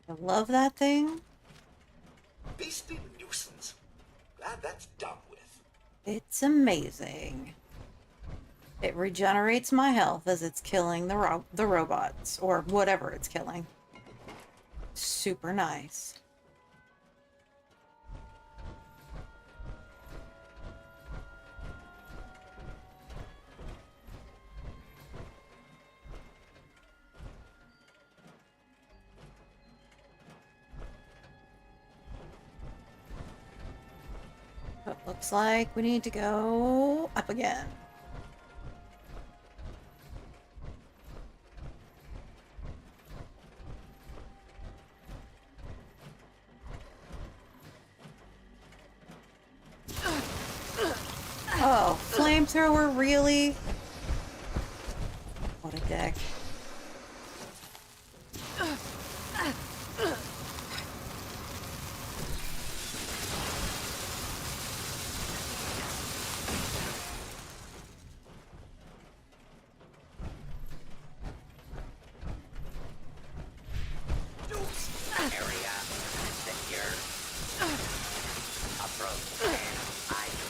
The love that thing. Beast be a nuisance. Glad that's done with. It's amazing. It regenerates my health as it's killing the robots, or whatever it's killing. Super nice. It looks like we need to go up again. Oh, flamethrower, really? What a dick. Area secure. Approach and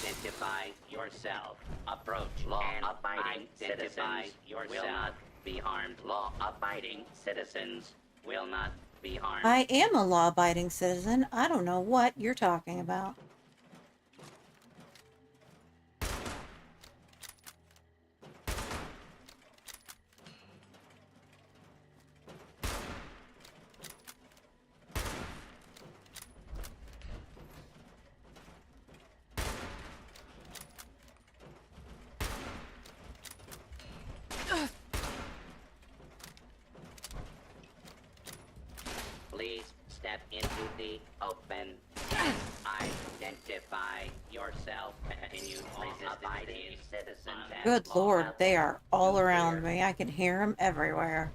identify yourself. Approach law-abiding citizens will not be harmed. Law-abiding citizens will not be harmed. I am a law-abiding citizen. I don't know what you're talking about. Please step into the open. Identify yourself. Continue law-abiding citizens. and Good lord, law they are all around me. I can hear them everywhere.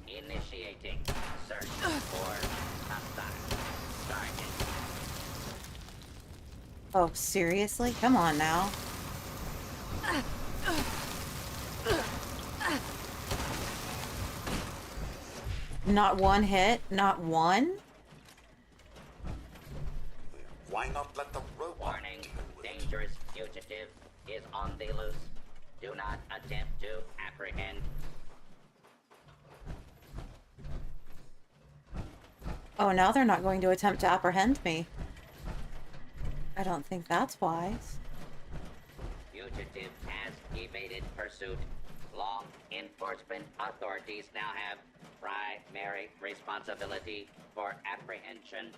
Initiating search for hostile target. Oh, seriously? Come on now. Not one hit? Not one? Why not let the robot Warning, dangerous fugitive is on the loose. Do not attempt to apprehend. Oh, now they're not going to attempt to apprehend me. I don't think that's wise. Fugitive has evaded pursuit. Law enforcement authorities now have primary responsibility for apprehension.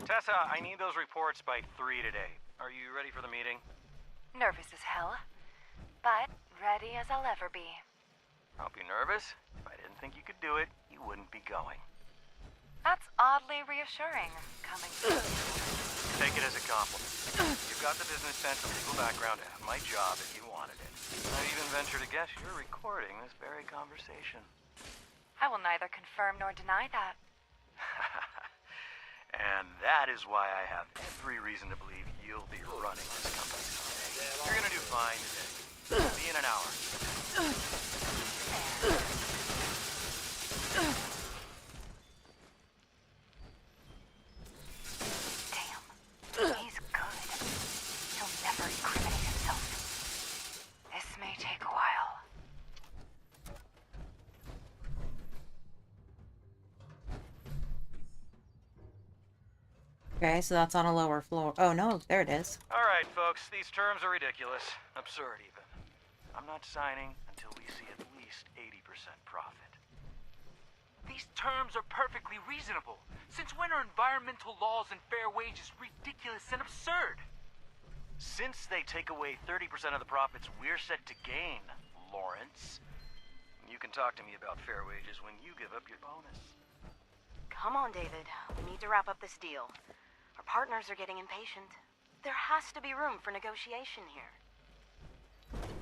Tessa, I need those reports by 3 today. Are you ready for the meeting? Nervous as hell, but ready as I'll ever be. I'll be nervous. If I didn't think you could do it, you wouldn't be going. That's oddly reassuring, coming from you. Take it as a compliment. You've got the business sense and legal background to have my job if you wanted it. I even venture to guess you're recording this very conversation. I will neither confirm nor deny that. And that is why I have every reason to believe you'll be running this company someday. You're gonna do fine today. Be in an hour. Damn. He's good. He'll never incriminate himself. This may take a while. Okay, so that's on a lower floor. Oh no, there it is. Alright, folks, these terms are ridiculous. Absurd, even. I'm not signing until we see at least 80% profit. These terms are perfectly reasonable. Since when are environmental laws and fair wages ridiculous and absurd? Since they take away 30% of the profits we're set to gain, Lawrence, you can talk to me about fair wages when you give up your bonus. Come on, David. We need to wrap up this deal. Our partners are getting impatient. There has to be room for negotiation here.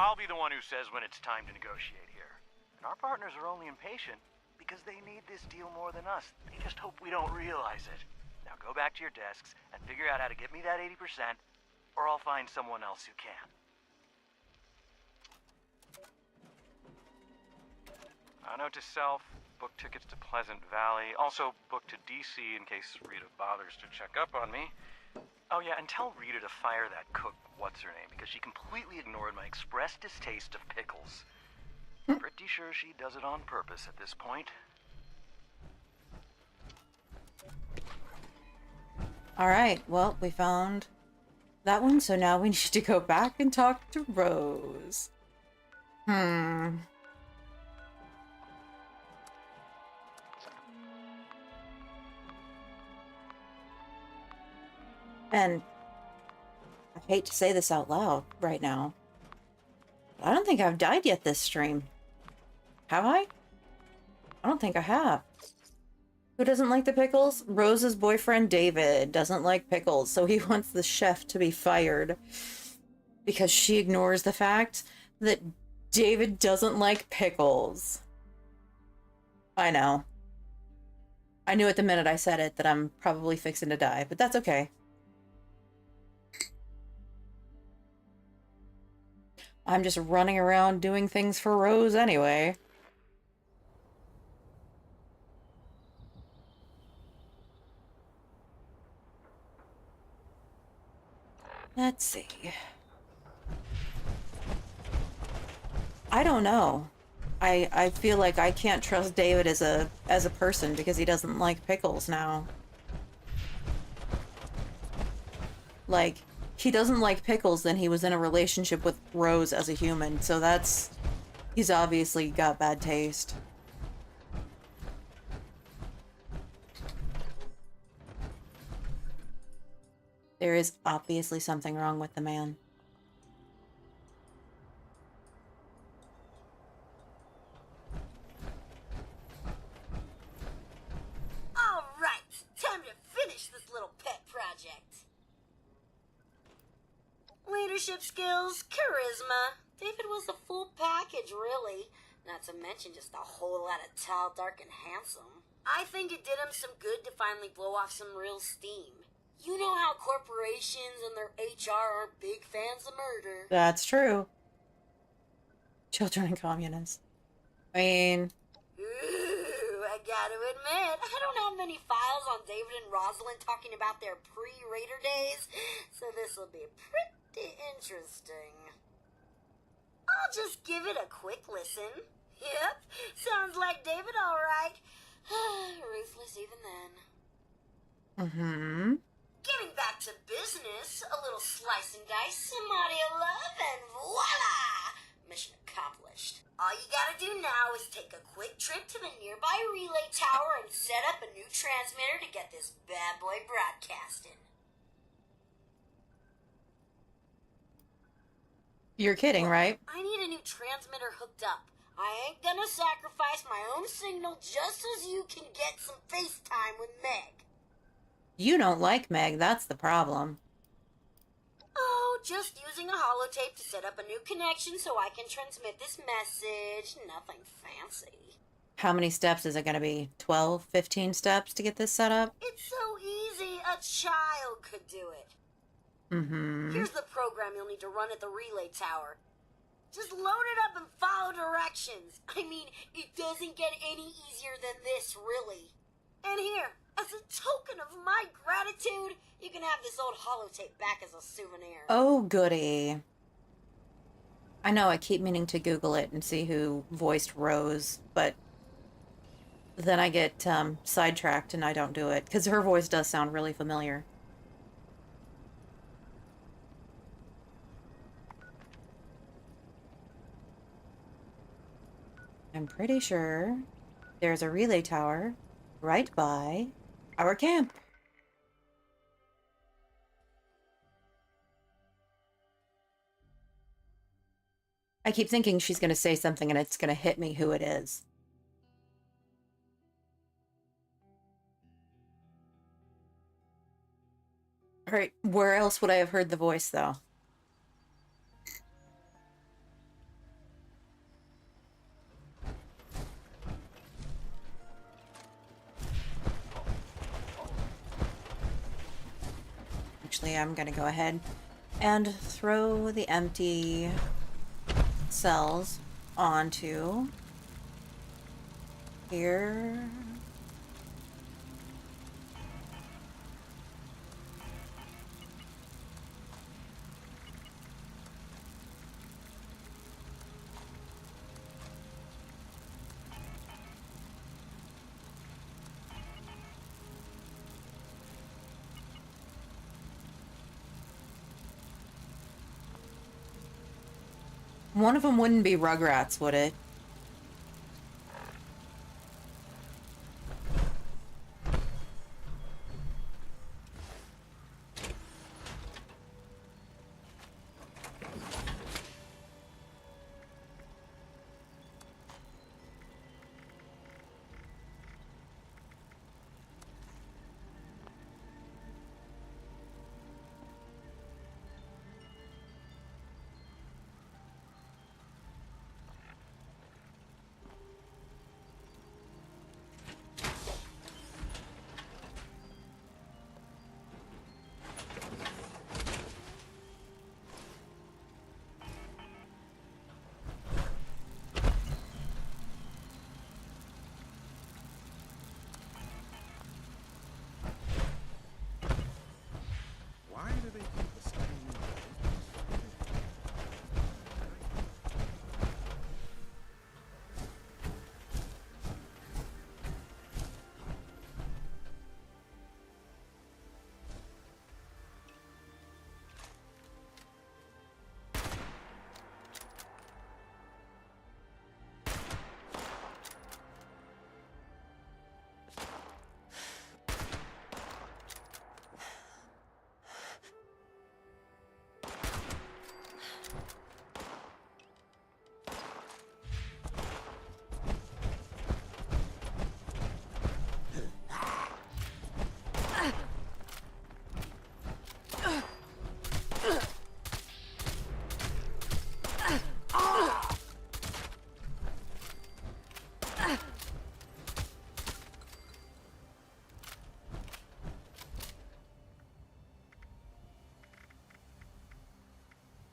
I'll be the one who says when it's time to negotiate here. And our partners are only impatient because they need this deal more than us. They just hope we don't realize it. Now go back to your desks and figure out how to get me that 80%, or I'll find someone else who can. Note to self, book tickets to Pleasant Valley. Also book to DC in case Rita bothers to check up on me. Oh yeah, and tell Rita to fire that cook, what's-her-name, because she completely ignored my express distaste of pickles. Pretty sure she does it on purpose at this point. Alright, well, we found that one, so now we need to go back and talk to Rose. And I hate to say this out loud right now, but I don't think I've died yet this stream. Have I? I don't think I have. Who doesn't like the pickles? Rose's boyfriend David doesn't like pickles, so he wants the chef to be fired because she ignores the fact that David doesn't like pickles. I know. I knew at the minute I said it that I'm probably fixing to die, but that's okay. I'm just running around doing things for Rose anyway. Let's see. I don't know. I feel like I can't trust David as a person because he doesn't like pickles now. Like, he doesn't like pickles, then he was in a relationship with Rose as a human, so that's... he's obviously got bad taste. There is obviously something wrong with the man. Alright, time to finish this little pet project. Leadership skills, charisma. David was the full package, really. Not to mention just a whole lot of tall, dark, and handsome. I think it did him some good to finally blow off some real steam. You know how corporations and their HR are big fans of murder. That's true. Children and communists. I mean... Ooh, I gotta admit, I don't have many files on David and Rosalind talking about their pre-Raider days, so this'll be pretty interesting. I'll just give it a quick listen. Yep, sounds like David alright. Ruthless even then. Getting back to business, a little slice and dice, some audio love, and voila! Mission accomplished. All you gotta do now is take a quick trip to the nearby relay tower and set up a new transmitter to get this bad boy broadcasting. You're kidding, right? I need a new transmitter hooked up. I ain't gonna sacrifice my own signal just so you can get some FaceTime with Meg. You don't like Meg, that's the problem. Oh, just using a holotape to set up a new connection so I can transmit this message. Nothing fancy. How many steps is it going to be? 12, 15 steps to get this set up? It's so easy, a child could do it. Here's the program you'll need to run at the relay tower. Just load it up and follow directions. I mean, it doesn't get any easier than this, really. And here, as a token of my gratitude, you can have this old holotape back as a souvenir. Oh, goody. I know I keep meaning to Google it and see who voiced Rose, but then I get sidetracked and I don't do it, because her voice does sound really familiar. I'm pretty sure there's a relay tower right by our camp. I keep thinking she's going to say something and it's going to hit me who it is. Alright, where else would I have heard the voice, though? Actually, I'm gonna go ahead and throw the empty cells onto here. One of them wouldn't be Rugrats, would it? Why do they keep the sky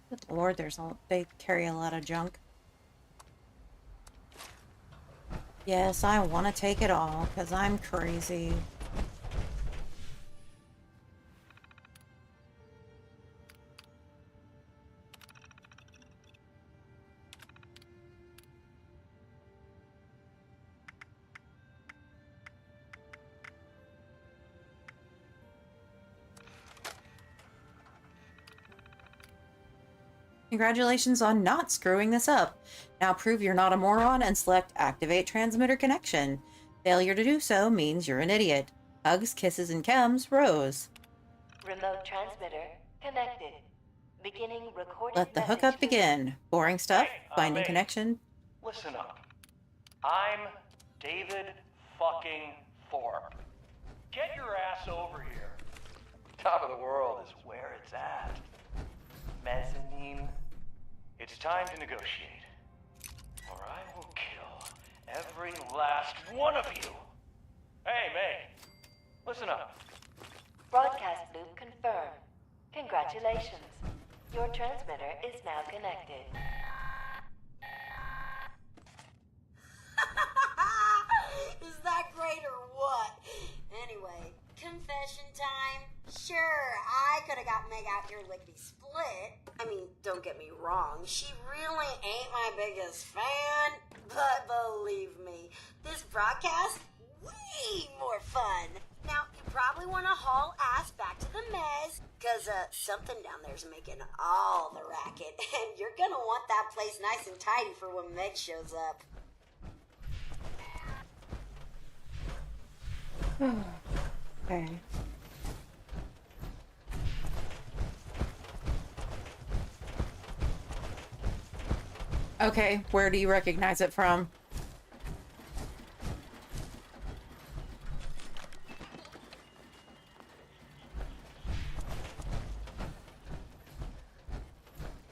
Good Lord, they carry a lot of junk. Yes, I want to take it all, because I'm crazy. Congratulations on not screwing this up. Now prove you're not a moron and select Activate Transmitter Connection. Failure to do so means you're an idiot. Hugs, kisses, and chems, Rose. Remote transmitter connected. Beginning recorded. Let the hookup begin. Boring stuff, finding hey. connection. Listen up. I'm David fucking Thorpe. Get your ass over here. Top of the world is where it's at. Mezzanine. It's time to negotiate. Or I will kill every last one of you. Hey, May. Listen up. Broadcast loop confirmed. Congratulations. Your transmitter is now connected. Is that great or what? Anyway, confession time. Sure, I could have got Meg out here lickety split. I mean, don't get me wrong, she really ain't my biggest fan. But believe me, this broadcast, way more fun. Now, you probably want to haul ass back to the mez, because something down there's making all the racket. And you're gonna want that place nice and tidy for when Meg shows up. Okay. Okay, where do you recognize it from?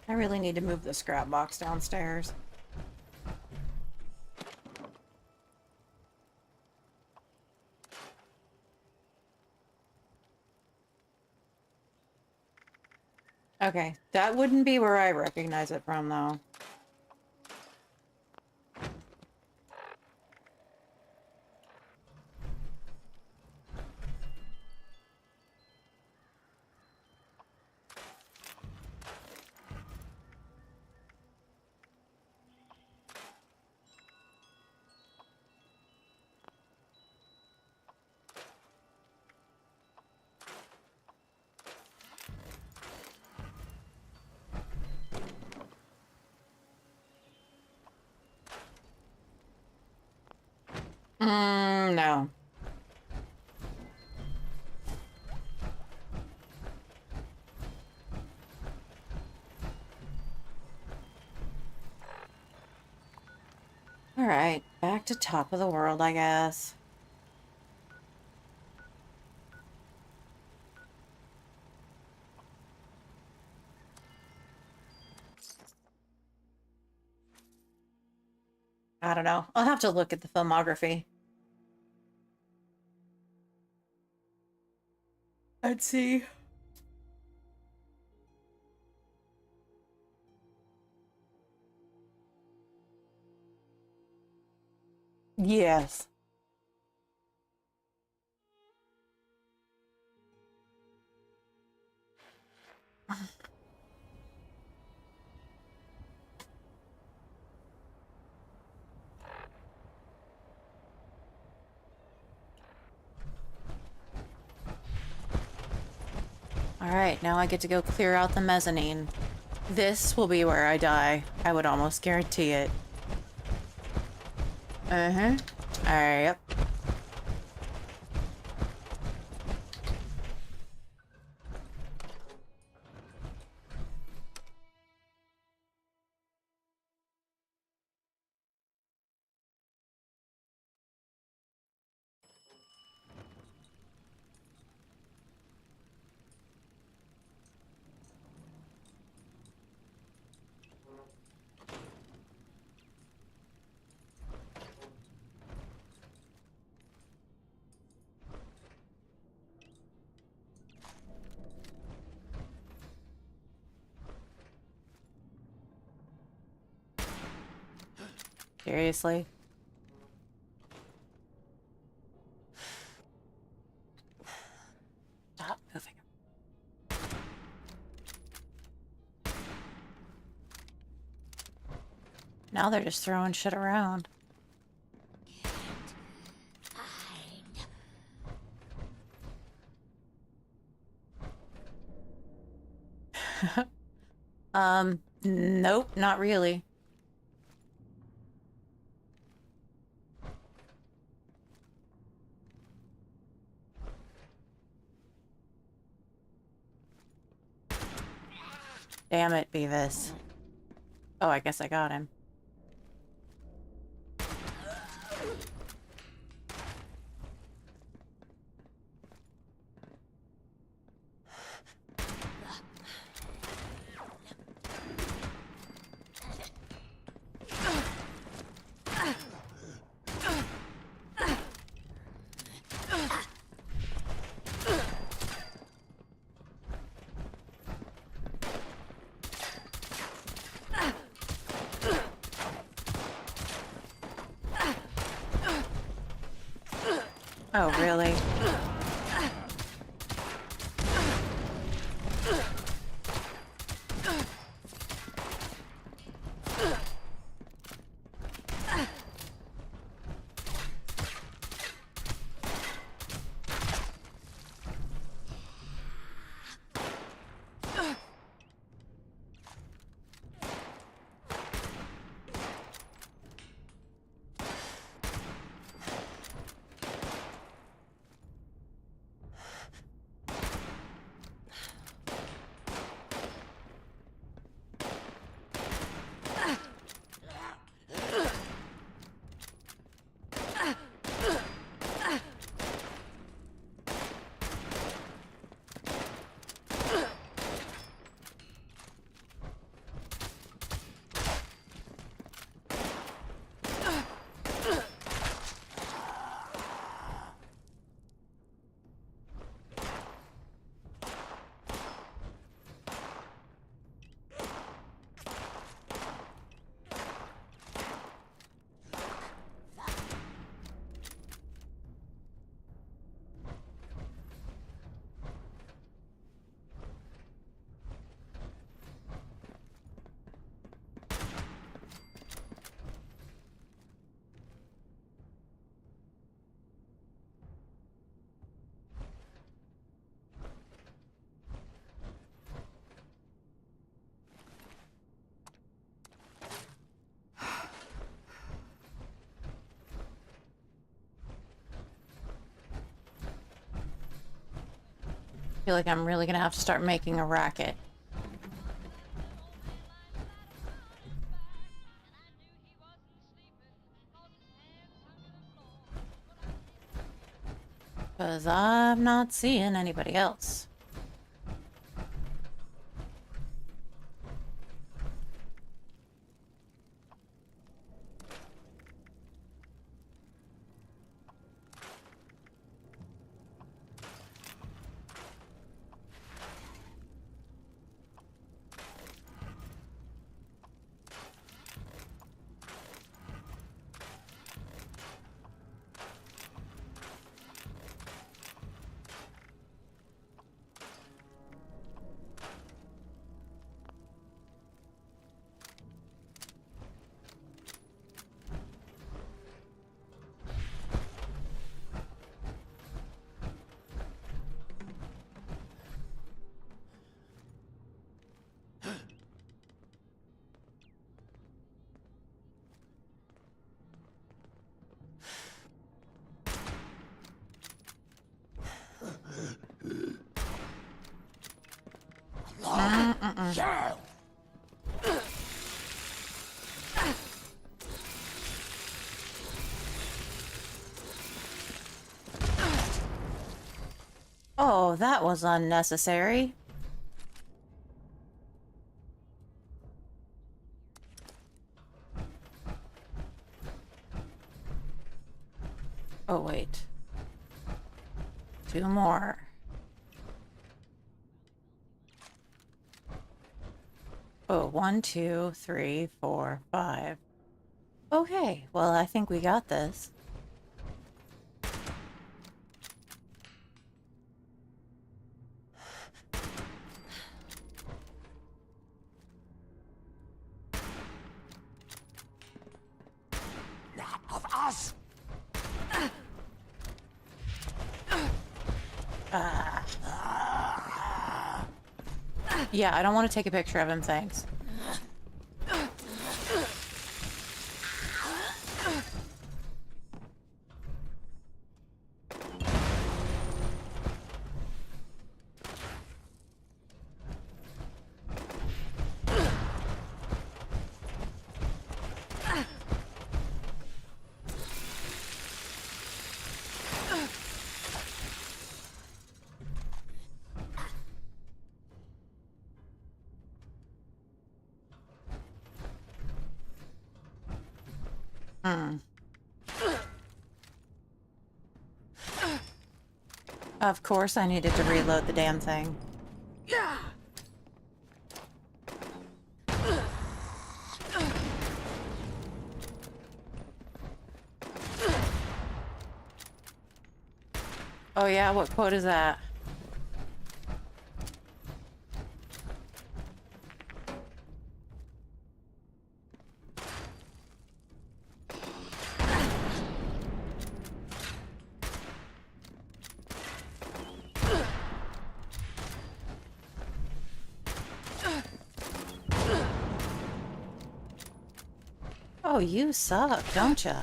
I really need to move the scrap box downstairs. Okay, that wouldn't be where I recognize it from, though. No. Alright, back to top of the world, I guess. I don't know. I'll have to look at the filmography. Let's see. Yes. Alright, now I get to go clear out the mezzanine. This will be where I die. I would almost guarantee it. Uh-huh. Alright, yep. Seriously? Stop moving. Now they're just throwing shit around. Nope, not really. Damn it, Beavis. Oh, I guess I got him. Oh, really? feel like I'm really gonna have to start making a racket. Because I'm not seeing anybody else. Oh, that was unnecessary. Oh, wait. 2 more. Oh, 1, 2, 3, 4, 5. Okay, well, I think we got this. Not of us! Yeah, I don't want to take a picture of him, thanks. Of course I needed to reload the damn thing. Oh yeah, what quote is that? Oh, you suck, don't ya?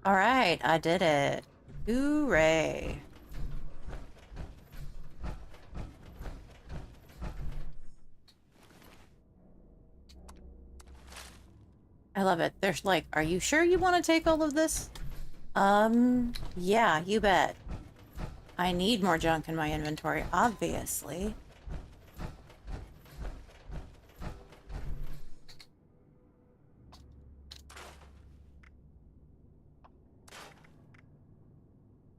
All right, I did it. Hooray. I love it. There's like, are you sure you want to take all of this? Yeah, you bet. I need more junk in my inventory, obviously.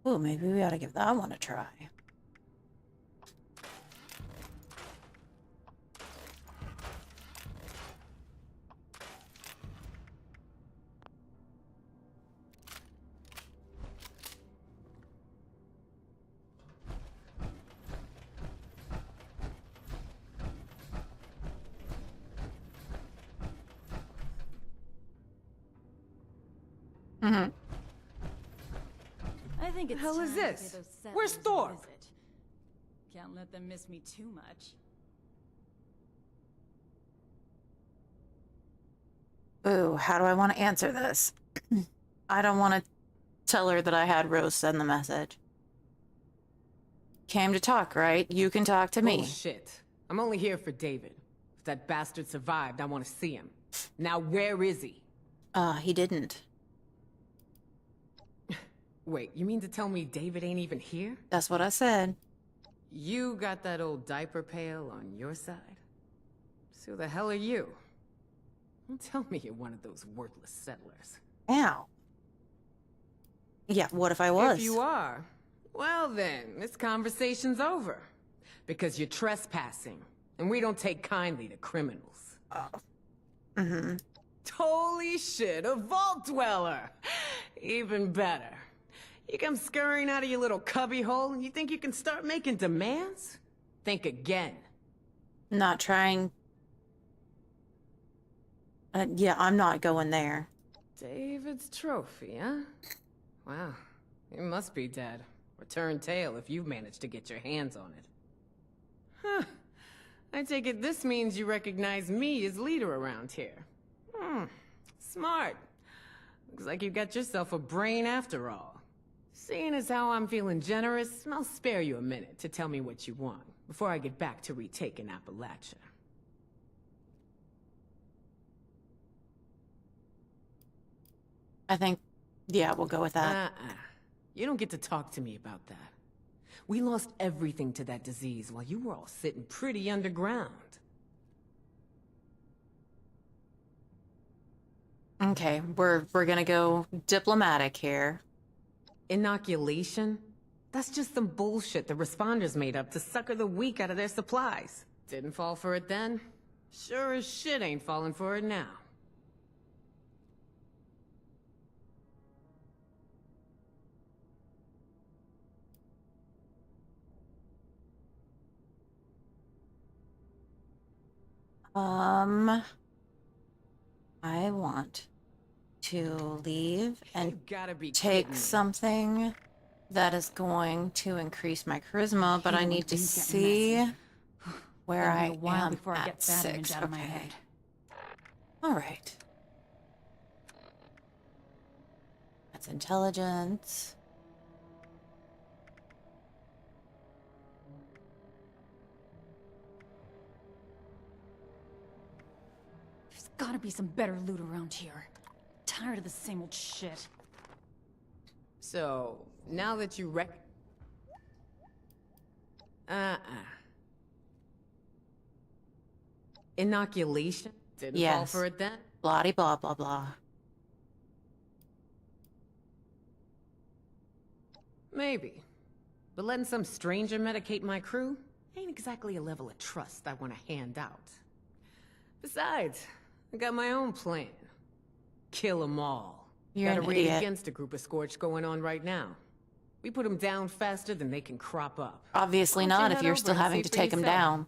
Ooh, maybe we ought to give that one a try. I think it's hell is time to this? pay those Where's settlers a Thor? visit. Can't let them miss me too much. Ooh, how do I want to answer this? I don't want to tell her that I had Rose send the message. Came to talk, right? You can talk to me. Bullshit. I'm only here for David. If that bastard survived, I want to see him. Now where is he? He didn't. Wait, you mean to tell me David ain't even here? That's what I said. You got that old diaper pail on your side? So who the hell are you? Don't tell me you're one of those worthless settlers. Ow. Yeah, what if I was? If you are, well then, this conversation's over. Because you're trespassing, and we don't take kindly to criminals. Holy shit, a vault dweller! Even better. You come scurrying out of your little cubby hole, and you think you can start making demands? Think again. Not trying. Yeah, I'm not going there. David's trophy, huh? Wow, it must be dead. Return tail if you've managed to get your hands on it. Huh. I take it this means you recognize me as leader around here. Smart. Looks like you got yourself a brain after all. Seeing as how I'm feeling generous, I'll spare you a minute to tell me what you want before I get back to retaking Appalachia. I think, yeah, we'll go with that. You don't get to talk to me about that. We lost everything to that disease while you were all sitting pretty underground. Okay, we're gonna go diplomatic here. Inoculation? That's just some bullshit the responders made up to sucker the weak out of their supplies. Didn't fall for it then? Sure as shit ain't falling for it now. I want to leave and gotta be take something that is going to increase my charisma, but I need to see where I am before I get at that image 6. out of my Okay. head. All right. That's intelligence. There's gotta be some better loot around here. Tired of the same old shit. So, now that you Inoculation? Didn't fall Yes. for it then? Blah blah blah blah. Maybe. But letting some stranger medicate my crew ain't exactly a level of trust I want to hand out. Besides, I got my own plan. Kill 'em all. You're Got an a raid idiot. against a group of Scorched going on right now. We put them down faster than they can crop up. Obviously Why don't not you if head you're over still and having see to for take him yourself? down.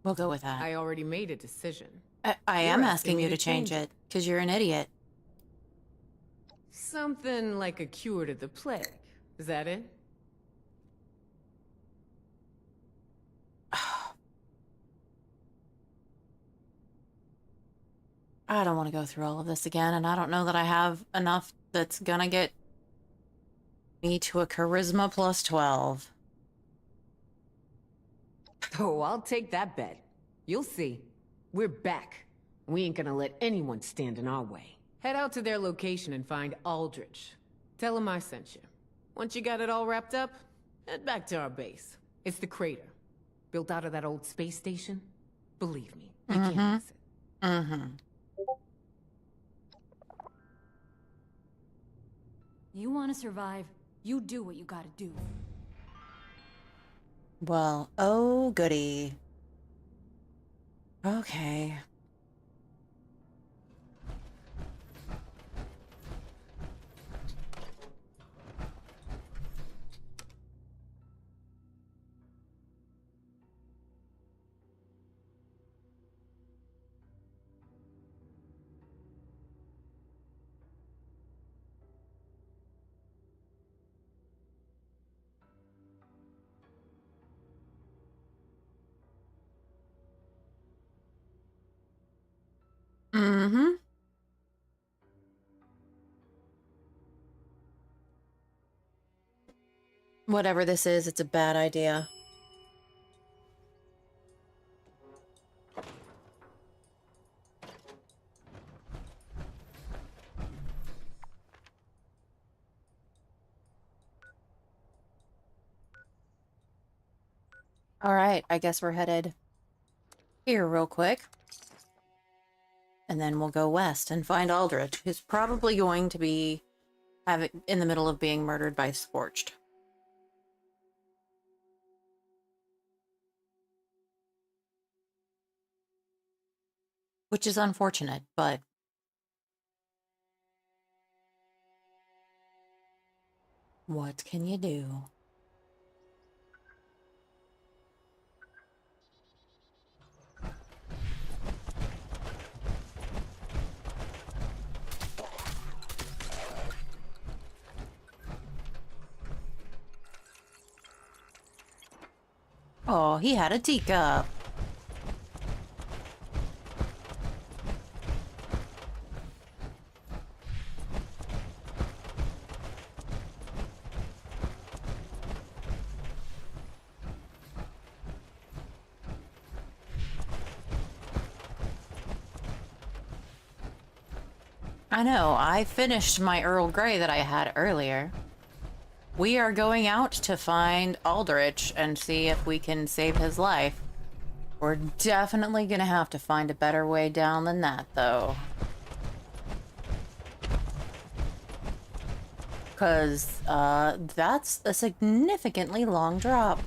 We'll go with that. I already made a decision. I You're am asking asking me you to to change change it, because you're an idiot. Something like a cure to the plague. Is that it? I don't want to go through all of this again, and I don't know that I have enough that's gonna get me to a charisma plus 12. Oh, I'll take that bet. You'll see. We're back. We ain't gonna let anyone stand in our way. Head out to their location and find Aldrich. Tell him I sent you. Once you got it all wrapped up, head back to our base. It's the crater. Built out of that old space station. Believe me, you can't miss it. You want to survive, you do what you gotta do. Well, oh goody. Okay. Mm-hmm. Whatever this is, it's a bad idea. All right, I guess we're headed here real quick. And then we'll go west and find Aldrich, who's probably going to be in the middle of being murdered by Scorched. Which is unfortunate, but what can you do? Oh, he had a teacup. I know, I finished my Earl Grey that I had earlier. We are going out to find Aldrich and see if we can save his life. We're definitely gonna have to find a better way down than that, though. Because, that's a significantly long drop.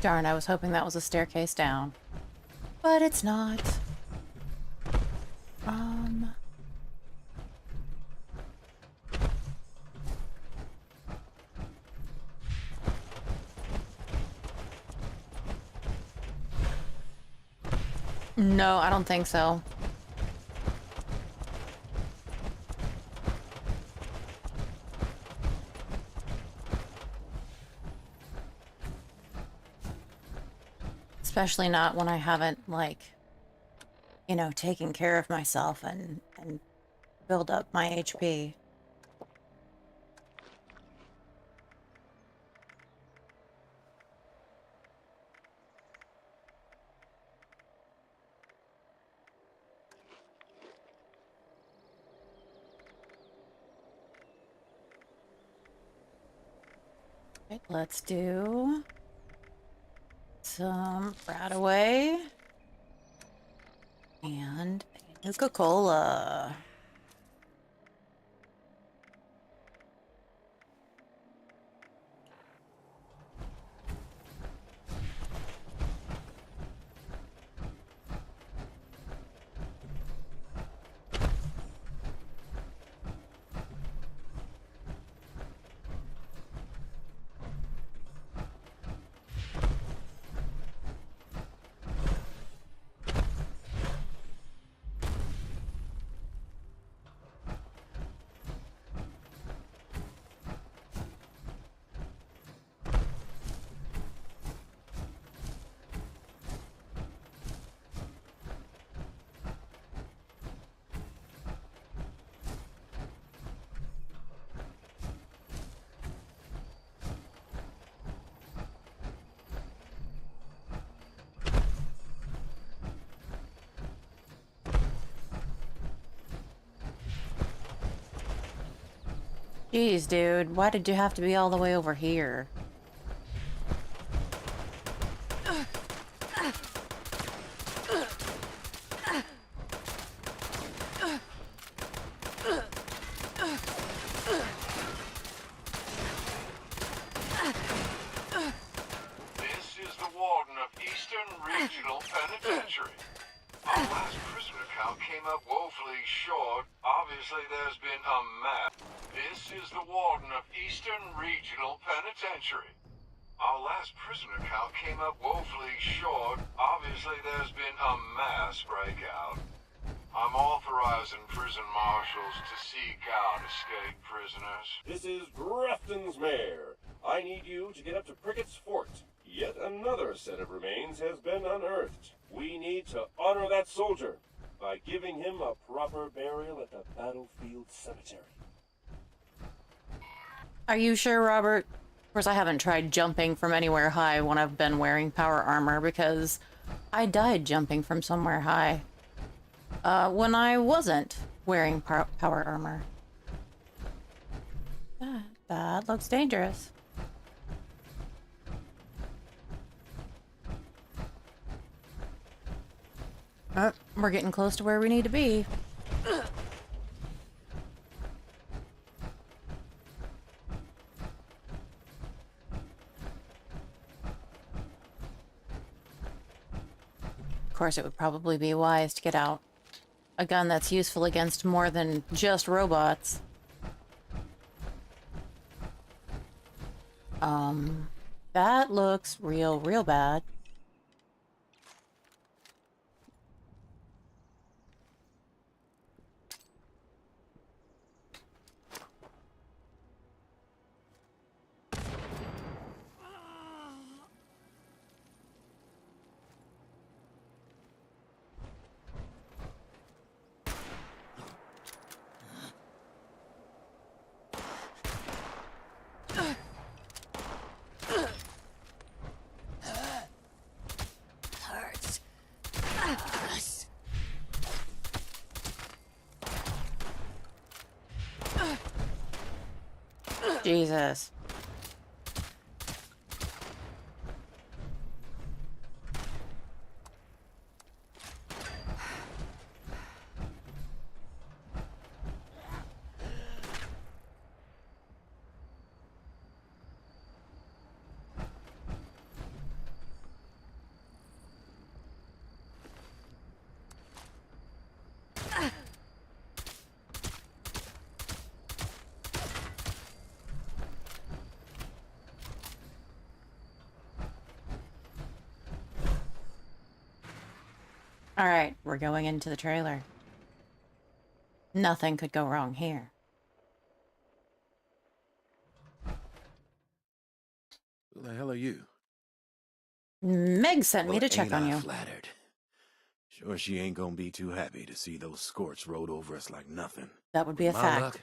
Darn, I was hoping that was a staircase down. But it's not. No, I don't think so. Especially not when I haven't, like, you know, taken care of myself and build up my HP. Right, let's do some Radaway and Nuka-Cola. Jeez, dude, why did you have to be all the way over here? This is the warden of Eastern Regional Penitentiary. Our last prisoner count came up woefully short. Obviously, there's been a mass. This is the warden of Eastern Regional Penitentiary. Our last prisoner count came up woefully short. Obviously, there's been a mass breakout. I'm authorizing prison marshals to seek out escaped prisoners. This is Grafton's mayor. I need you to get up to Prickett's Fort. Yet another set of remains has been unearthed. We need to honor that soldier by giving him a proper burial at the battlefield cemetery. Are you sure, Robert? Of course, I haven't tried jumping from anywhere high when I've been wearing power armor because I died jumping from somewhere high when I wasn't wearing power armor. That looks dangerous. We're getting close to where we need to be. Of course, it would probably be wise to get out a gun that's useful against more than just robots. That looks real bad. Jesus. All right, we're going into the trailer. Nothing could go wrong here. Who the hell are you? Meg sent me to check ain't on I you. Flattered. Sure, she ain't gonna be too happy to see those scorch rode over us like nothing. That would be a With my fact. luck,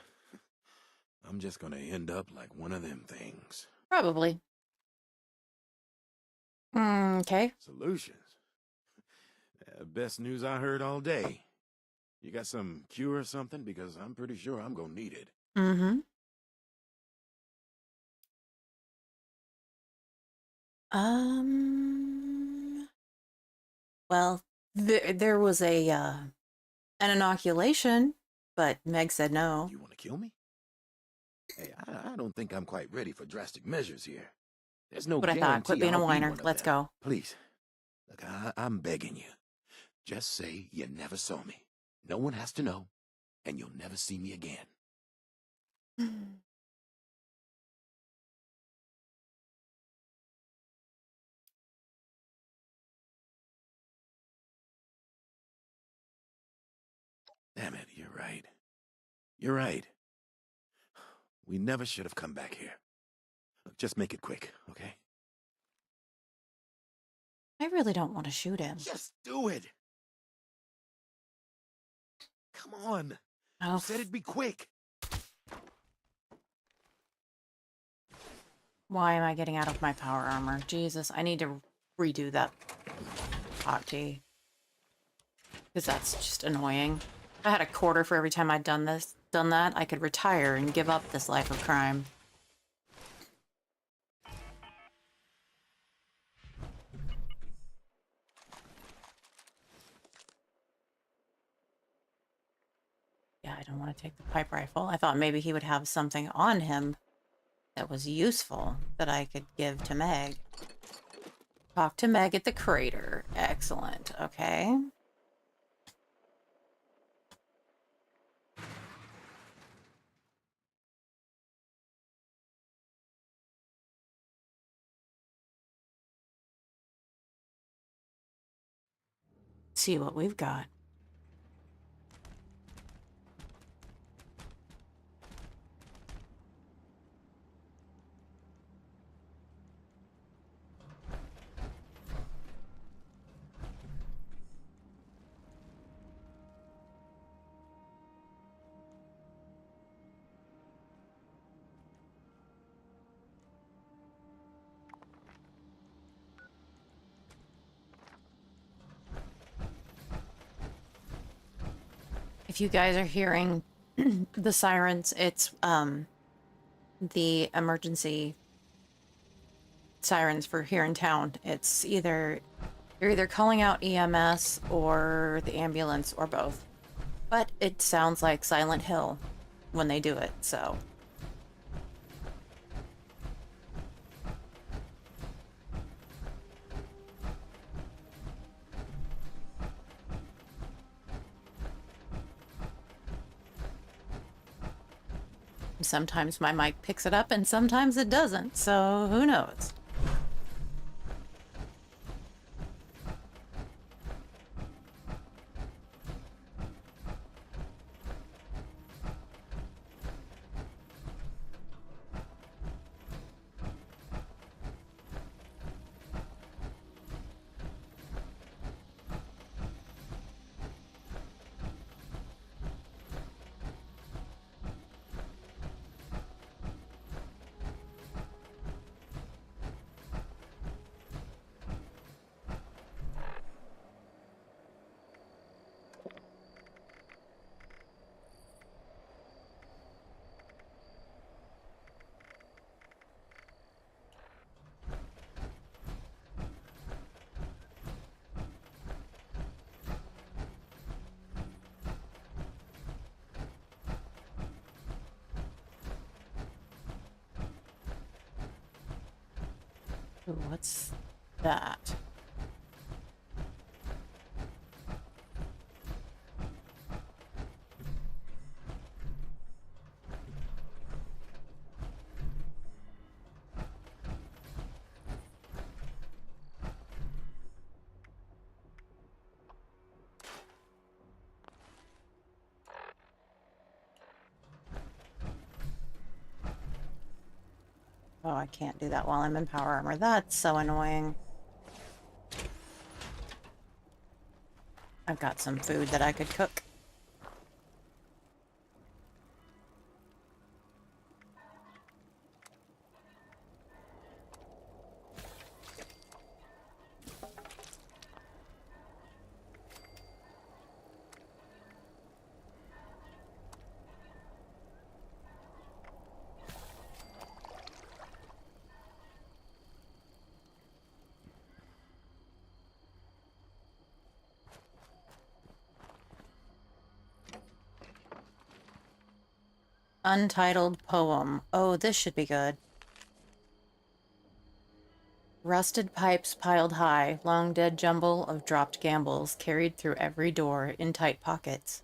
I'm just gonna end up like one of them things. Probably. Okay. Solutions. Best news I heard all day. You got some cure or something? Because I'm pretty sure I'm gonna need it. Mm-hmm. Well, there was an inoculation, but Meg said no. You want to kill me? Hey, I don't think I'm quite ready for drastic measures here. There's no What I guarantee thought. Quit being a I'll be whiner. one of Let's them. go. Please. Look, I'm begging you. Just say you never saw me. No one has to know, and you'll never see me again. Damn it, you're right. You're right. We never should have come back here. Look, just make it quick, okay? I really don't want to shoot him. Just do it. Come on. Oh, You said it'd be quick. why am I getting out of my power armor? Jesus, I need to redo that hot tea. Because that's just annoying. If I had a quarter for every time I'd done that, I could retire and give up this life of crime. Yeah, I don't want to take the pipe rifle. I thought maybe he would have something on him that was useful that I could give to Meg. Talk to Meg at the crater. Excellent. Okay. See what we've got. if you guys are hearing the sirens, it's the emergency sirens for here in town. It's either you're either calling out EMS or the ambulance or both. But it sounds like Silent Hill when they do it, so. Sometimes my mic picks it up and sometimes it doesn't, so who knows? Ooh, what's that? Oh, I can't do that while I'm in power armor. That's so annoying. I've got some food that I could cook. Untitled poem. Oh, this should be good. Rusted pipes piled high, long dead jumble of dropped gambles carried through every door in tight pockets.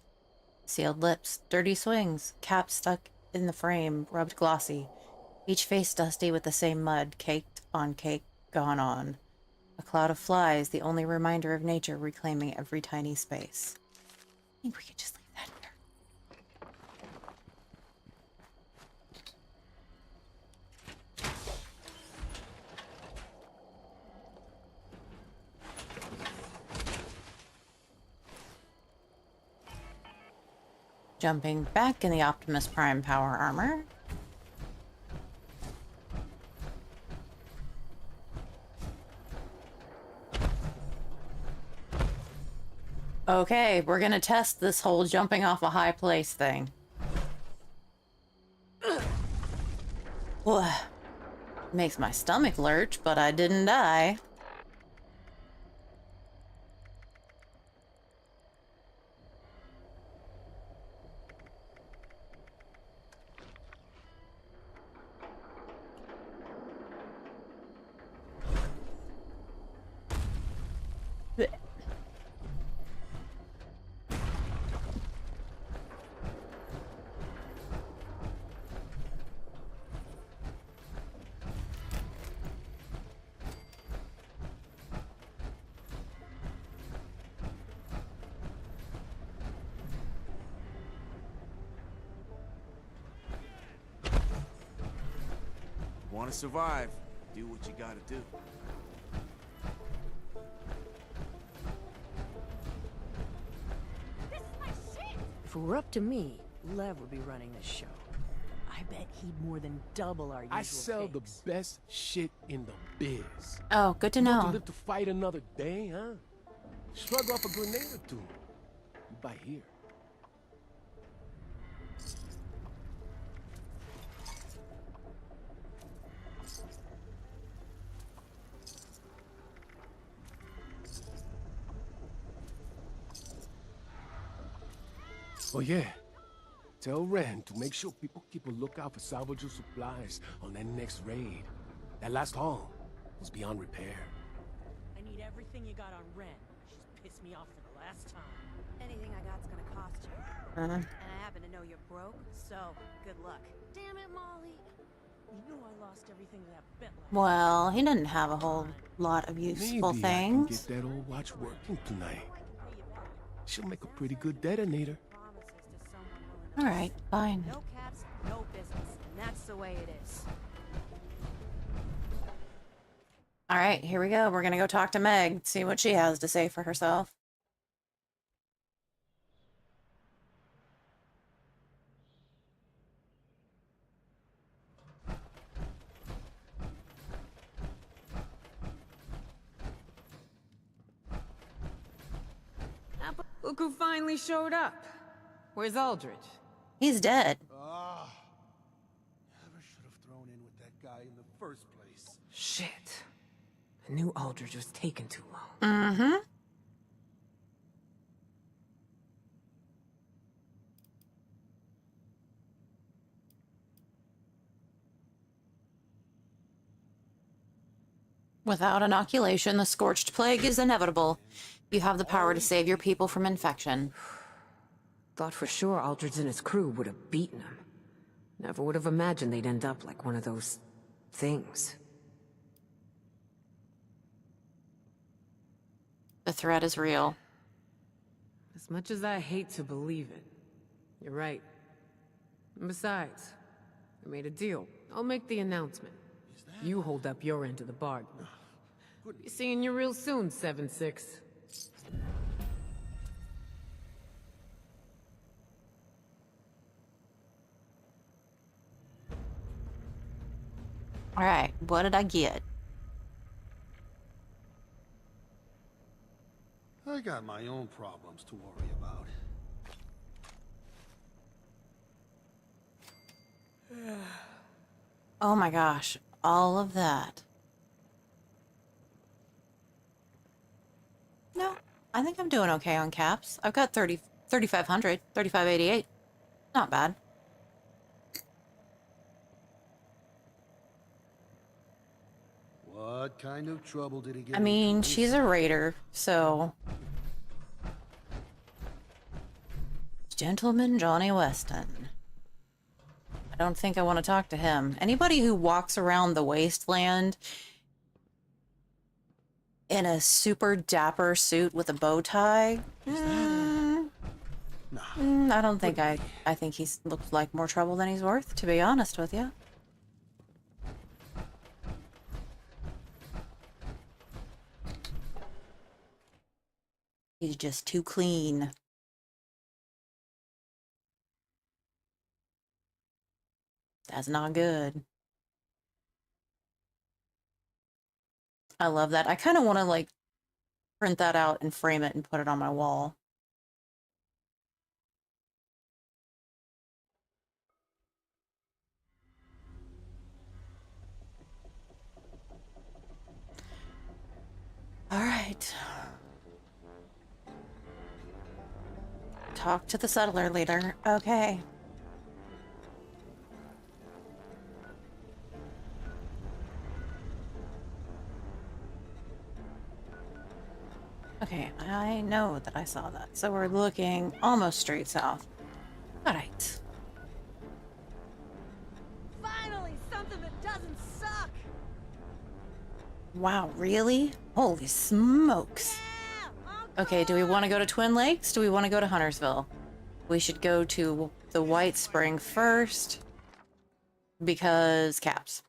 Sealed lips, dirty swings, caps stuck in the frame, rubbed glossy. Each face dusty with the same mud, caked on cake, gone on. A cloud of flies, the only reminder of nature reclaiming every tiny space. I think we could just leave that here. Jumping back in the Optimus Prime power armor. Okay, we're gonna test this whole jumping off a high place thing. Makes my stomach lurch, but I didn't die. Want to survive, do what you gotta do. If it were up to me, Lev would be running this show. I bet he'd more than double our usual I sell the best shit in the biz. Oh, good to You know. want to live to fight another day, huh? Shrug off a grenade or two. You buy here. Oh yeah. Tell Ren to make sure people keep a lookout for salvageable supplies on that next raid. That last haul was beyond repair. I need everything you got on Ren. She's pissed me off for the last time. Anything I got's gonna cost you. Uh-huh. And I happen to know you're broke, so good luck. Damn it, Molly. You know I lost everything to that bet last Well, he didn't have a whole lot of useful Maybe I can things. get that old watch working tonight. She'll make a pretty good detonator. All right, fine. No cats, no business. And that's the way it is. All right, here we go. We're gonna go talk to Meg, see what she has to say for herself. Look who finally showed up. Where's Aldridge? He's dead. Ah. Never should have thrown in with that guy in the first place. Shit. I knew Aldridge was taking too long. Mm-hmm. Without inoculation, the scorched plague is inevitable. You have the power to save your people from infection. Thought for sure Aldridge and his crew would have beaten him. Never would have imagined they'd end up like one of those things. The threat is real. As much as I hate to believe it, you're right. And besides, I made a deal. I'll make the announcement. You hold up your end of the bargain. Be seeing you real soon, 7-6. All right, what did I get? I got my own problems to worry about. Oh my gosh, all of that. No, I think I'm doing okay on caps. I've got 3,500, 3,588. Not bad. What kind of trouble did he get I mean, into? she's a raider, so... Gentleman Johnny Weston. I don't think I want to talk to him. Anybody who walks around the wasteland in a super dapper suit with a bow tie, I don't think I think he's looked like more trouble than he's worth, to be honest with you. He's just too clean. That's not good. I love that. I kind of want to like print that out and frame it and put it on my wall. All right. Talk to the settler leader. Okay. Okay, I know that I saw that. So we're looking almost straight south. All right. Finally, something that doesn't suck. Wow, really? Holy smokes. Okay, do we want to go to Twin Lakes? Do we want to go to Huntersville? We should go to the White Spring first because caps.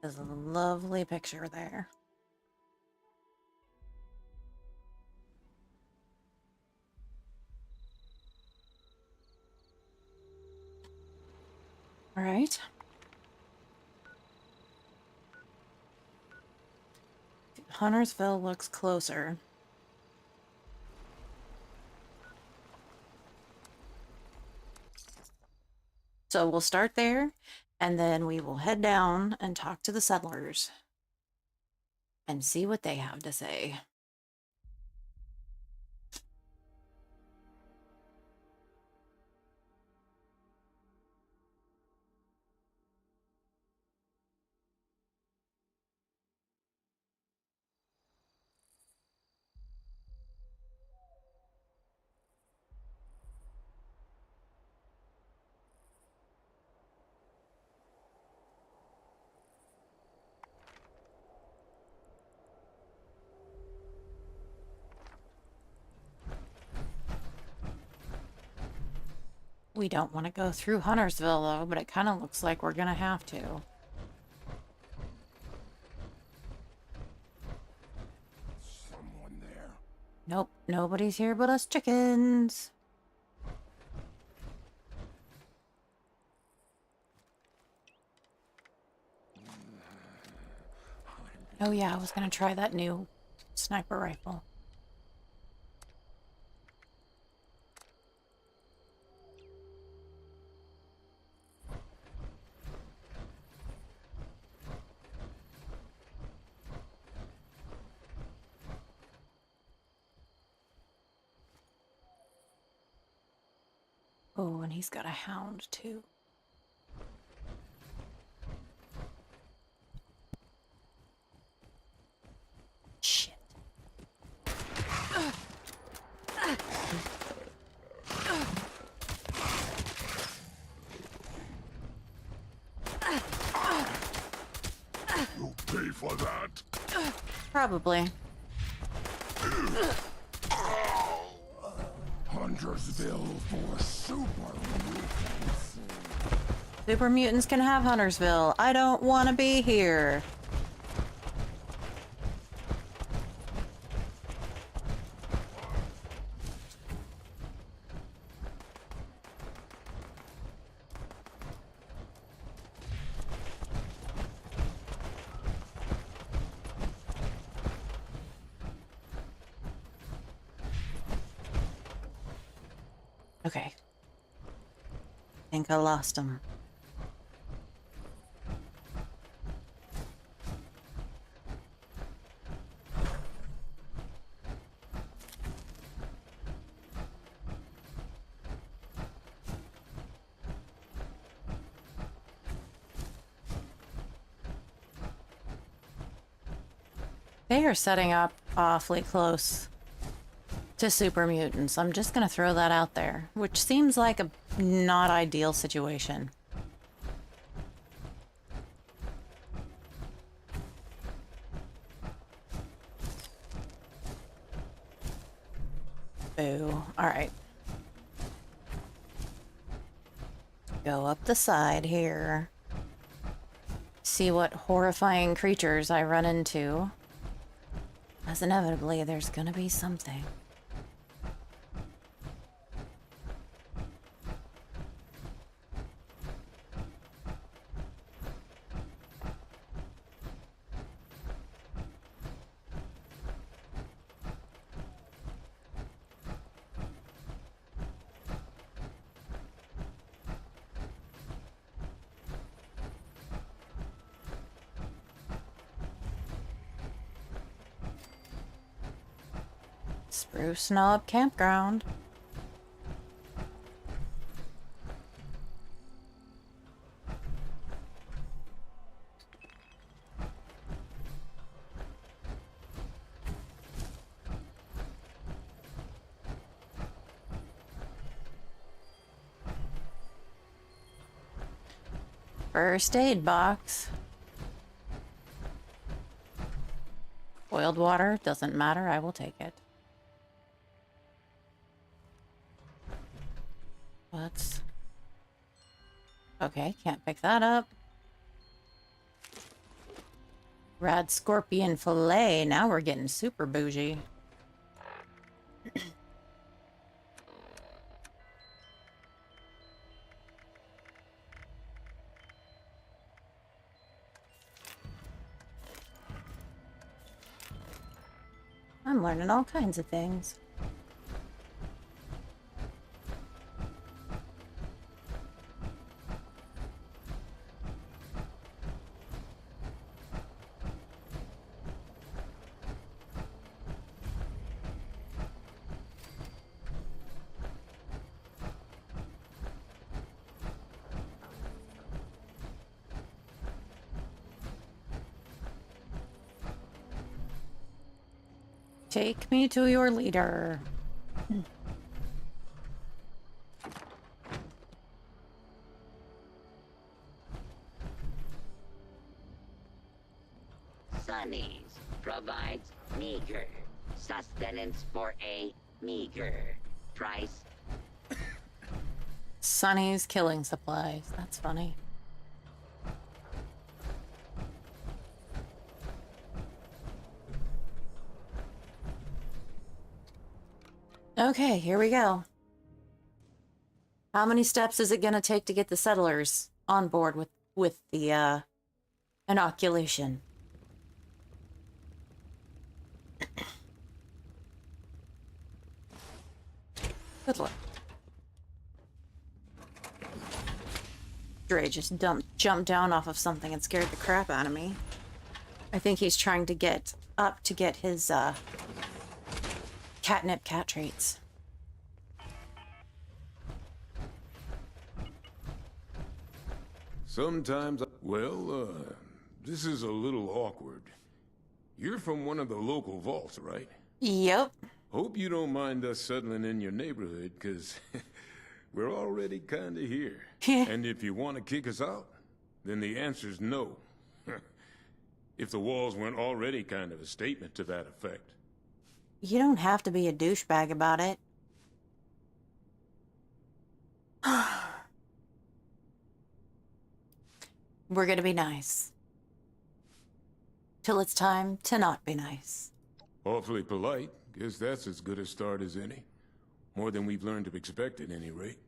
There's a lovely picture there. All right. Huntersville looks closer. So we'll start there, and then we will head down and talk to the settlers and see what they have to say. We don't want to go through Huntersville, though, but it kind of looks like we're going to have to. Someone there. Nope, nobody's here but us chickens. Oh yeah, I was going to try that new sniper rifle. Oh, and he's got a hound, too. Shit. You'll pay for that. Probably. Huntersville for super mutants. Super mutants can have Huntersville. I don't want to be here. Okay. I think I lost him. They are setting up awfully close to super mutants. I'm just gonna throw that out there, which seems like a not ideal situation. Boo. Alright. Go up the side here. See what horrifying creatures I run into. As inevitably, there's gonna be something. Spruce Knob Campground. First aid box. Boiled water, doesn't matter, I will take it. What's... Okay, can't pick that up. Rad scorpion fillet, now we're getting super bougie. I'm learning all kinds of things. Take me to your leader. Sonny's provides meager sustenance for a meager price. Sonny's killing supplies. That's funny. Okay, here we go. How many steps is it gonna take to get the settlers on board with the inoculation? Good luck. Dre just jumped down off of something and scared the crap out of me. I think he's trying to get up to get his catnip cat traits. Sometimes, well, this is a little awkward. You're from one of the local vaults, right? Yep. Hope you don't mind us settling in your neighborhood, because we're already kinda here. And if you want to kick us out, then the answer's no. If the walls weren't already kind of a statement to that effect. You don't have to be a douchebag about it. We're gonna be nice. Till it's time to not be nice. Awfully polite. Guess that's as good a start as any. More than we've learned to expect at any rate.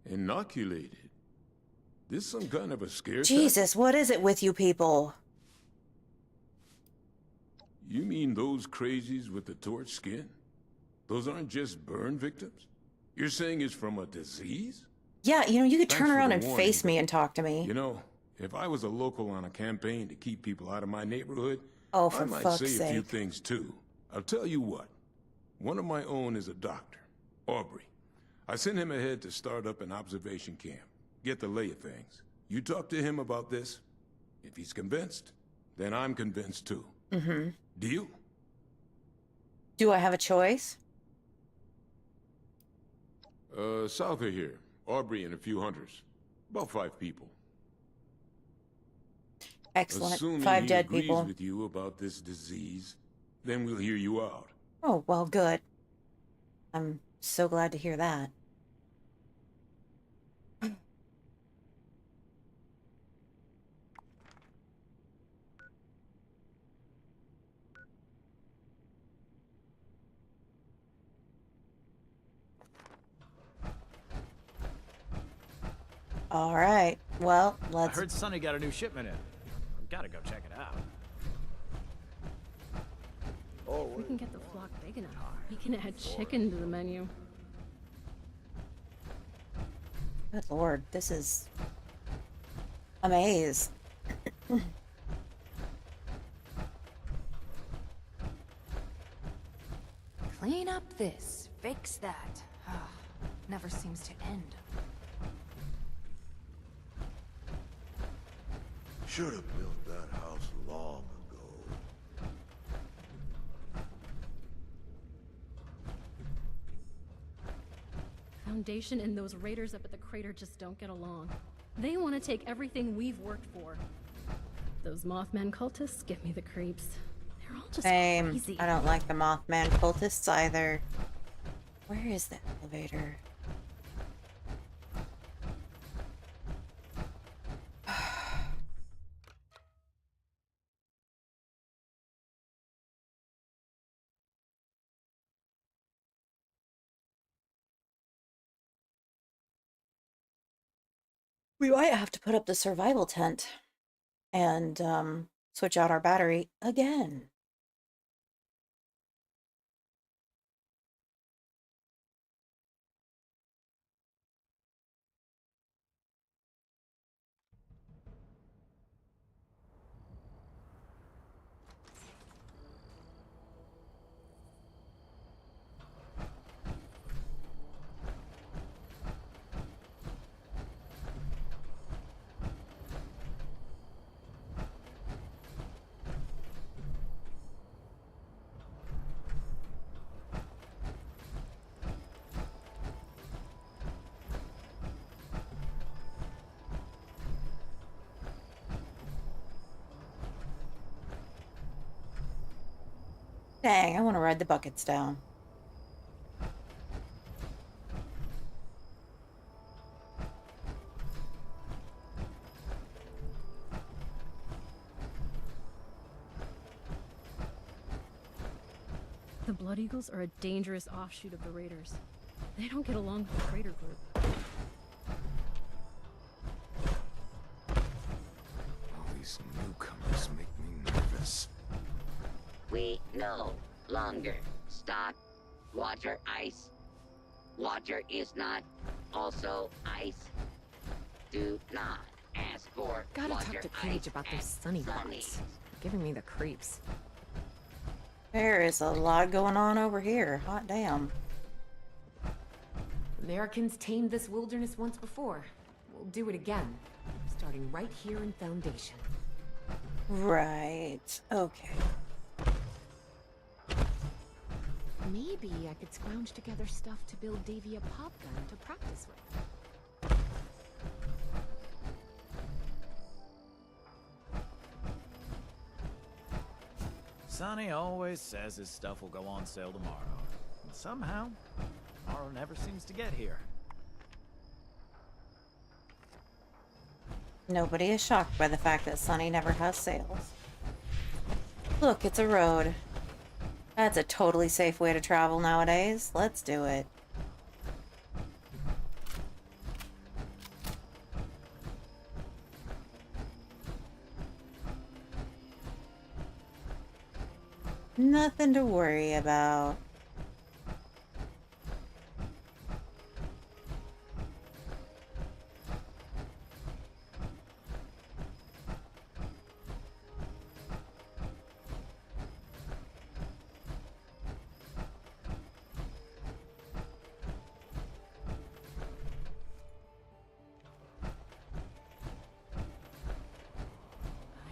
Inoculated? This some kind of a scare Jesus, what is it with you people? You mean those crazies with the torch skin? Those aren't just burn victims? You're saying it's from a disease? Yeah, you know, you could Thanks turn for around the and warning, face me and talk to me. You know, if I was a local on a campaign to keep people out of my neighborhood, Oh, for I might fuck's say a few sake. things too. I'll tell you what. One of my own is a doctor, Aubrey. I sent him ahead to start up an observation camp. Get the lay of things. You talk to him about this. If he's convinced, then I'm convinced too. Mm-hmm. Deal? Do I have a choice? South of here. Aubrey and a few hunters. About 5 people. Excellent. Assuming 5 he dead agrees people. with you about this disease, then we'll hear you out. Oh, well, good. I'm so glad to hear that. All right. Well, I let's. heard Sonny got a new shipment in. Gotta go check it out. If we can get the flock big enough, we can add chicken to the menu. Good lord, this is a maze. Clean up this, fix that. Ah, never seems to end. Should have built that house long ago. Foundation and those raiders up at the crater just don't get along. They want to take everything we've worked for. Those Mothman cultists give me the creeps. They're all just Same. crazy. I don't like the Mothman cultists either. Where is the elevator? We might have to put up the survival tent and switch out our battery again. Dang, I want to ride the buckets down. The Blood Eagles are a dangerous offshoot of the Raiders. They don't get along with the Raider group. All these newcomers make me nervous. We no longer stock water ice. Water is not also ice. Do not ask for Gotta water talk to ice Paige about those at sunny Sunny's. spots. Giving me the creeps. There is a lot going on over here. Hot damn. Americans tamed this wilderness once before. We'll do it again. Starting right here in Foundation. Right. Okay. Maybe I could scrounge together stuff to build Davy a pop gun to practice with. Sonny always says his stuff will go on sale tomorrow. And somehow, tomorrow never seems to get here. Nobody is shocked by the fact that Sunny never has sales. Look, it's a road. That's a totally safe way to travel nowadays. Let's do it. Nothing to worry about.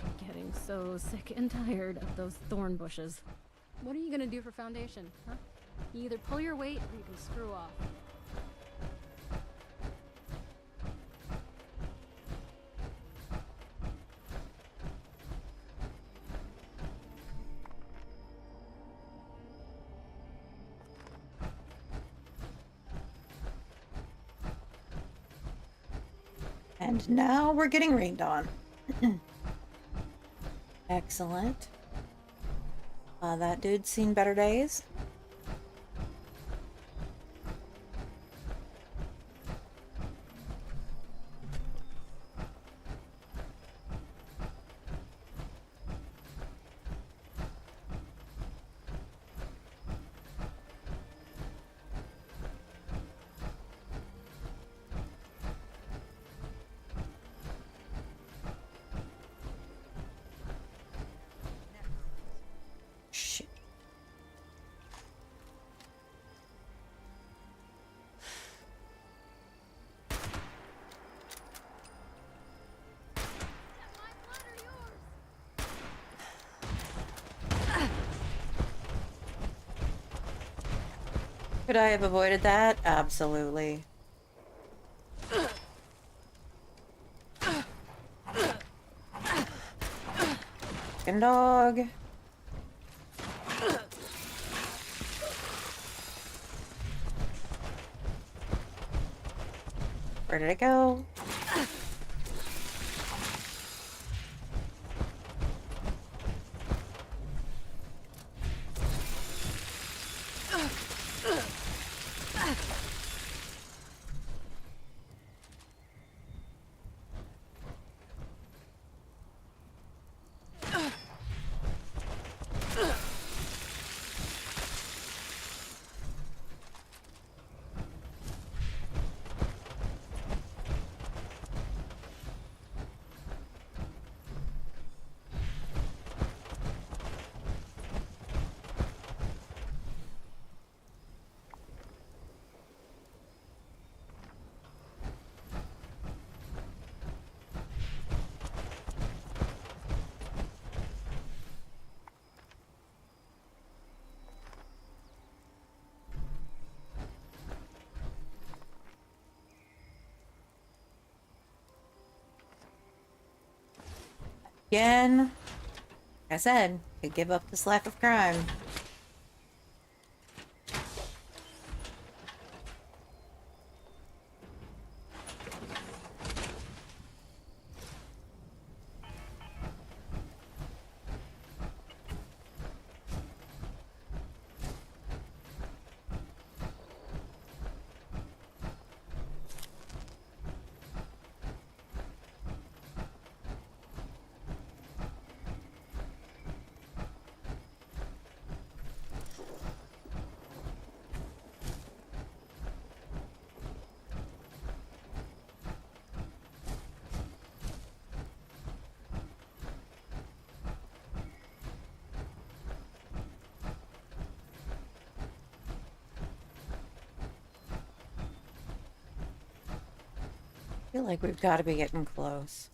I'm getting so sick and tired of those thorn bushes. What are you gonna do for Foundation, huh? You either pull your weight or you can screw off. And now we're getting rained on. Excellent. That dude's seen better days. Shit. Could I have avoided that? Absolutely. Fucking dog. Where did it go? Again, like I said, could give up this lack of crime. feel like we've got to be getting close.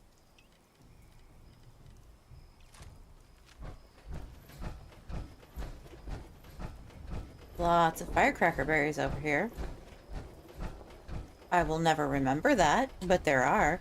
Lots of firecracker berries over here. I will never remember that, but there are.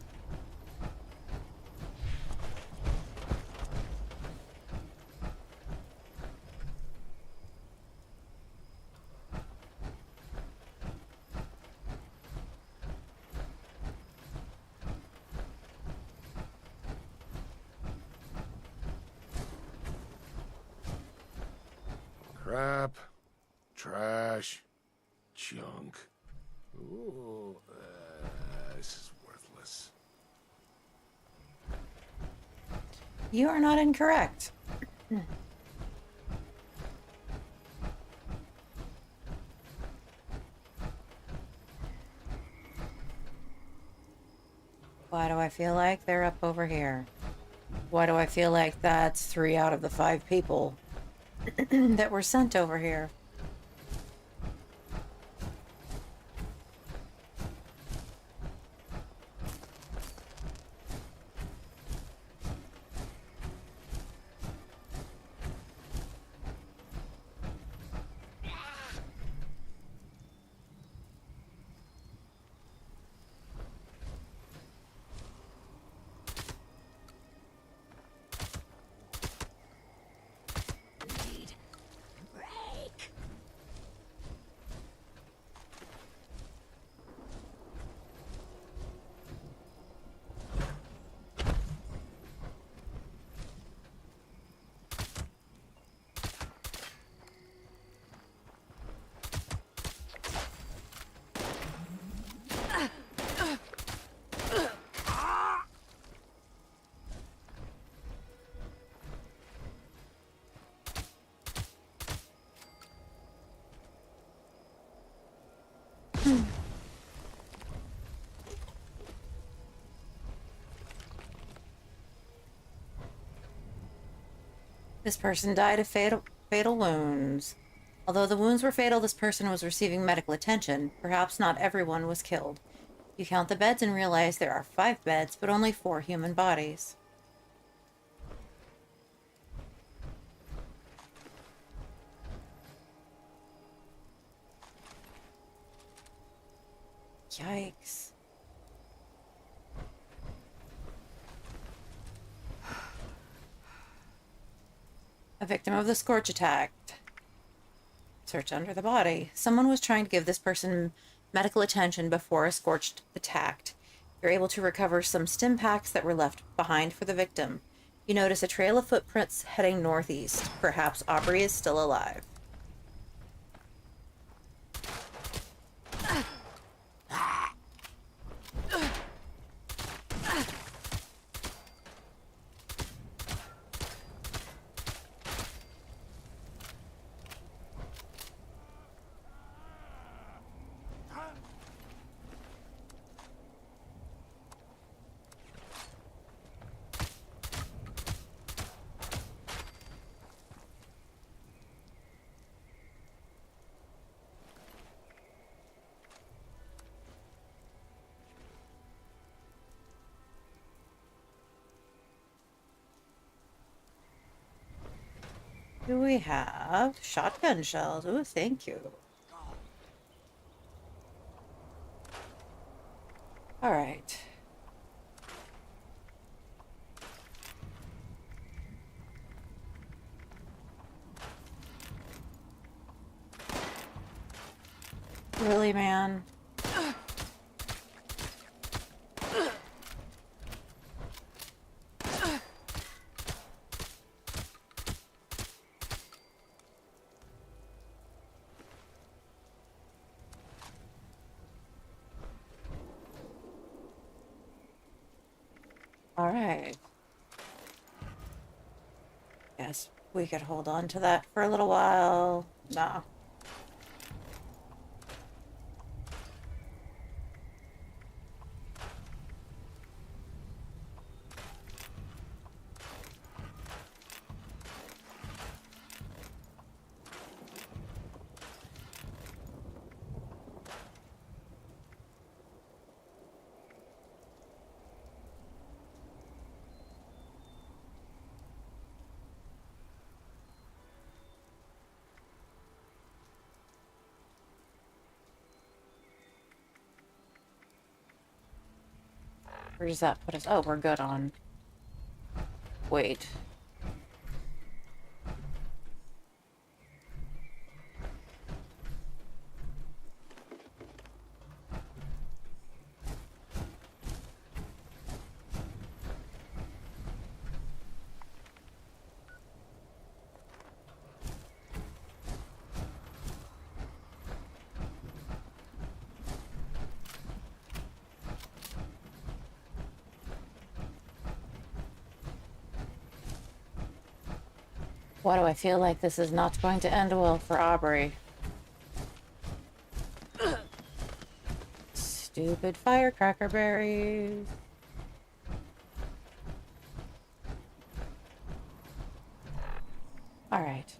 Crap. Trash. Junk. Ooh, this is worthless. You are not incorrect. Why do I feel like they're up over here? Why do I feel like that's 3 out of the 5 people that were sent over here? This person died of fatal wounds. Although the wounds were fatal, this person was receiving medical attention. Perhaps not everyone was killed. You count the beds and realize there are 5 beds, but only 4 human bodies. Yikes. A victim of the scorch attack. Search under the body. Someone was trying to give this person medical attention before a scorched attacked. You're able to recover some stim packs that were left behind for the victim. You notice a trail of footprints heading northeast. Perhaps Aubrey is still alive. Do we have shotgun shells? Oh, thank you. All right. Really, man? All right. Guess we could hold on to that for a little while. No. Where does that put us? Oh, we're good on... Wait. Why do I feel like this is not going to end well for Aubrey? Stupid firecracker berries. All right.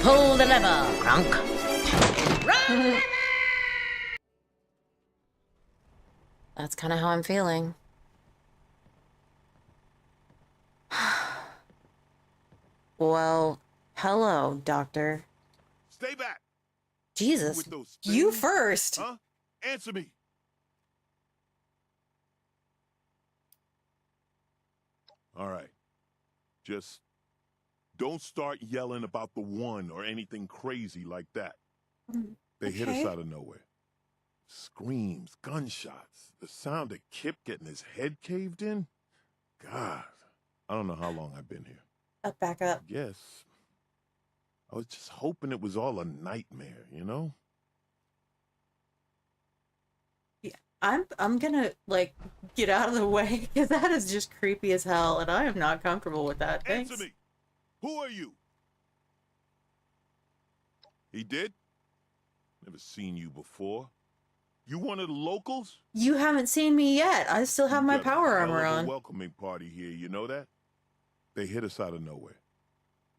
Pull the lever, Gronk. That's kind of how I'm feeling. Well, hello, doctor. Stay back. Jesus, With those you things? first. Huh? Answer me. All right. Just don't start yelling about the one or anything crazy like that. They hit us Okay. out of nowhere. Screams, gunshots, the sound of Kip getting his head caved in. God, I don't know how long I've been here. Back up. Yes. I was just hoping it was all a nightmare, you know? Yeah, I'm gonna like get out of the way because that is just creepy as hell, and I am not comfortable with that. Thanks. Answer me. Who are you? He did? Never seen you before. You one of the locals? You haven't seen me yet. I still have my Got a power hell armor of a on. welcoming party here, you know that? They hit us out of nowhere.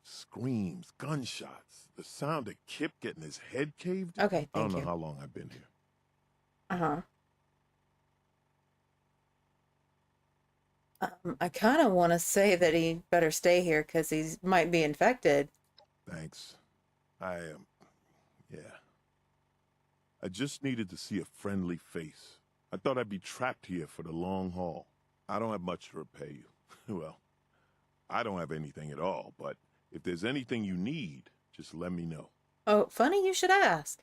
Screams, gunshots, the sound of Kip getting his head caved in. Okay, I don't thank know you. how long I've been here. I kind of want to say that he better stay here because he might be infected. Thanks. Yeah. I just needed to see a friendly face. I thought I'd be trapped here for the long haul. I don't have much to repay you. Well, I don't have anything at all, but if there's anything you need, just let me know. Oh, funny you should ask.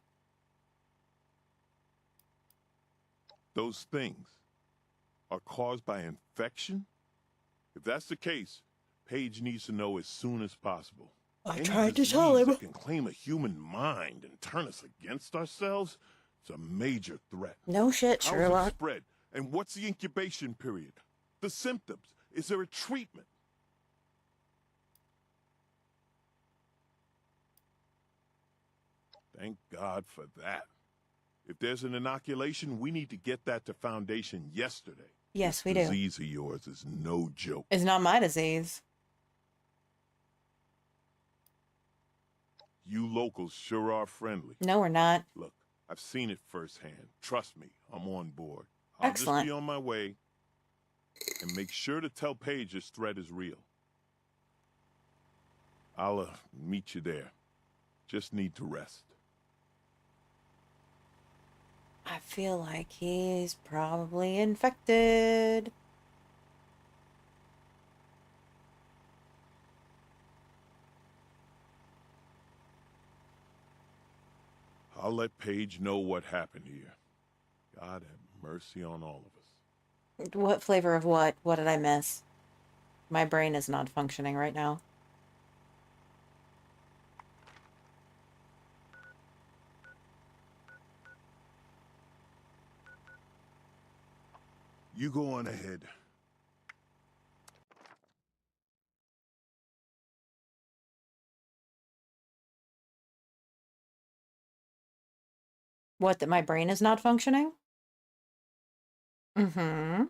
Those things are caused by infection? If that's the case, Paige needs to know as soon as possible. I Any tried to tell disease him. that can claim a human mind and turn us against ourselves, it's a major threat. No shit, How's Sherlock. it spread? And what's the incubation period? The symptoms? Is there a treatment? Thank God for that. If there's an inoculation, we need to get that to Foundation yesterday. Yes, we This do. disease of yours is no joke. It's not my disease. You locals sure are friendly. No, we're not. Look, I've seen it firsthand. Trust me, I'm on board. I'll just Excellent. be on my way. And make sure to tell Paige this threat is real. I'll meet you there. Just need to rest. I feel like he's probably infected. I'll let Paige know what happened here. God have mercy on all of us. What flavor of what? What did I miss? My brain is not functioning right now. You go on ahead. What, that my brain is not functioning? Mm-hmm.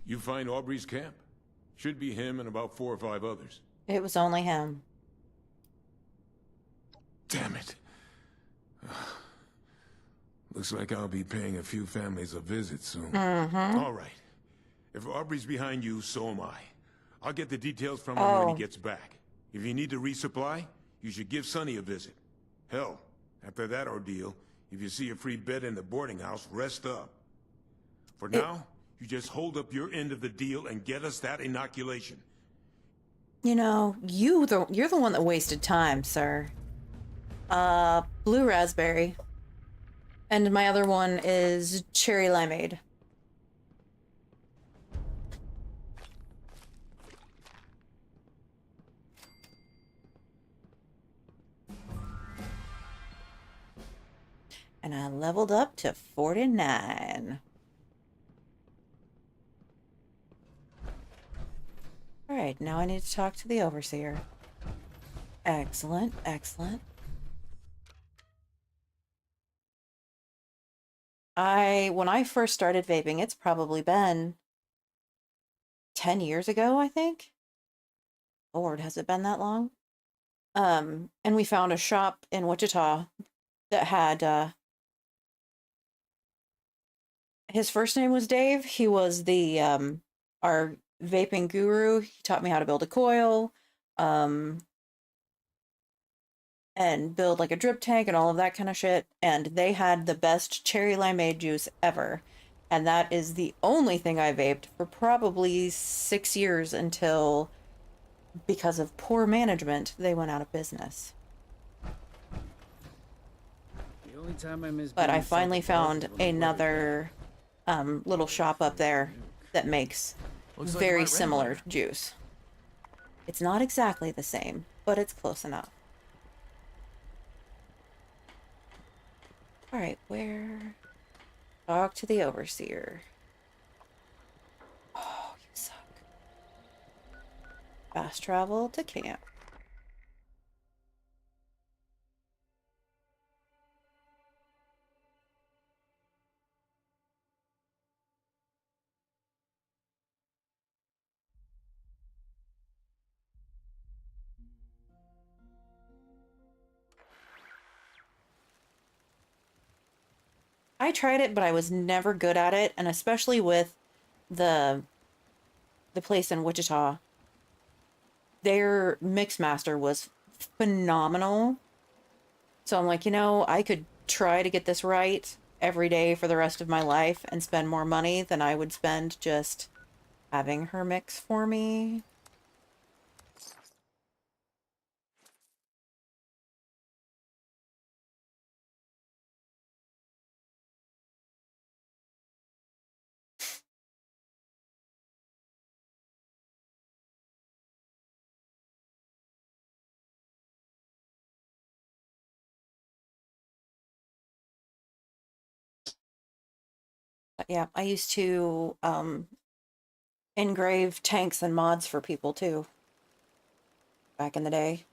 You find Aubrey's camp? Should be him and about 4 or 5 others. It was only him. Damn it. Looks like I'll be paying a few families a visit soon. All right. If Aubrey's behind you, so am I. I'll get the details from him when he gets back. If you need to resupply, you should give Sonny a visit. Hell, after that ordeal, if you see a free bed in the boarding house, rest up. For now, you just hold up your end of the deal and get us that inoculation. You know, you're the one that wasted time, sir. Blue raspberry. And my other one is cherry limeade. And I leveled up to 49. Alright, now I need to talk to the overseer. Excellent, excellent. When I first started vaping, it's probably been 10 years ago, I think. Lord, has it been that long? And we found a shop in Wichita that had, his first name was Dave. He was the, our vaping guru. He taught me how to build a coil, and build like a drip tank and all of that kind of shit. And they had the best cherry limeade juice ever. And that is the only thing I vaped for probably 6 years until, because of poor management, they went out of business. The only time I miss But I being finally Santa Claus found is when I'm another little shop up there that makes Looks like very right similar regular. juice. It's not exactly the same, but it's close enough. Alright, where? Talk to the overseer. Oh, you suck. Fast travel to camp. I tried it, but I was never good at it, and especially with the place in Wichita, their mix master was phenomenal. So I'm like, you know, I could try to get this right every day for the rest of my life and spend more money than I would spend just having her mix for me. But yeah, I used to engrave tanks and mods for people too, back in the day.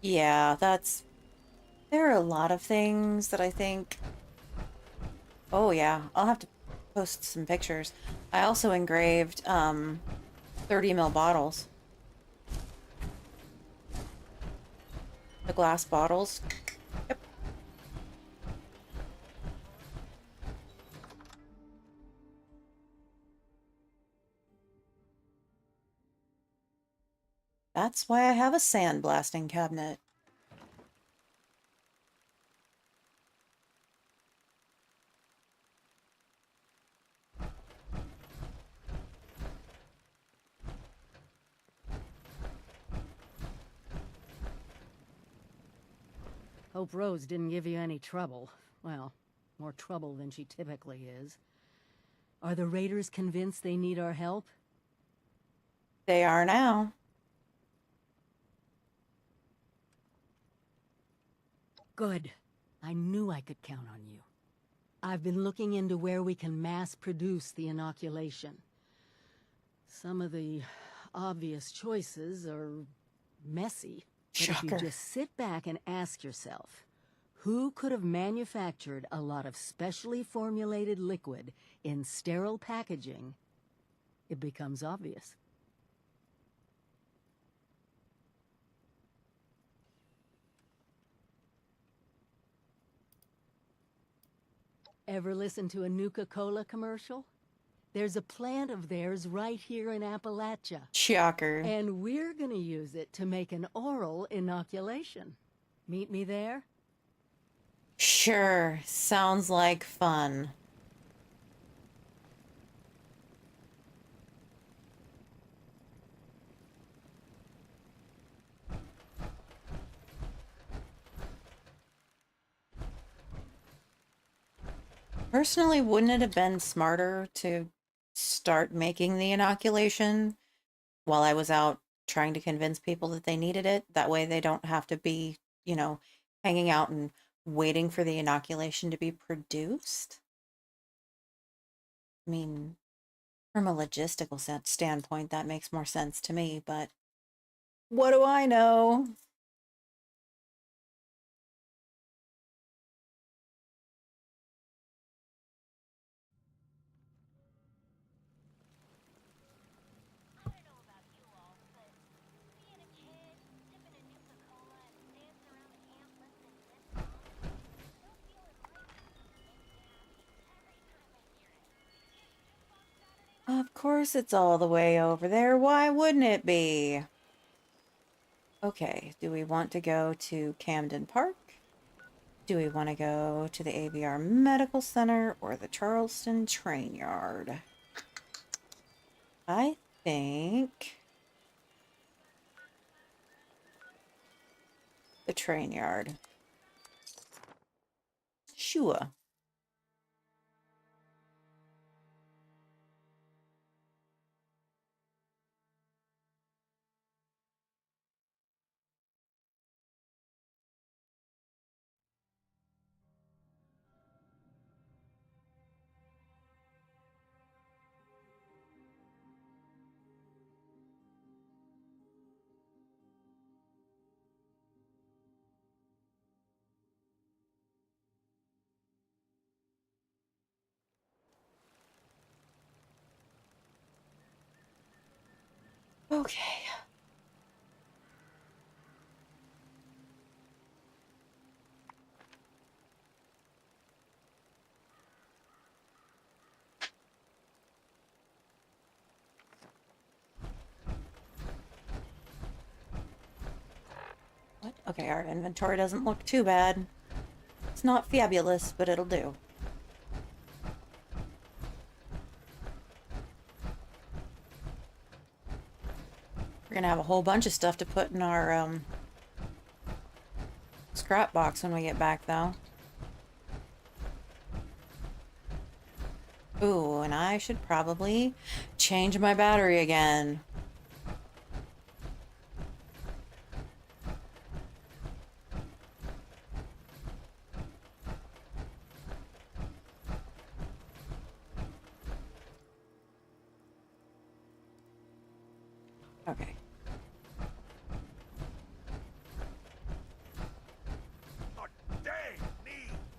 Yeah, there are a lot of things that I think, oh yeah, I'll have to post some pictures. I also engraved 30 ml bottles. The glass bottles. Yep. That's why I have a sandblasting cabinet. Hope Rose didn't give you any trouble. Well, more trouble than she typically is. Are the Raiders convinced they need our help? They are now. Good. I knew I could count on you. I've been looking into where we can mass produce the inoculation. Some of the obvious choices are messy. But Shocker. if you just sit back and ask yourself, who could have manufactured a lot of specially formulated liquid in sterile packaging, it becomes obvious. Ever listen to a Nuka-Cola commercial? There's a plant of theirs right here in Appalachia. Shocker. And we're gonna use it to make an oral inoculation. Meet me there? Sure. Sounds like fun. Personally, wouldn't it have been smarter to start making the inoculation while I was out trying to convince people that they needed it? That way they don't have to be, you know, hanging out and waiting for the inoculation to be produced. I mean, from a logistical standpoint, that makes more sense to me, but what do I know? Of course it's all the way over there. Why wouldn't it be? Okay, do we want to go to Camden Park? Do we want to go to the AVR Medical Center or the Charleston Train Yard? I think the train yard. Sure. Okay. What? Okay, our inventory doesn't look too bad. It's not fabulous, but it'll do. We're gonna have a whole bunch of stuff to put in our scrap box when we get back, though. Ooh, and I should probably change my battery again. Okay. Dang me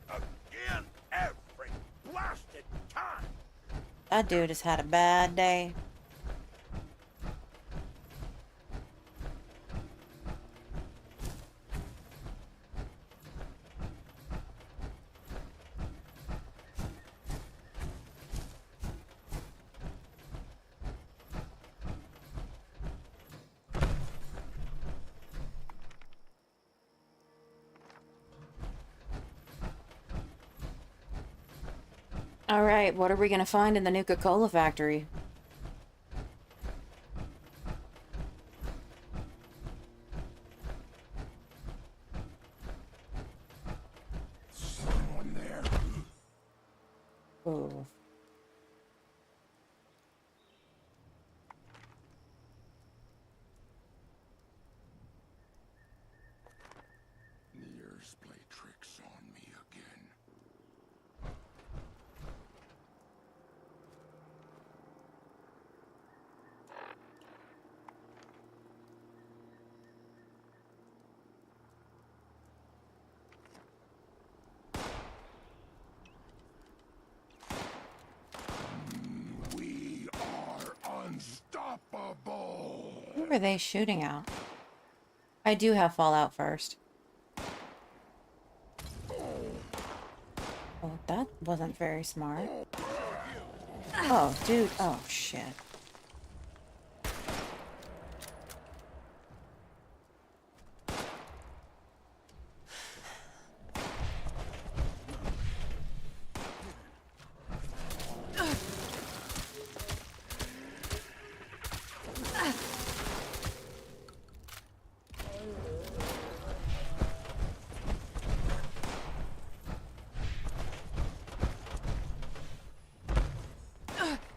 again every blasted time. That dude has had a bad day. All right, what are we gonna find in the Nuka-Cola factory? Someone there. Ooh. Years play tricks on me again. are they shooting out? I do have Fallout first. Oh, that wasn't very smart. Oh, dude. Oh, shit.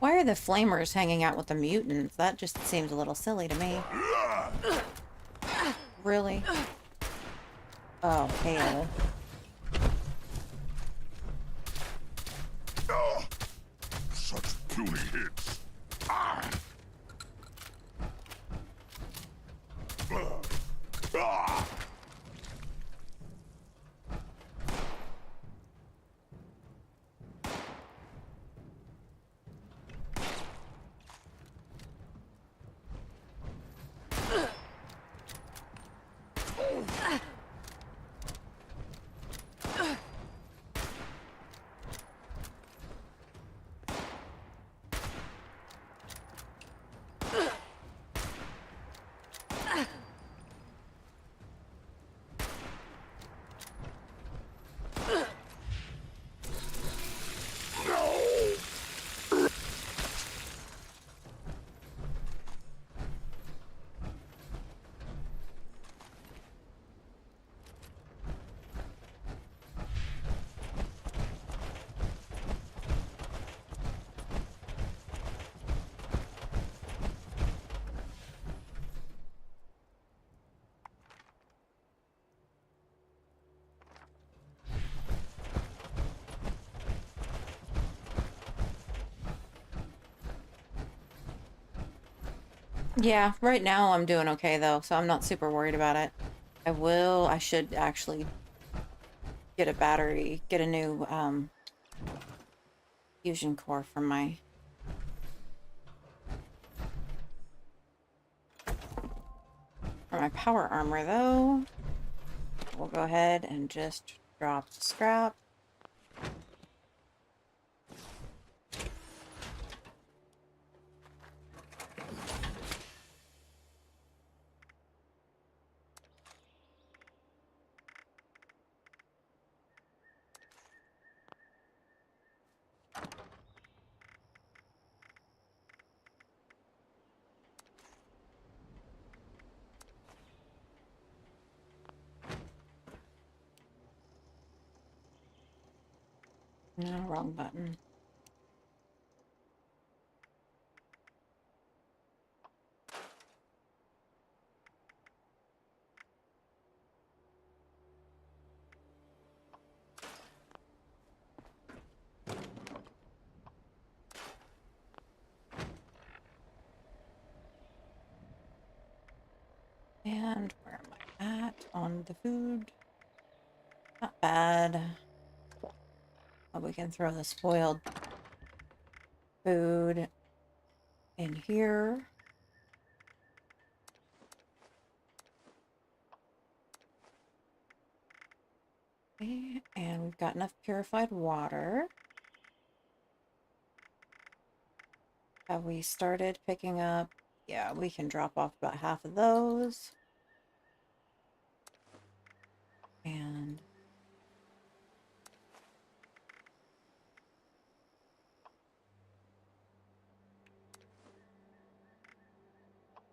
Why are the flamers hanging out with the mutants? That just seems a little silly to me. Really? Oh, hell. Such puny hits. Ah. Ah. Yeah, right now I'm doing okay though, so I'm not super worried about it. I should actually get a battery, get a new fusion core for my power armor though. We'll go ahead and just drop the scrap. No, wrong button. And where am I at on the food? Not bad. Oh, we can throw the spoiled food in here. Okay, and we've got enough purified water. Have we started picking up? Yeah, we can drop off about half of those. And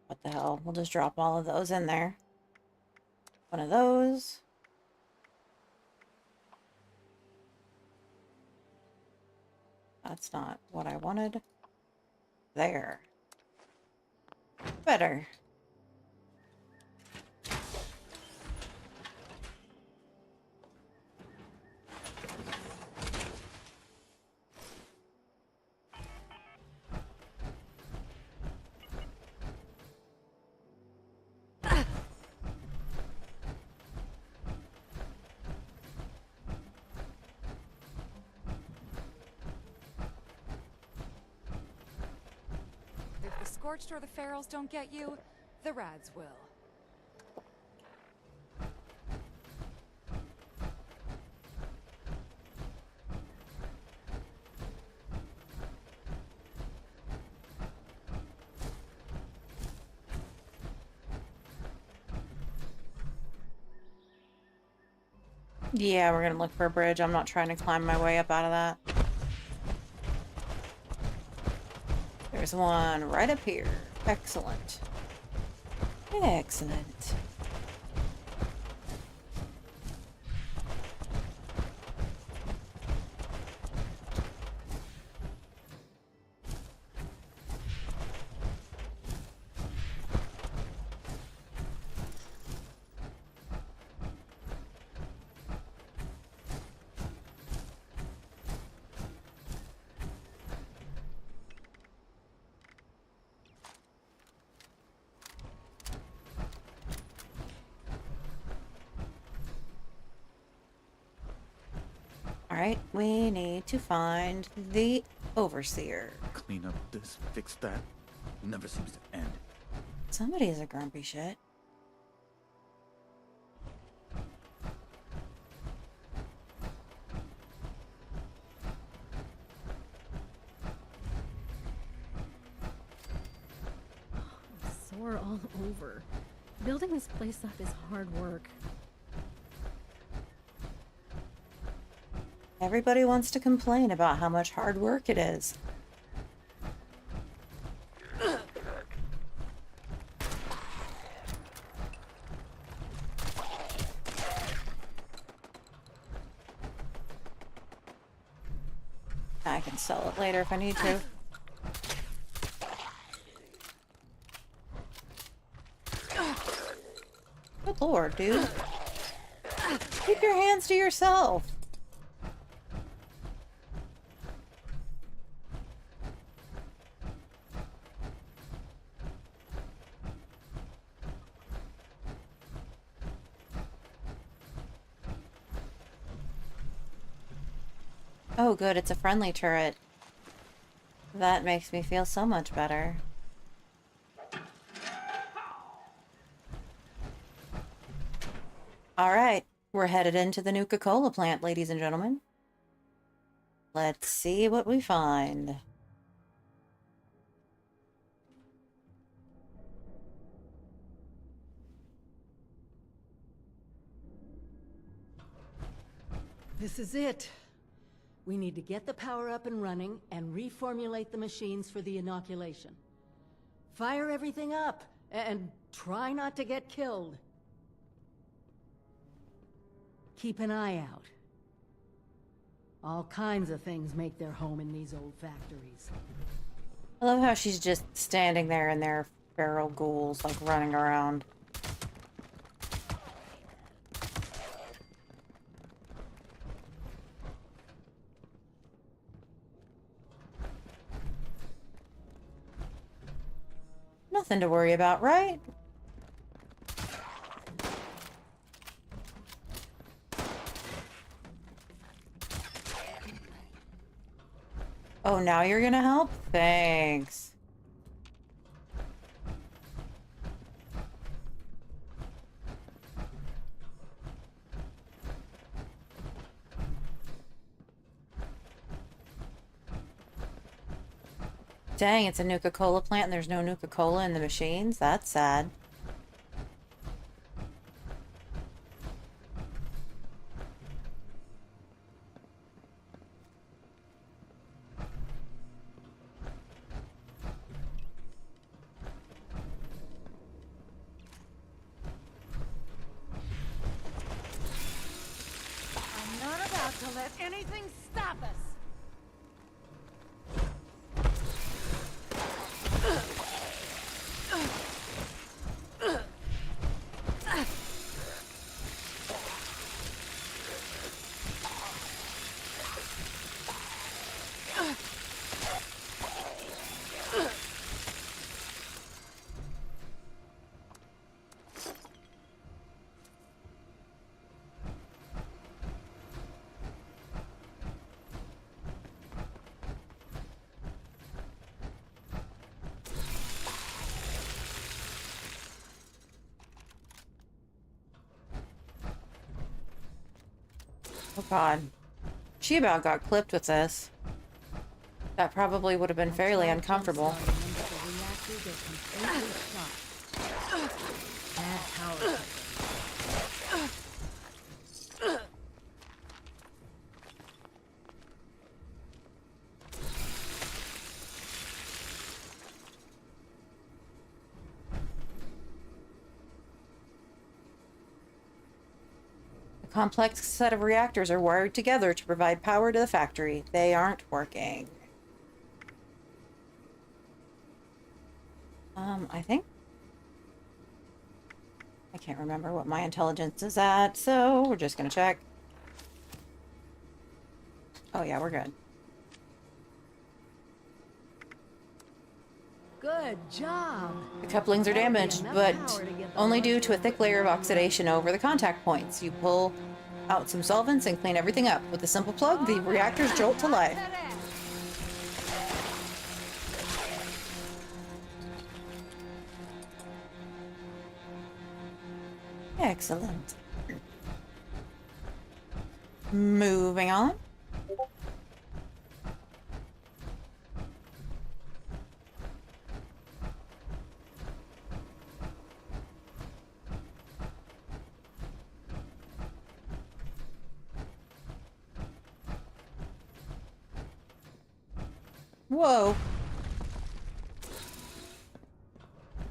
what the hell? We'll just drop all of those in there. One of those. That's not what I wanted. There. Better. If the Scorched or the Ferals don't get you, The Rads will. Yeah, we're gonna look for a bridge. I'm not trying to climb my way up out of that. There's one right up here. Excellent. Excellent. Alright, we need to find the overseer. Clean up this, fix that. Never seems to end. Somebody is a grumpy shit. I'm sore all over. Building this place up is hard work. Everybody wants to complain about how much hard work it is. I can sell it later if I need to. Good lord, dude. Keep your hands to yourself. Oh good, it's a friendly turret. That makes me feel so much better. Alright, we're headed into the Nuka-Cola plant, ladies and gentlemen. Let's see what we find. This is it. We need to get the power up and running and reformulate the machines for the inoculation. Fire everything up and try not to get killed. Keep an eye out. All kinds of things make their home in these old factories. I love how she's just standing there and there are feral ghouls like running around. Nothing to worry about, right? Oh, now you're gonna help? Thanks. Dang, it's a Nuka-Cola plant and there's no Nuka-Cola in the machines? That's sad. I'm not about to let anything stop us. Oh god. She about got clipped with this. That probably would have been fairly uncomfortable. A complex set of reactors are wired together to provide power to the factory. They aren't working. I think. I can't remember what my intelligence is at, so we're just gonna check. Oh yeah, we're good. Good job. The couplings are damaged, but only due to a thick layer of oxidation over the contact points. You pull out some solvents and clean everything up. With a simple plug, the reactors jolt to life. Excellent. Moving on. Whoa.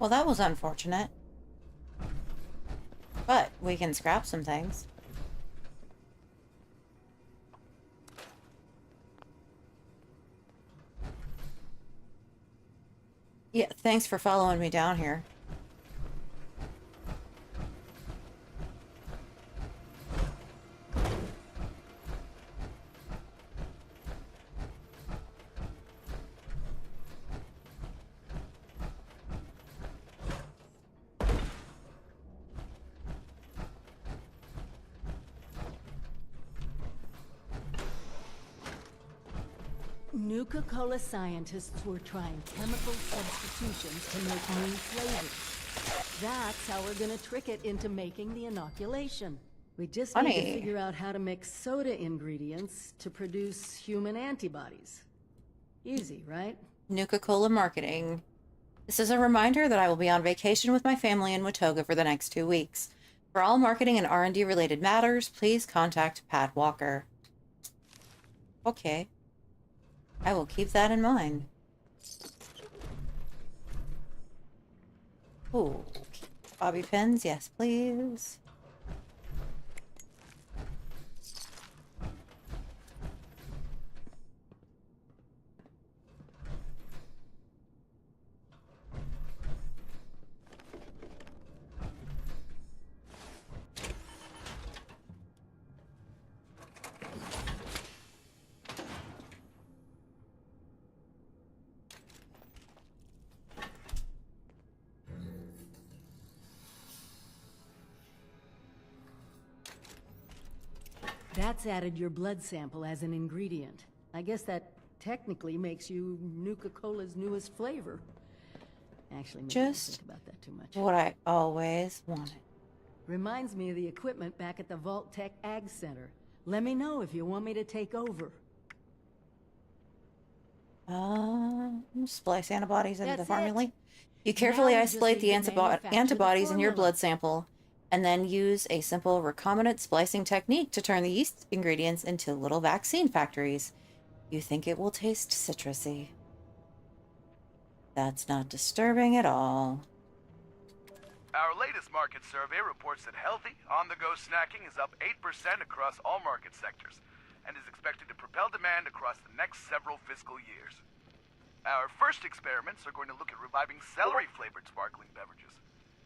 Well, that was unfortunate. But we can scrap some things. Yeah, thanks for following me down here. Nuka-Cola scientists were trying chemical substitutions to make new flavors. That's how we're gonna trick it into making the inoculation. We just need to figure out how to mix soda ingredients to produce human antibodies. Easy, right? Nuka-Cola marketing. This is a reminder that I will be on vacation with my family in Watoga for the next 2 weeks. For all marketing and R&D related matters, please contact Pat Walker. Okay. I will keep that in mind. Ooh, bobby pins, yes please. That's added your blood sample as an ingredient. I guess that technically makes you Nuka-Cola's newest flavor. Actually, maybe don't think about that too much. What I always wanted. Reminds me of the equipment back at the Vault Tech Ag Center. Let me know if you want me to take over. Splice antibodies into the formula. You carefully isolate the antibodies in your blood sample, and then use a simple recombinant splicing technique to turn the yeast ingredients into little vaccine factories. You think it will taste citrusy. That's not disturbing at all. Our latest market survey reports that healthy, on-the-go snacking is up 8% across all market sectors, and is expected to propel demand across the next several fiscal years. Our first experiments are going to look at reviving celery-flavored sparkling beverages.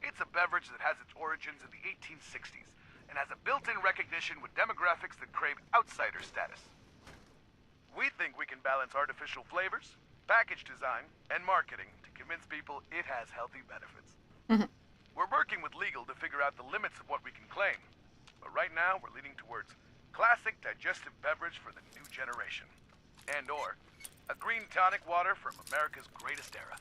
It's a beverage that has its origins in the 1860s, and has a built-in recognition with demographics that crave outsider status. We think we can balance artificial flavors, package design, and marketing to convince people it has healthy benefits. We're working with legal to figure out the limits of what we can claim, but right now we're leaning towards classic digestive beverage for the new generation, and/or a green tonic water from America's greatest era.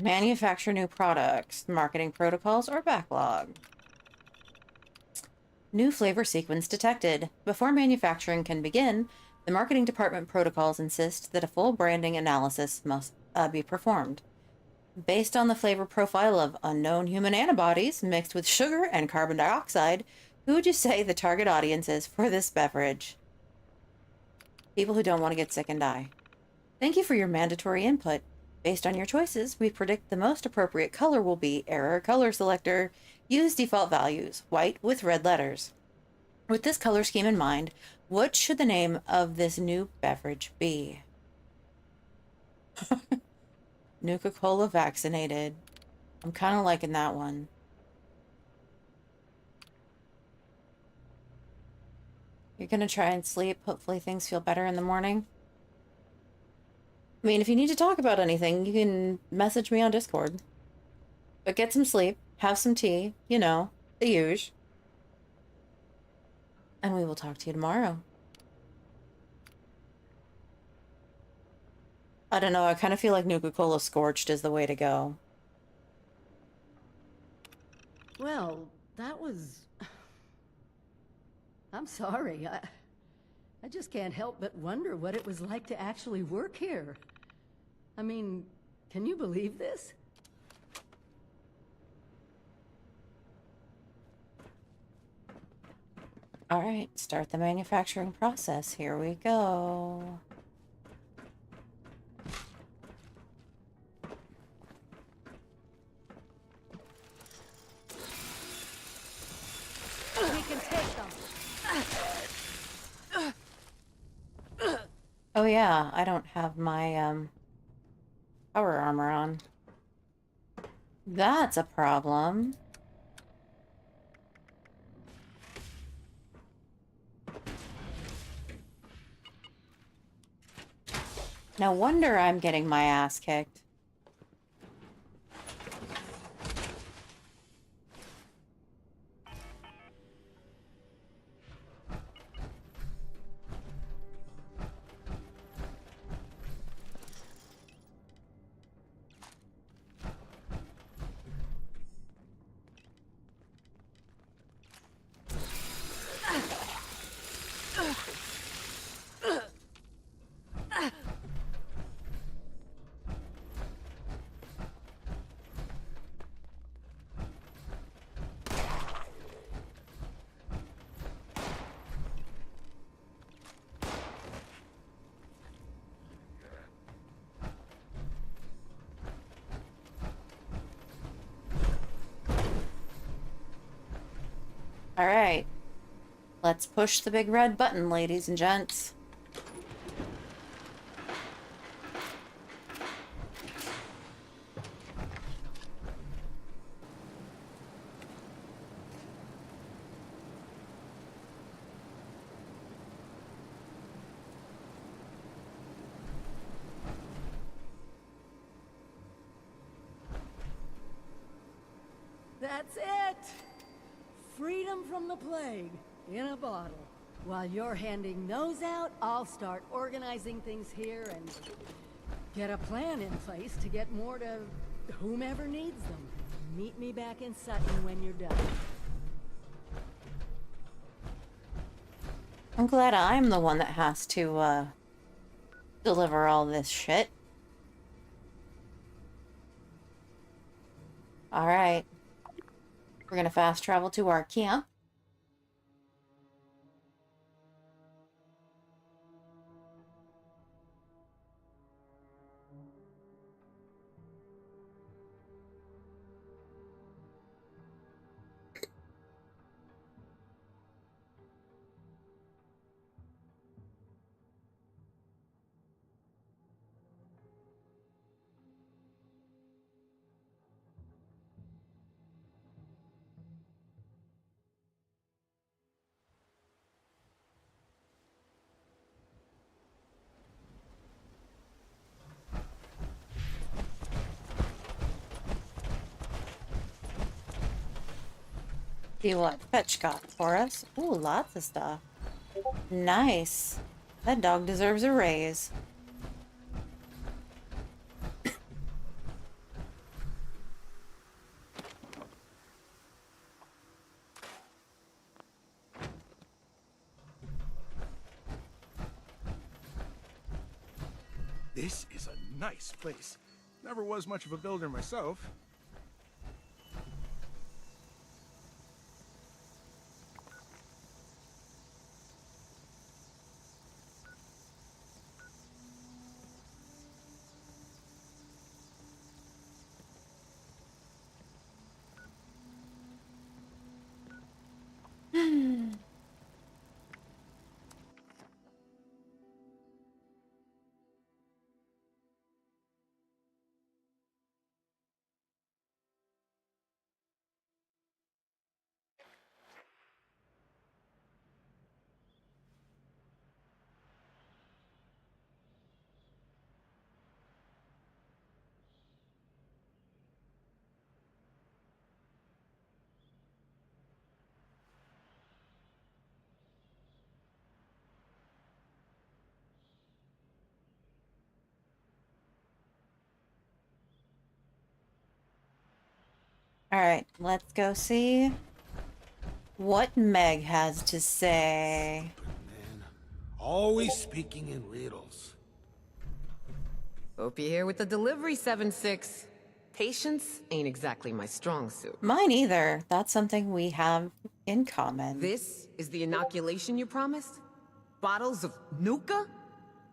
Manufacture new products, marketing protocols, or backlog. New flavor sequence detected. Before manufacturing can begin, the marketing department protocols insist that a full branding analysis must be performed. Based on the flavor profile of unknown human antibodies mixed with sugar and carbon dioxide, who would you say the target audience is for this beverage? People who don't want to get sick and die. Thank you for your mandatory input. Based on your choices, we predict the most appropriate color will be error color selector. Use default values, white with red letters. With this color scheme in mind, what should the name of this new beverage be? Nuka-Cola vaccinated. I'm kind of liking that one. You're gonna try and sleep. Hopefully things feel better in the morning. I mean, if you need to talk about anything, you can message me on Discord. But get some sleep, have some tea, you know, the usual. And we will talk to you tomorrow. I don't know, I kind of feel like Nuka-Cola Scorched is the way to go. Well, that was... I'm sorry. I just can't help but wonder what it was like to actually work here. I mean, can you believe this? All right, start the manufacturing process. Here we go. We can take them. Oh yeah, I don't have my power armor on. That's a problem. No wonder I'm getting my ass kicked. All right, let's push the big red button, ladies and gents. That's it! Freedom from the plague, in a bottle. While you're handing those out, I'll start organizing things here and get a plan in place to get more to whomever needs them. Meet me back in Sutton when you're done. I'm glad I'm the one that has to, deliver all this shit. Alright. We're gonna fast travel to our camp. See what Fetch got for us. Ooh, lots of stuff. Nice. That dog deserves a raise. This is a nice place. Never was much of a builder myself. All right, let's go see what Meg has to say. Always speaking in riddles. Hope you're here with the delivery, 7-6. Patience ain't exactly my strong suit. Mine either. That's something we have in common. This is the inoculation you promised? Bottles of Nuka?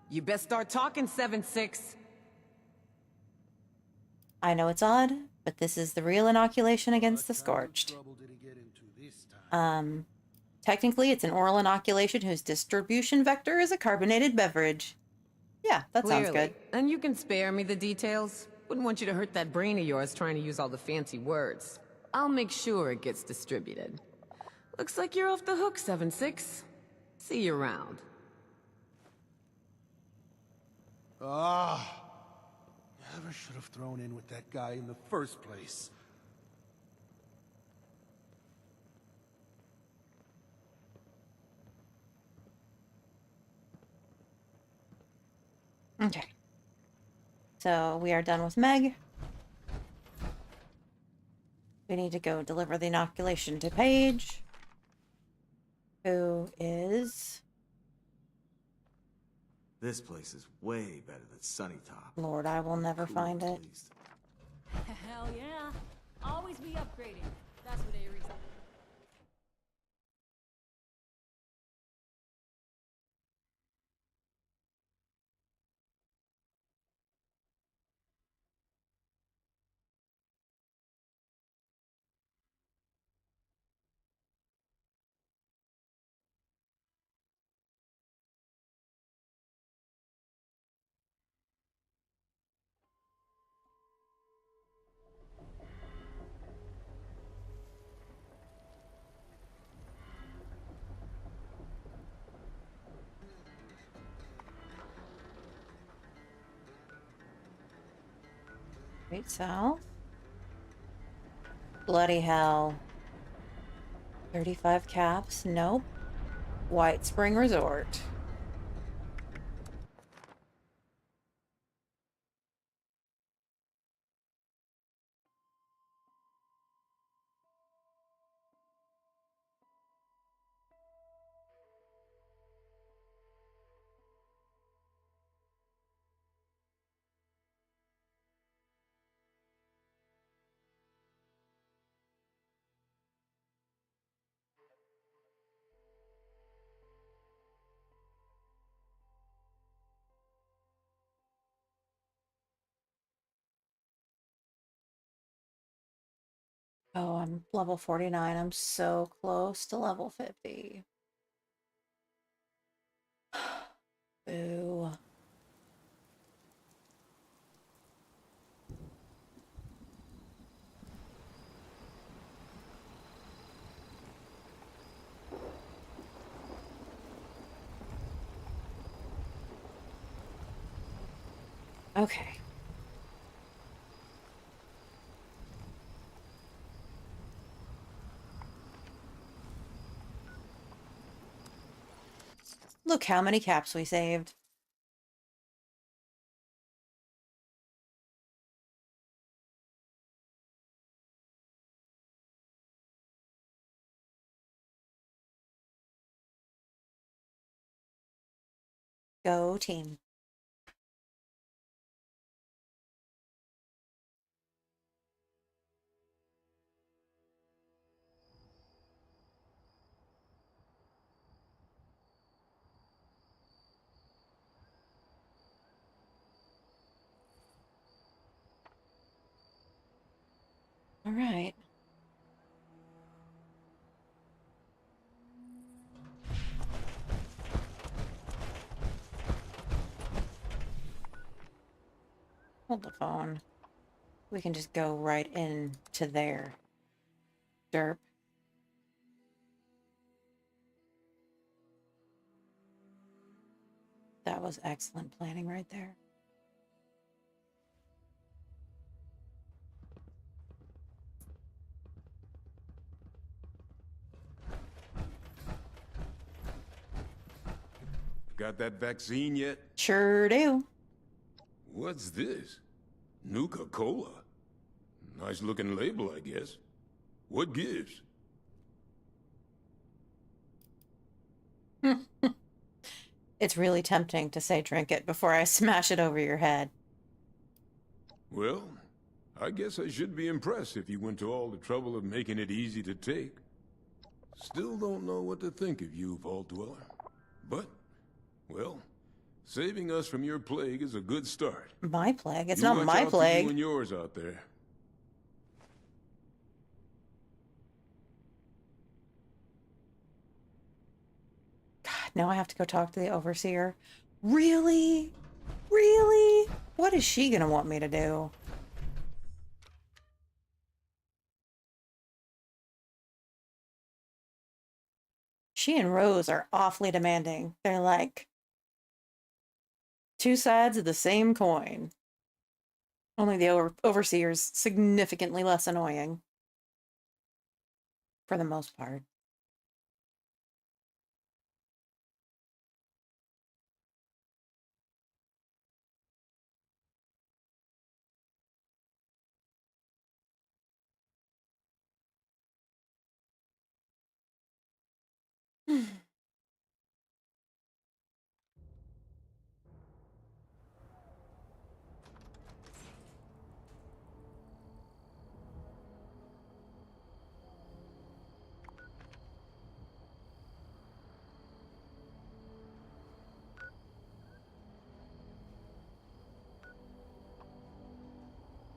You best start talking, 7-6. I know it's odd, but this is the real inoculation against the Scorched. Technically, it's an oral inoculation whose distribution vector is a carbonated beverage. Yeah, that sounds good. And you can spare me the details. Wouldn't want you to hurt that brain of yours trying to use all the fancy words. I'll make sure it gets distributed. Looks like you're off the hook, 7-6. See you around. Never should have thrown in with that guy in the first place. Okay. So we are done with Meg. We need to go deliver the inoculation to Paige, who is... This place is way better than Sunnytop. Lord, I will never find it. Hell yeah. Always be upgrading. That's what Ares said. Wait, south? Bloody hell. 35 caps? Nope. White Spring Resort. Oh, I'm level 49. I'm so close to level 50. Boo. Okay. Look how many caps we saved. Go team. All right. Hold the phone. We can just go right into there. Derp. That was excellent planning right there. Got that vaccine yet? Sure do. What's this? Nuka-Cola. Nice looking label, I guess. What gives? It's really tempting to say drink it before I smash it over your head. Well, I guess I should be impressed if you went to all the trouble of making it easy to take. Still don't know what to think of you, Vault Dweller. But, well, saving us from your plague is a good start. My plague? It's You not watch my out for plague. you and yours out there. Now I have to go talk to the overseer. Really? Really? What is she gonna want me to do? She and Rose are awfully demanding. They're like two sides of the same coin. Only the overseer's significantly less annoying. For the most part.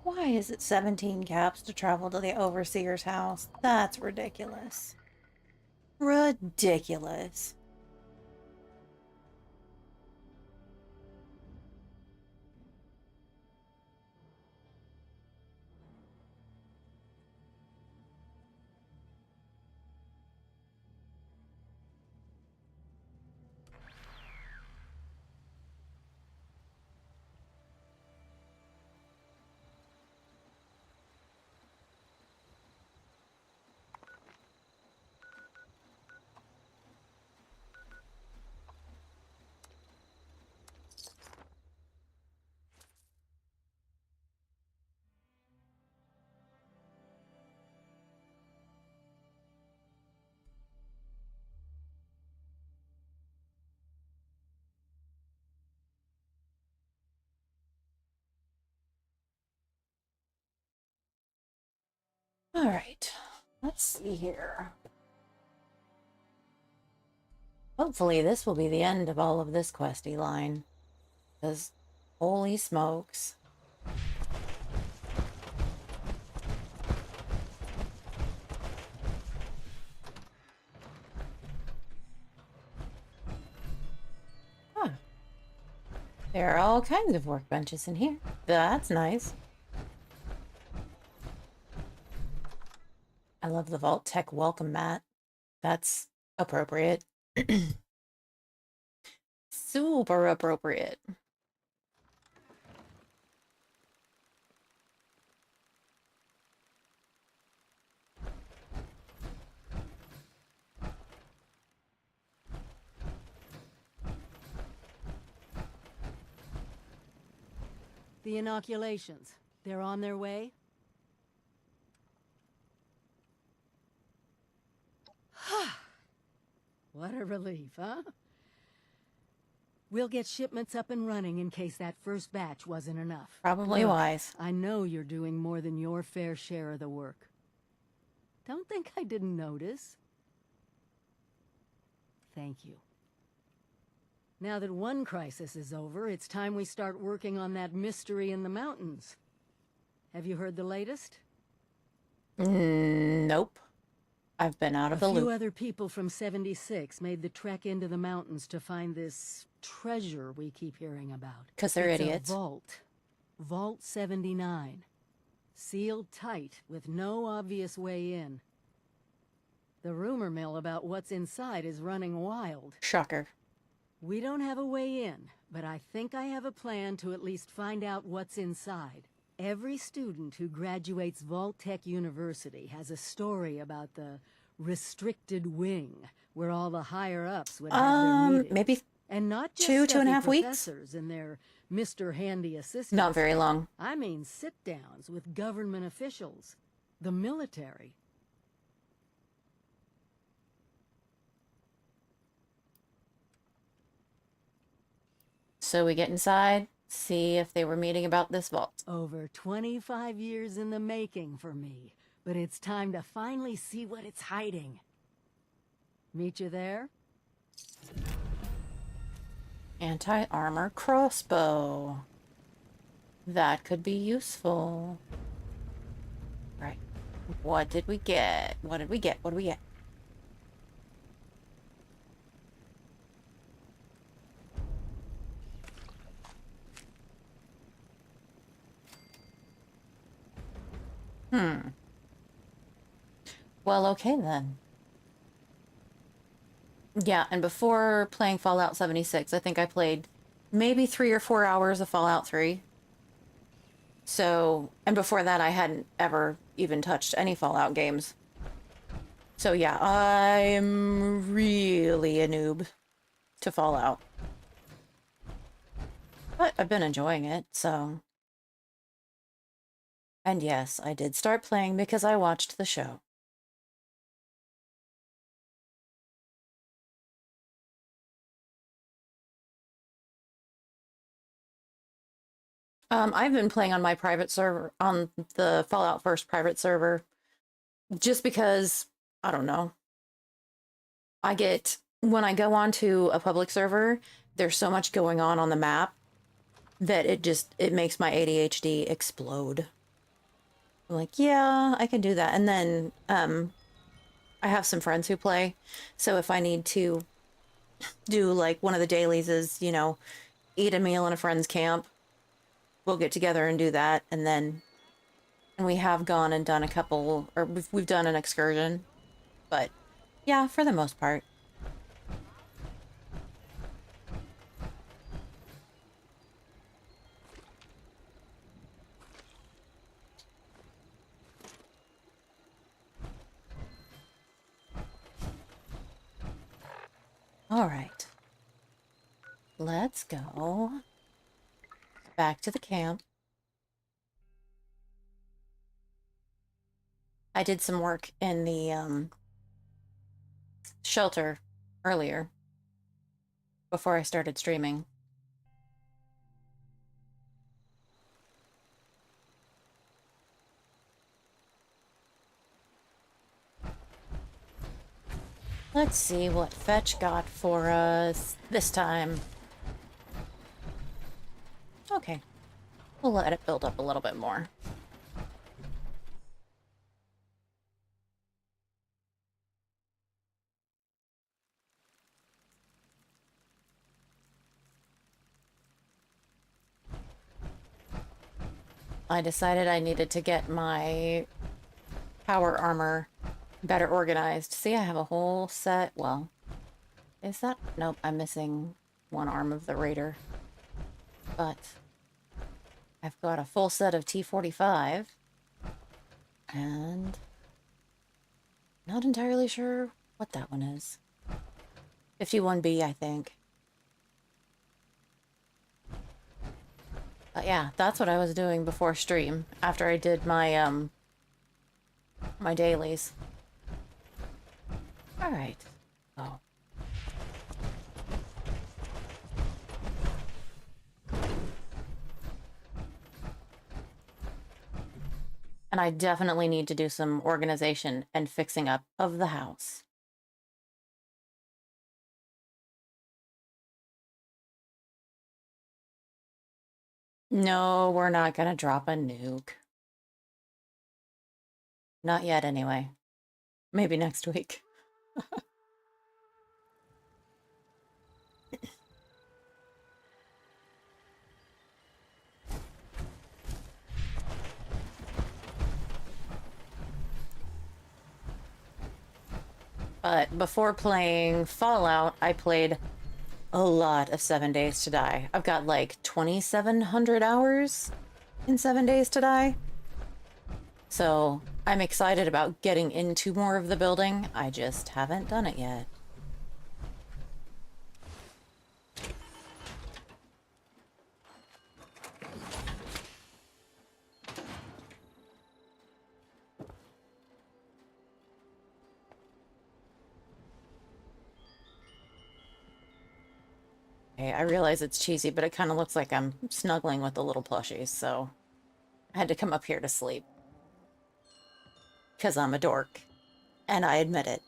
Why is it 17 caps to travel to the overseer's house? That's ridiculous. Ridiculous. All right, let's see here. Hopefully this will be the end of all of this questy line. Because, holy smokes. Huh. There are all kinds of workbenches in here. That's nice. I love the Vault Tech welcome mat. That's appropriate. Super appropriate. The inoculations, they're on their way? What a relief, huh? We'll get shipments up and running in case that first batch wasn't enough. Probably Look, wise. I know you're doing more than your fair share of the work. Don't think I didn't notice. Thank you. Now that one crisis is over, it's time we start working on that mystery in the mountains. Have you heard the latest? Nope. I've been out of the A few loop. other people from 76 made the trek into the mountains to find this treasure we keep hearing about. 'Cause they're It's idiots. A vault. Vault 79. Sealed tight, with no obvious way in. The rumor mill about what's inside is running wild. Shocker. We don't have a way in, but I think I have a plan to at least find out what's inside. Every student who graduates Vault Tech University has a story about the restricted wing, where all the higher-ups would have their meetings. Maybe and not just 2.5 weeks? professors and their Mr. Handy assistants. Not very long. I mean sit-downs with government officials, the military. So we get inside, see if they were meeting about this vault. Over 25 years in the making for me, but it's time to finally see what it's hiding. Meet you there? Anti-armor crossbow. That could be useful. Right. What did we get? What did we get? What did we get? Well, okay then. Yeah, and before playing Fallout 76, I think I played maybe 3 or 4 hours of Fallout 3. So, and before that I hadn't ever even touched any Fallout games. So yeah, I'm really a noob to Fallout. But I've been enjoying it, so... And yes, I did start playing because I watched the show. I've been playing on my private server, on the Fallout First private server, just because, I don't know. When I go onto a public server, there's so much going on the map that it makes my ADHD explode. I'm like, yeah, I can do that. And then, I have some friends who play, so if I need to do, like, one of the dailies is, you know, eat a meal in a friend's camp, we'll get together and do that, and we have gone and done a couple, or we've done an excursion, but yeah, for the most part. All right, let's go back to the camp. I did some work in the shelter earlier before I started streaming. Let's see what Fetch got for us this time. Okay, we'll let it build up a little bit more. I decided I needed to get my power armor better organized. See, I have a whole set. Well, is that? Nope, I'm missing one arm of the Raider. But I've got a full set of T-45. And not entirely sure what that one is. 51B, I think. But yeah, that's what I was doing before stream, after I did my, my dailies. Alright. Oh. And I definitely need to do some organization and fixing up of the house. No, we're not gonna drop a nuke. Not yet, anyway. Maybe next week. But before playing Fallout, I played a lot of 7 Days to Die. I've got like 2,700 hours in 7 Days to Die. So I'm excited about getting into more of the building. I just haven't done it yet. Okay, I realize it's cheesy, but it kind of looks like I'm snuggling with the little plushies, so I had to come up here to sleep. Because I'm a dork. And I admit it.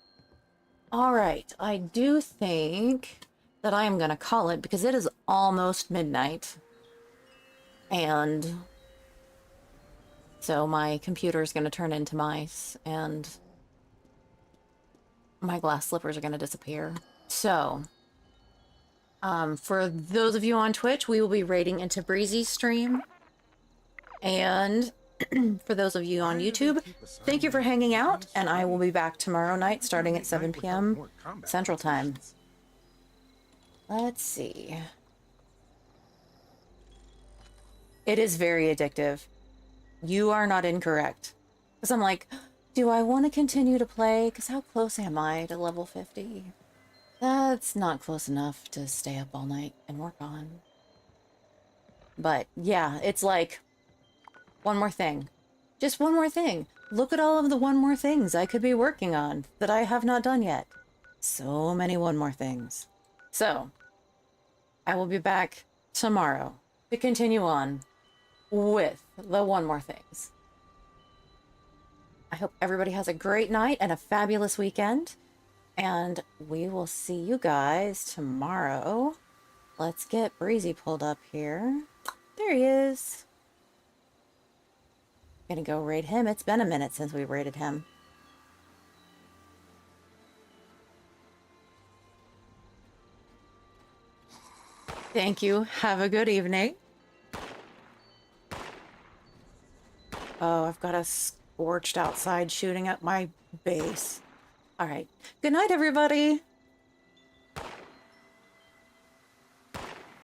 Alright, I do think that I am going to call it because it is almost midnight. And so my computer is going to turn into mice, and my glass slippers are going to disappear. So, for those of you on Twitch, we will be raiding into Breezy's stream. And for those of you on YouTube, thank you for hanging out, and I will be back tomorrow night starting at 7 p.m. Central Time. Let's see. It is very addictive. You are not incorrect. Because I'm like, do I want to continue to play? Because how close am I to level 50? That's not close enough to stay up all night and work on. But yeah, it's like, one more thing. Just one more thing. Look at all of the one more things I could be working on that I have not done yet. So many one more things. So, I will be back tomorrow to continue on with the one more things. I hope everybody has a great night and a fabulous weekend. And we will see you guys tomorrow. Let's get Breezy pulled up here. There he is. Gonna go raid him. It's been a minute since we raided him. Thank you. Have a good evening. Oh, I've got a scorched outside shooting at my base. All right. Good night, everybody.